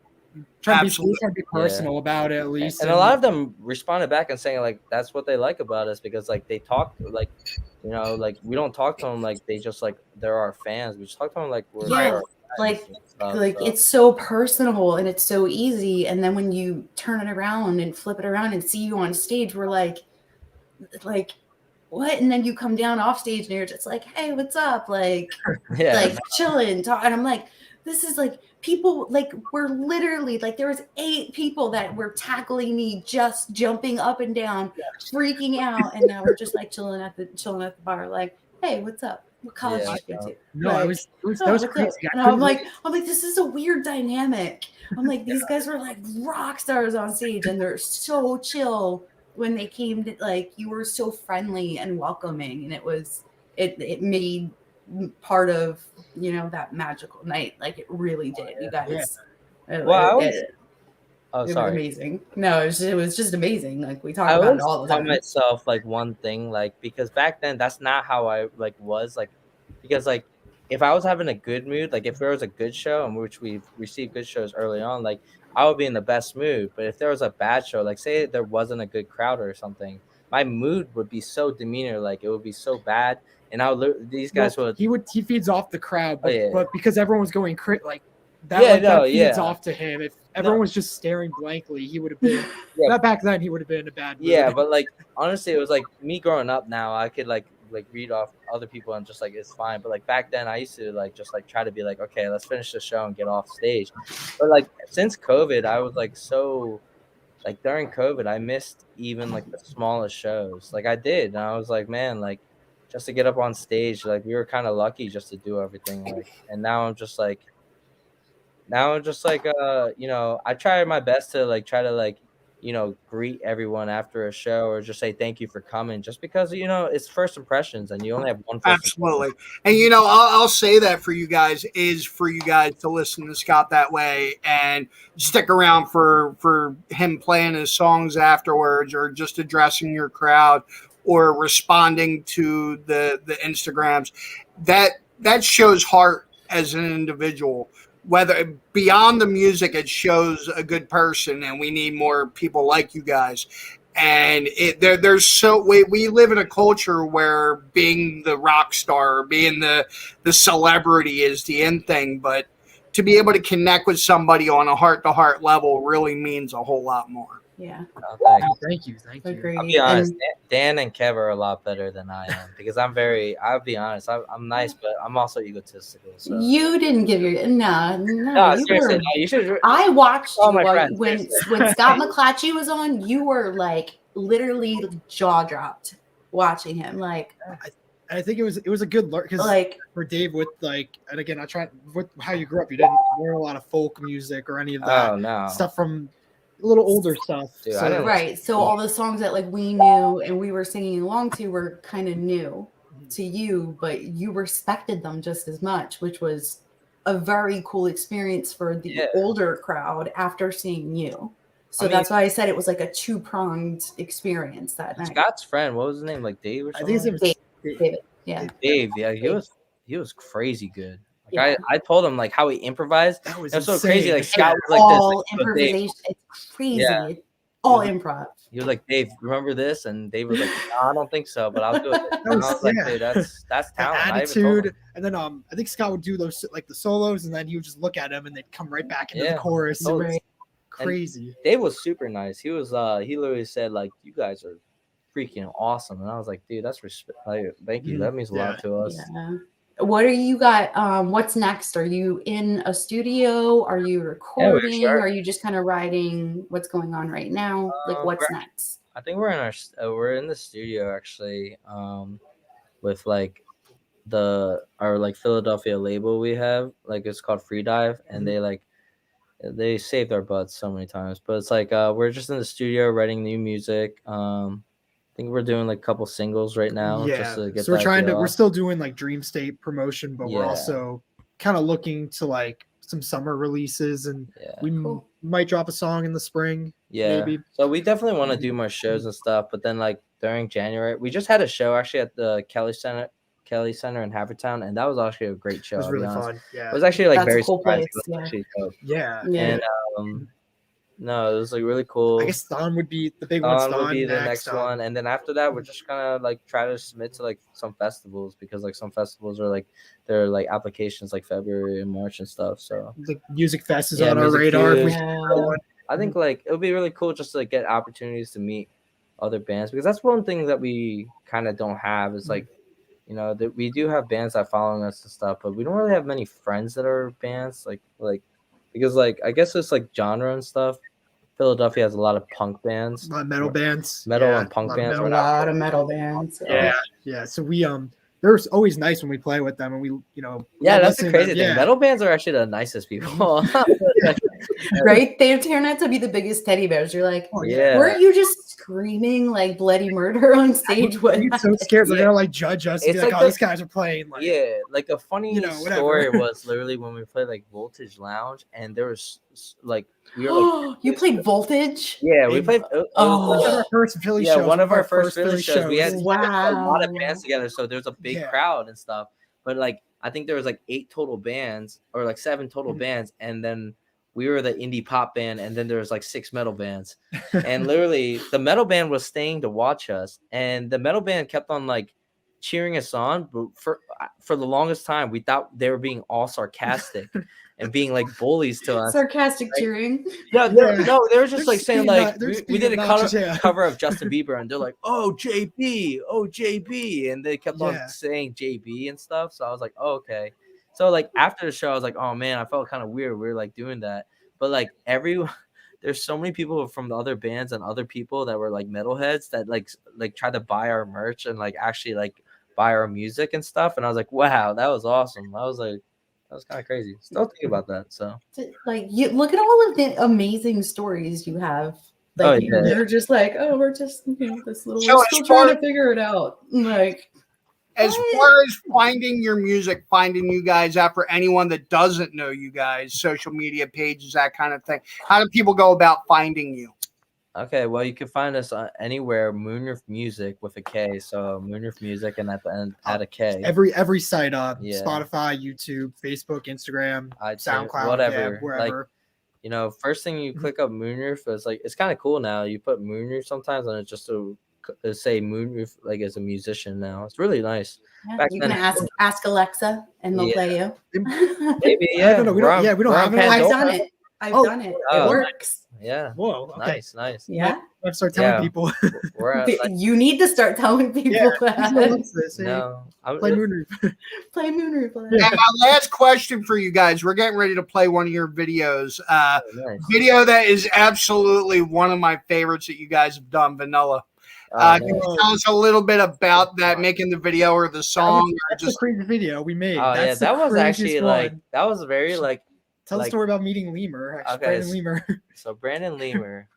[SPEAKER 8] Trying to be personal about it, at least.
[SPEAKER 7] And a lot of them responded back and saying like that's what they like about us, because like they talk like, you know, like we don't talk to them like they just like they're our fans. We just talk to them like we're
[SPEAKER 2] it's so personal and it's so easy. And then when you turn it around and flip it around and see you on stage, we're like what? And then you come down off stage and you're just like, hey, what's up? Like like chilling, talk. And I'm like, this is like people, like we're literally like, there was 8 people that were tackling me, just jumping up and down, freaking out, and now we're just like chilling at the bar, like, hey, what's up? What college
[SPEAKER 7] Yeah,
[SPEAKER 2] did you go to?
[SPEAKER 8] No,
[SPEAKER 2] Like,
[SPEAKER 8] it was
[SPEAKER 2] oh,
[SPEAKER 8] that was
[SPEAKER 2] what's
[SPEAKER 8] crazy.
[SPEAKER 2] up?
[SPEAKER 8] I
[SPEAKER 2] And
[SPEAKER 8] couldn't
[SPEAKER 2] I'm like, this is a weird dynamic. I'm like, these guys were like rock stars on stage, and they're so chill when they came to, like, you were so friendly and welcoming, and it made part of, you know, that magical night. Like, it really did. You guys,
[SPEAKER 7] Well, oh,
[SPEAKER 2] it was
[SPEAKER 7] sorry.
[SPEAKER 2] amazing. No, it was just amazing. Like, we talk
[SPEAKER 7] I
[SPEAKER 2] about
[SPEAKER 7] always
[SPEAKER 2] it all the
[SPEAKER 7] tell
[SPEAKER 2] time.
[SPEAKER 7] myself like one thing, like because back then that's not how I like was like, because like if I was having a good mood, like if there was a good show in which we've received good shows early on, like I would be in the best mood. But if there was a bad show, like say there wasn't a good crowd or something, my mood would be so demeanor, like it would be so bad, and these guys would.
[SPEAKER 8] He feeds off the crowd, but,
[SPEAKER 7] Oh, yeah.
[SPEAKER 8] but because everyone was going like that,
[SPEAKER 7] Yeah,
[SPEAKER 8] like
[SPEAKER 7] no,
[SPEAKER 8] that feeds
[SPEAKER 7] yeah.
[SPEAKER 8] off to him. If everyone was just staring blankly, he would have been.
[SPEAKER 7] Yeah.
[SPEAKER 8] Not back then, he would have been in a bad mood.
[SPEAKER 7] Yeah, but like honestly, it was like me growing up. Now I could like read off other people and just like it's fine. But like back then, I used to like just like try to be like, okay, let's finish the show and get off stage. But like since COVID, I was like so like during COVID, I missed even like the smallest shows. Like I did, and I was like, man, like just to get up on stage, like we were kind of lucky just to do everything. Like, and now I'm just like, you know, I try my best to like try to like, you know, greet everyone after a show or just say thank you for coming, just because, you know, it's first impressions and you only have one first
[SPEAKER 1] Absolutely.
[SPEAKER 7] impression.
[SPEAKER 1] And, you know, I'll say that for you guys is for you guys to listen to Scott that way and stick around for him playing his songs afterwards or just addressing your crowd or responding to the Instagrams. That shows heart as an individual. Whether beyond the music, it shows a good person, and we need more people like you guys. And there's so we live in a culture where being the rock star, being the celebrity is the end thing, but to be able to connect with somebody on a heart-to-heart level really means a whole lot more.
[SPEAKER 2] Yeah.
[SPEAKER 7] Oh,
[SPEAKER 8] Thank you.
[SPEAKER 2] Agreed.
[SPEAKER 7] I'll be honest, Dan and Kev are a lot better than I am because I'll be honest, I'm nice, but I'm also egotistical. So.
[SPEAKER 2] You didn't give your no. You
[SPEAKER 7] seriously,
[SPEAKER 2] were,
[SPEAKER 7] no, you should.
[SPEAKER 2] I watched
[SPEAKER 7] All
[SPEAKER 2] you
[SPEAKER 7] my
[SPEAKER 2] while,
[SPEAKER 7] friends,
[SPEAKER 2] when Scott McClatchy was on. You were like literally jaw dropped watching him. Like,
[SPEAKER 8] I think it was a good learn because
[SPEAKER 2] like
[SPEAKER 8] for Dave with like, and again, I tried with how you grew up. You didn't learn a lot of folk music or any of that stuff from a little older stuff.
[SPEAKER 7] Dude,
[SPEAKER 8] so,
[SPEAKER 2] right. So all the songs that like we knew and we were singing along to were kind of new to you, but you respected them just as much, which was a very cool experience for the older crowd after seeing you. So that's why I said it was like a two-pronged experience that night.
[SPEAKER 7] Scott's friend, what was his name? Like Dave or something?
[SPEAKER 8] I think his name
[SPEAKER 2] was David. Yeah.
[SPEAKER 7] Dave. Yeah, he was crazy good. Like I told him like how he improvised.
[SPEAKER 8] That was
[SPEAKER 7] so crazy. Like Scott was like
[SPEAKER 2] all
[SPEAKER 7] this. Like,
[SPEAKER 2] improvisation. It's crazy.
[SPEAKER 7] Yeah.
[SPEAKER 2] All improv.
[SPEAKER 7] He was like, Dave, remember this? And Dave was like, no, I don't think so, but I'll do it. And I was like, dude, that's talent.
[SPEAKER 8] Attitude. And then I think Scott would do those like the solos, and then he would just look at him, and they'd come right back into the chorus.
[SPEAKER 7] Totally.
[SPEAKER 8] Crazy.
[SPEAKER 7] And Dave was super nice. He was he literally said like, you guys are freaking awesome, and I was like, dude, that's respect. Like, thank you. That means a lot to us.
[SPEAKER 2] Yeah. What are you got? What's next? Are you in a studio? Are you recording? Are you just kind of writing what's going on right now? Like, what's next?
[SPEAKER 7] I think we're in the studio actually, with like our like Philadelphia label we have. Like it's called Free Dive, and they saved our butts so many times. But it's like we're just in the studio writing new music. I think we're doing like a couple singles right now.
[SPEAKER 8] Yeah.
[SPEAKER 7] Just to get
[SPEAKER 8] so we're still doing like Dream State promotion, but we're also kind of looking to like some summer releases, and we might drop a song in the spring.
[SPEAKER 7] Yeah.
[SPEAKER 8] Maybe.
[SPEAKER 7] So we definitely want to do more shows and stuff. But then like during January, we just had a show actually at the Kelly Center in Havertown, and that was actually a great show.
[SPEAKER 8] It was really fun. Yeah.
[SPEAKER 7] It was actually like
[SPEAKER 2] That's
[SPEAKER 7] very
[SPEAKER 2] a cool
[SPEAKER 7] surprising.
[SPEAKER 2] place,
[SPEAKER 8] Yeah.
[SPEAKER 7] And no, it was like really cool.
[SPEAKER 8] I guess Thon would be the big one.
[SPEAKER 7] Thon would be the next one, and then after that, we're just kind of like try to submit to like some festivals because like some festivals are like their like applications like February and March and stuff. So
[SPEAKER 8] like Music Fest is on our radar.
[SPEAKER 7] I think like it would be really cool just to like get opportunities to meet other bands because that's one thing that we kind of don't have is like, you know, that we do have bands that following us and stuff, but we don't really have many friends that are bands like because like I guess it's like genre and stuff. Philadelphia has a lot of punk bands,
[SPEAKER 8] a lot of metal bands,
[SPEAKER 7] and punk bands.
[SPEAKER 2] A lot of metal bands.
[SPEAKER 8] Yeah. So we they're always nice when we play with them, and we
[SPEAKER 7] that's the
[SPEAKER 8] listen to
[SPEAKER 7] crazy
[SPEAKER 8] them.
[SPEAKER 7] thing.
[SPEAKER 8] Yeah.
[SPEAKER 7] Metal bands are actually the nicest people.
[SPEAKER 2] Right? They turn out to be the biggest teddy bears. You're like,
[SPEAKER 8] Oh,
[SPEAKER 7] yeah.
[SPEAKER 2] weren't you just screaming like bloody murder on stage? What?
[SPEAKER 8] I'm so scared they're
[SPEAKER 7] Yeah.
[SPEAKER 8] gonna like judge us and
[SPEAKER 7] It's
[SPEAKER 8] be like,
[SPEAKER 7] like
[SPEAKER 8] oh,
[SPEAKER 7] the-
[SPEAKER 8] these guys are playing. Like,
[SPEAKER 7] Yeah, like a funny
[SPEAKER 8] whatever.
[SPEAKER 7] story was literally when we played like Voltage Lounge, and there was like we were like,
[SPEAKER 2] You played Voltage?
[SPEAKER 7] yeah, we played.
[SPEAKER 2] Oh.
[SPEAKER 8] one of our first Philly
[SPEAKER 7] Yeah,
[SPEAKER 8] shows.
[SPEAKER 7] one of our first Philly shows. We had
[SPEAKER 8] shows.
[SPEAKER 7] a lot of
[SPEAKER 2] Wow.
[SPEAKER 7] bands together, so there was a big
[SPEAKER 8] Yeah.
[SPEAKER 7] crowd and stuff. But like, I think there was like 8 total bands, or like 7 total bands, and then we were the indie pop band, and then there was like 6 metal bands. And literally, the metal band was staying to watch us, and the metal band kept on like cheering us on. But for the longest time, we thought they were being all sarcastic and being like bullies to us.
[SPEAKER 2] Sarcastic cheering.
[SPEAKER 7] No, they were just
[SPEAKER 8] They're
[SPEAKER 7] like saying
[SPEAKER 8] being
[SPEAKER 7] like
[SPEAKER 8] they're
[SPEAKER 7] we
[SPEAKER 8] just
[SPEAKER 7] did
[SPEAKER 8] being
[SPEAKER 7] a
[SPEAKER 8] obnoxious, yeah.
[SPEAKER 7] cover of Justin Bieber, and they're like, oh JB, and they kept on
[SPEAKER 8] Yeah.
[SPEAKER 7] saying JB and stuff. So I was like, oh, okay. So like after the show, I was like, oh man, I felt kind of weird. We were like doing that, but like there's so many people from the other bands and other people that were like metalheads that like tried to buy our merch and like actually like buy our music and stuff. And I was like, wow, that was awesome. I was like, that was kind of crazy. Still think about that. So
[SPEAKER 2] Like, you look at all of the amazing stories you have. Like,
[SPEAKER 7] Oh, yeah.
[SPEAKER 2] you're just like, oh, we're just this little.
[SPEAKER 1] So
[SPEAKER 2] we're
[SPEAKER 1] as
[SPEAKER 2] still
[SPEAKER 1] far-
[SPEAKER 2] trying to figure it out. Like,
[SPEAKER 1] As far as finding your music, finding you guys out, for anyone that doesn't know you guys, social media pages, that kind of thing, how do people go about finding you?
[SPEAKER 7] okay, well, you can find us anywhere, Moonroof Music with a K. So Moonroof Music, and at the end add a K.
[SPEAKER 8] Every site up,
[SPEAKER 7] Yeah.
[SPEAKER 8] Spotify, YouTube, Facebook, Instagram,
[SPEAKER 7] iTunes,
[SPEAKER 8] SoundCloud,
[SPEAKER 7] whatever.
[SPEAKER 8] yeah, wherever.
[SPEAKER 7] Like, you know, first thing you click up Moonroof is like, it's kind of cool now. You put Moonroof sometimes, and it's just to say Moonroof like as a musician now. It's really nice.
[SPEAKER 2] yeah,
[SPEAKER 7] Back
[SPEAKER 2] you can
[SPEAKER 7] then-
[SPEAKER 2] ask Alexa, and they'll
[SPEAKER 7] Yeah.
[SPEAKER 2] play you.
[SPEAKER 7] Maybe,
[SPEAKER 8] I
[SPEAKER 7] yeah.
[SPEAKER 8] don't know. We
[SPEAKER 7] we're
[SPEAKER 8] don't-
[SPEAKER 7] on-
[SPEAKER 8] yeah, we don't
[SPEAKER 7] we're
[SPEAKER 8] have
[SPEAKER 7] on
[SPEAKER 8] it.
[SPEAKER 2] I've
[SPEAKER 7] Pandora.
[SPEAKER 2] done it. I've
[SPEAKER 8] Oh.
[SPEAKER 2] done it.
[SPEAKER 7] Oh.
[SPEAKER 2] It works.
[SPEAKER 7] Yeah.
[SPEAKER 8] Whoa, okay.
[SPEAKER 7] Nice.
[SPEAKER 2] Yeah.
[SPEAKER 8] I have to start telling
[SPEAKER 7] Yeah.
[SPEAKER 8] people.
[SPEAKER 7] We're at, like,
[SPEAKER 2] You need to start telling people
[SPEAKER 8] Yeah,
[SPEAKER 2] that.
[SPEAKER 8] what's this? Hey,
[SPEAKER 7] no.
[SPEAKER 8] play Moonroof.
[SPEAKER 2] Play Moonroof.
[SPEAKER 1] And my last question for you guys, we're getting ready to play one of your videos.
[SPEAKER 7] Nice.
[SPEAKER 1] Video that is absolutely one of my favorites that you guys have done, Vanilla.
[SPEAKER 7] Oh,
[SPEAKER 1] Can you tell us a little bit about that, making the video or the song? Or
[SPEAKER 8] That's
[SPEAKER 1] just
[SPEAKER 8] the crazy video we made.
[SPEAKER 7] Oh yeah,
[SPEAKER 8] That's the
[SPEAKER 7] that was
[SPEAKER 8] craziest
[SPEAKER 7] actually
[SPEAKER 8] one.
[SPEAKER 7] like that was very like
[SPEAKER 8] Tell the
[SPEAKER 7] like-
[SPEAKER 8] story about meeting Lemur. Actually,
[SPEAKER 7] Okay,
[SPEAKER 8] Brandon
[SPEAKER 7] s-
[SPEAKER 8] Lemur.
[SPEAKER 7] so Brandon Lemur.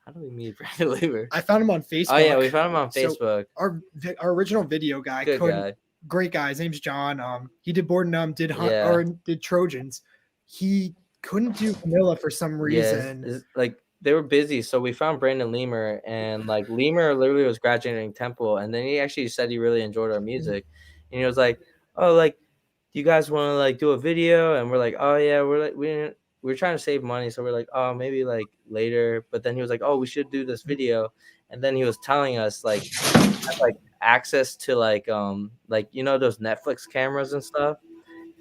[SPEAKER 7] How do we meet Brandon Lemur?
[SPEAKER 8] I found him on Facebook.
[SPEAKER 7] Oh yeah, we found him on
[SPEAKER 8] So,
[SPEAKER 7] Facebook.
[SPEAKER 8] Our original video guy.
[SPEAKER 7] Good guy.
[SPEAKER 8] Great guy. His name's John. He did Board and Numb, did Hunt,
[SPEAKER 7] Yeah.
[SPEAKER 8] or did Trojans. He couldn't do Vanilla for some reason.
[SPEAKER 7] Yeah, like they were busy, so we found Brandon Lemur, and like Lemur literally was graduating Temple, and then he actually said he really enjoyed our music, and he was like, "Oh, like, do you guys want to like do a video?" And we're like, "Oh yeah, we're trying to save money, so we're like, oh, maybe like later." But then he was like, "Oh, we should do this video," and then he was telling us like access to like you know those Netflix cameras and stuff.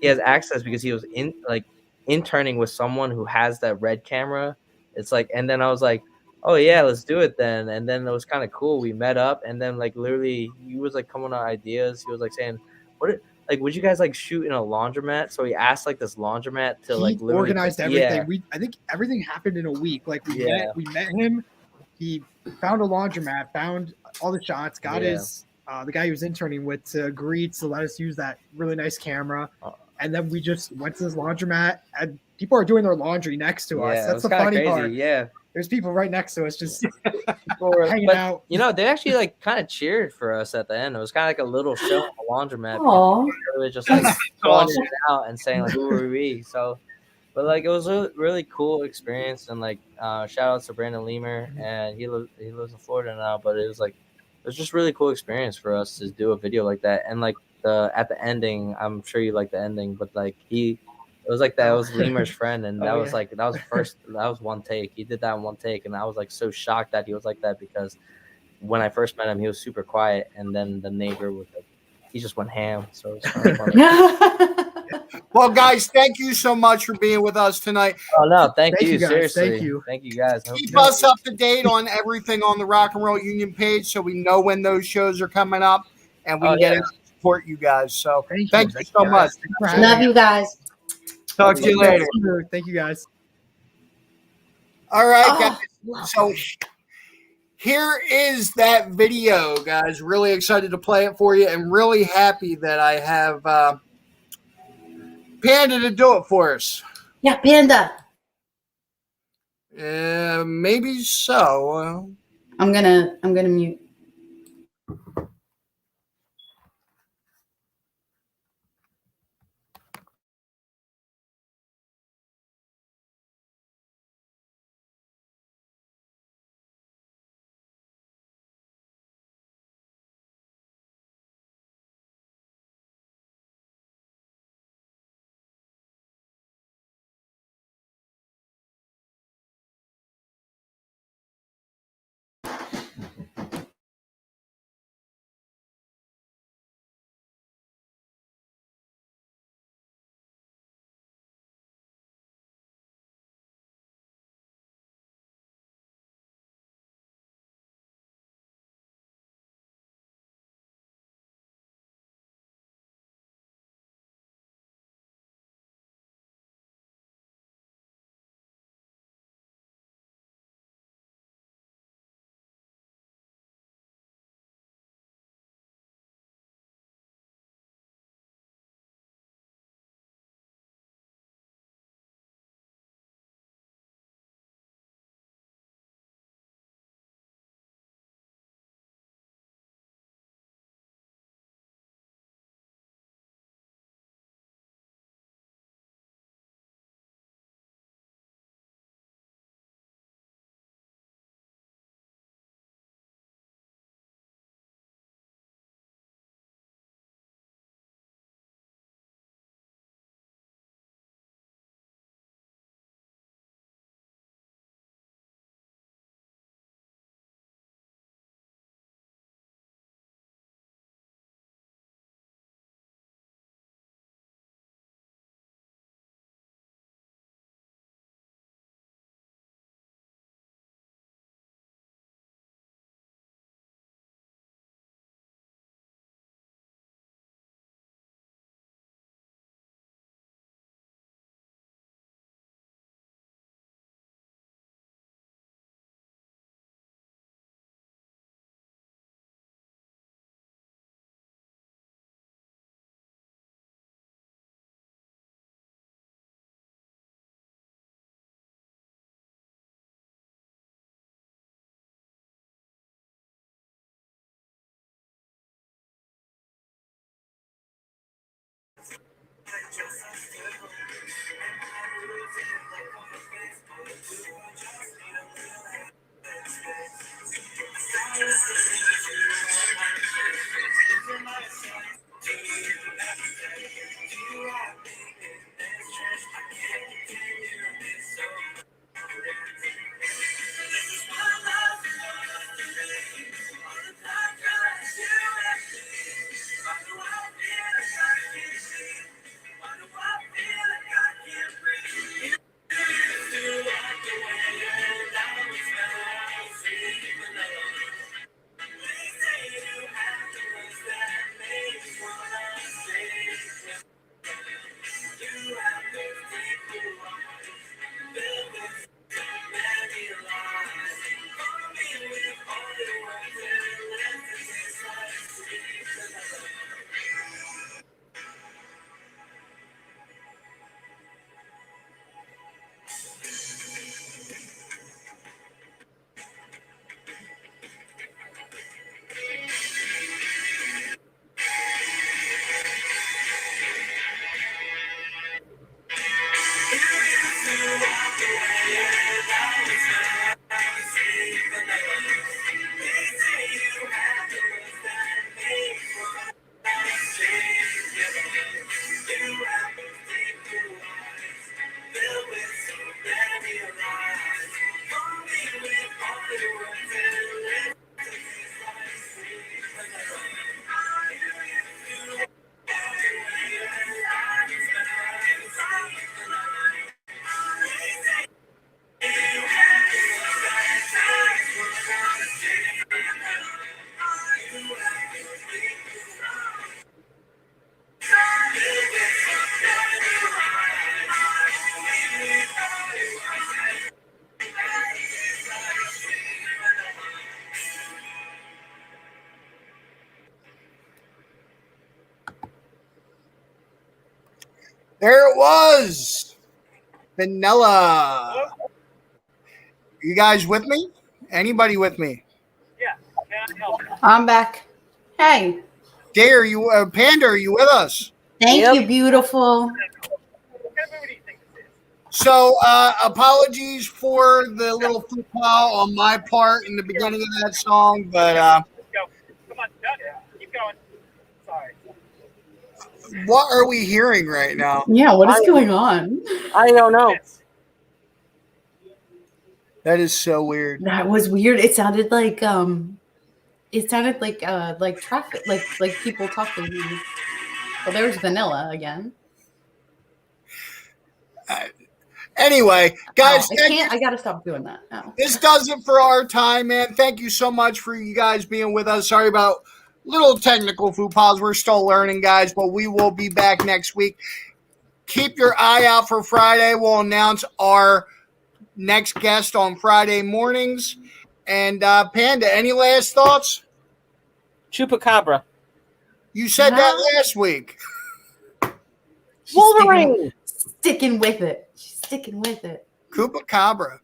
[SPEAKER 7] He has access because he was interning with someone who has that red camera. It's like, and then I was like, oh yeah, let's do it then. And then it was kind of cool. We met up, and then like literally he was like coming on ideas. He was like saying, would you guys like shoot in a laundromat? So he asked like this laundromat to like
[SPEAKER 8] He
[SPEAKER 7] literally
[SPEAKER 8] organized everything.
[SPEAKER 7] Yeah.
[SPEAKER 8] I think everything happened in a week. Like we
[SPEAKER 7] Yeah.
[SPEAKER 8] met him. He found a laundromat, found all the shots, got
[SPEAKER 7] Yeah.
[SPEAKER 8] his the guy he was interning with to agree to let us use that really nice camera. And then we just went to this laundromat, and people are doing their laundry next to us.
[SPEAKER 7] Yeah, it
[SPEAKER 8] That's
[SPEAKER 7] was
[SPEAKER 8] the
[SPEAKER 7] kinda
[SPEAKER 8] funny
[SPEAKER 7] crazy.
[SPEAKER 8] part.
[SPEAKER 7] Yeah.
[SPEAKER 8] There's people right next to us just
[SPEAKER 7] People were-
[SPEAKER 8] hanging
[SPEAKER 7] but,
[SPEAKER 8] out.
[SPEAKER 7] you know, they actually like kind of cheered for us at the end. It was kind of like a little show in the laundromat.
[SPEAKER 2] Aw.
[SPEAKER 7] They were just like calling it out and saying like, who are we? So, but like it was a really cool experience, and like shout out to Brandon Lemur, and he lives in Florida now. But it was just really cool experience for us to do a video like that, and like at the ending, I'm sure you like the ending, but like it was like that was Lemur's friend, and that was like that was one take. He did that in one take, and I was like so shocked that he was like that, because when I first met him, he was super quiet, and then the neighbor was like, he just went ham. So it was kind of funny.
[SPEAKER 1] Well, guys, thank you so much for being with us tonight.
[SPEAKER 7] Oh no, thank
[SPEAKER 8] Thank
[SPEAKER 7] you,
[SPEAKER 8] you, guys.
[SPEAKER 7] seriously.
[SPEAKER 8] Thank you.
[SPEAKER 7] guys.
[SPEAKER 1] Keep us up to date on everything on the Rock and Roll Union page, so we know when those shows are coming up, and we can get in and support you guys. So thank you so much.
[SPEAKER 2] Love you guys.
[SPEAKER 1] Talk to you later.
[SPEAKER 8] Thank you guys.
[SPEAKER 1] All right,
[SPEAKER 2] Oh,
[SPEAKER 1] guys. So here is that video, guys. Really excited to play it for you, and really happy that I have Panda to do it for us.
[SPEAKER 2] Yeah, Panda.
[SPEAKER 1] Maybe so.
[SPEAKER 2] I'm gonna mute.
[SPEAKER 1] There it was. Vanilla. You guys with me? Anybody with me?
[SPEAKER 2] I'm back. Hey.
[SPEAKER 1] Jay, are you Panda? Are you with us?
[SPEAKER 2] Thank you, beautiful.
[SPEAKER 1] So, apologies for the little football on my part in the beginning of that song, but
[SPEAKER 9] Come on, keep going. Sorry.
[SPEAKER 1] what are we hearing right now?
[SPEAKER 2] Yeah, what is going on?
[SPEAKER 3] I don't know.
[SPEAKER 1] That is so weird.
[SPEAKER 2] That was weird. It sounded like traffic, like people talking. Well, there's Vanilla again.
[SPEAKER 1] Anyway, guys,
[SPEAKER 2] I gotta stop doing that now.
[SPEAKER 1] This does it for our time, man. Thank you so much for you guys being with us. Sorry about little technical faux pas. We're still learning, guys, but we will be back next week. Keep your eye out for Friday. We'll announce our next guest on Friday mornings. And Panda, any last thoughts?
[SPEAKER 3] Chupacabra.
[SPEAKER 1] You said that last week.
[SPEAKER 3] Wolverine.
[SPEAKER 2] Sticking with it. She's sticking with it.
[SPEAKER 1] Chupacabra.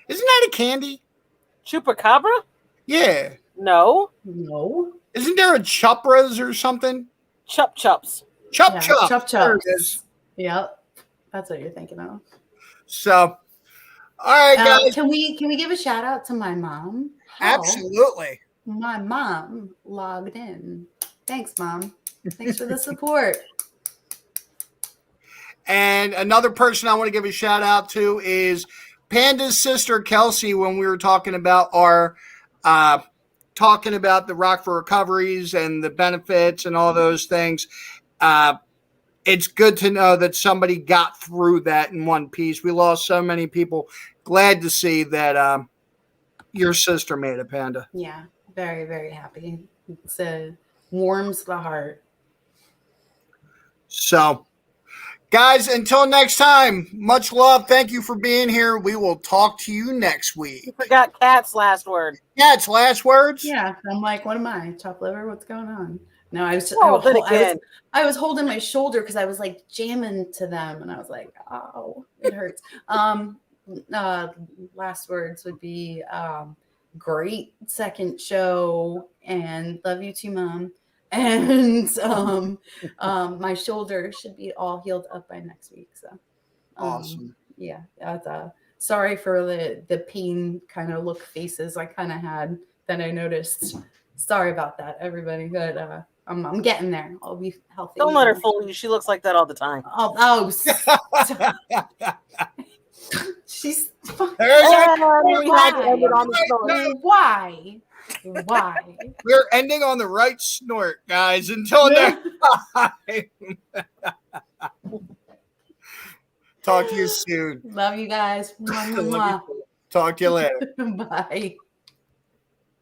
[SPEAKER 1] Isn't that a candy?
[SPEAKER 3] Chupacabra?
[SPEAKER 1] Yeah.
[SPEAKER 2] No.
[SPEAKER 1] Isn't there a Chupras or something?
[SPEAKER 3] Chup Chups.
[SPEAKER 1] Chup Chup.
[SPEAKER 2] Chup
[SPEAKER 1] There
[SPEAKER 2] Chups.
[SPEAKER 1] it is.
[SPEAKER 2] Yep. That's what you're thinking of.
[SPEAKER 1] So, all right, guys.
[SPEAKER 2] Can we give a shout out to my mom?
[SPEAKER 1] Absolutely.
[SPEAKER 2] My mom logged in. Thanks, Mom. Thanks for the support.
[SPEAKER 1] And another person I want to give a shout out to is Panda's sister Kelsey. When we were talking about the Rock for Recoveries and the benefits and all those things, it's good to know that somebody got through that in one piece. We lost so many people. Glad to see that your sister made it, Panda.
[SPEAKER 2] Yeah, very, very happy. It warms the heart.
[SPEAKER 1] So, guys, until next time, much love. Thank you for being here. We will talk to you next week.
[SPEAKER 3] You forgot Kat's last word.
[SPEAKER 1] Kat's last words?
[SPEAKER 2] Yeah, I'm like, what am I? Chopped liver? What's going on? No, I was holding my shoulder because I was like jamming to them, and I was like, oh, it hurts. Last words would be great second show, and love you too, Mom. And my shoulder should be all healed up by next week. So
[SPEAKER 1] awesome.
[SPEAKER 2] Yeah, sorry for the pain kind of look faces I kind of had that I noticed. Sorry about that, everybody. But I'm getting there. I'll be healthy.
[SPEAKER 3] Don't let her fool you. She looks like that all the time.
[SPEAKER 2] She's why?
[SPEAKER 1] We're ending on the right snort, guys. Until next time. Talk to you soon.
[SPEAKER 2] Love you guys.
[SPEAKER 1] Talk to you later.
[SPEAKER 2] Bye.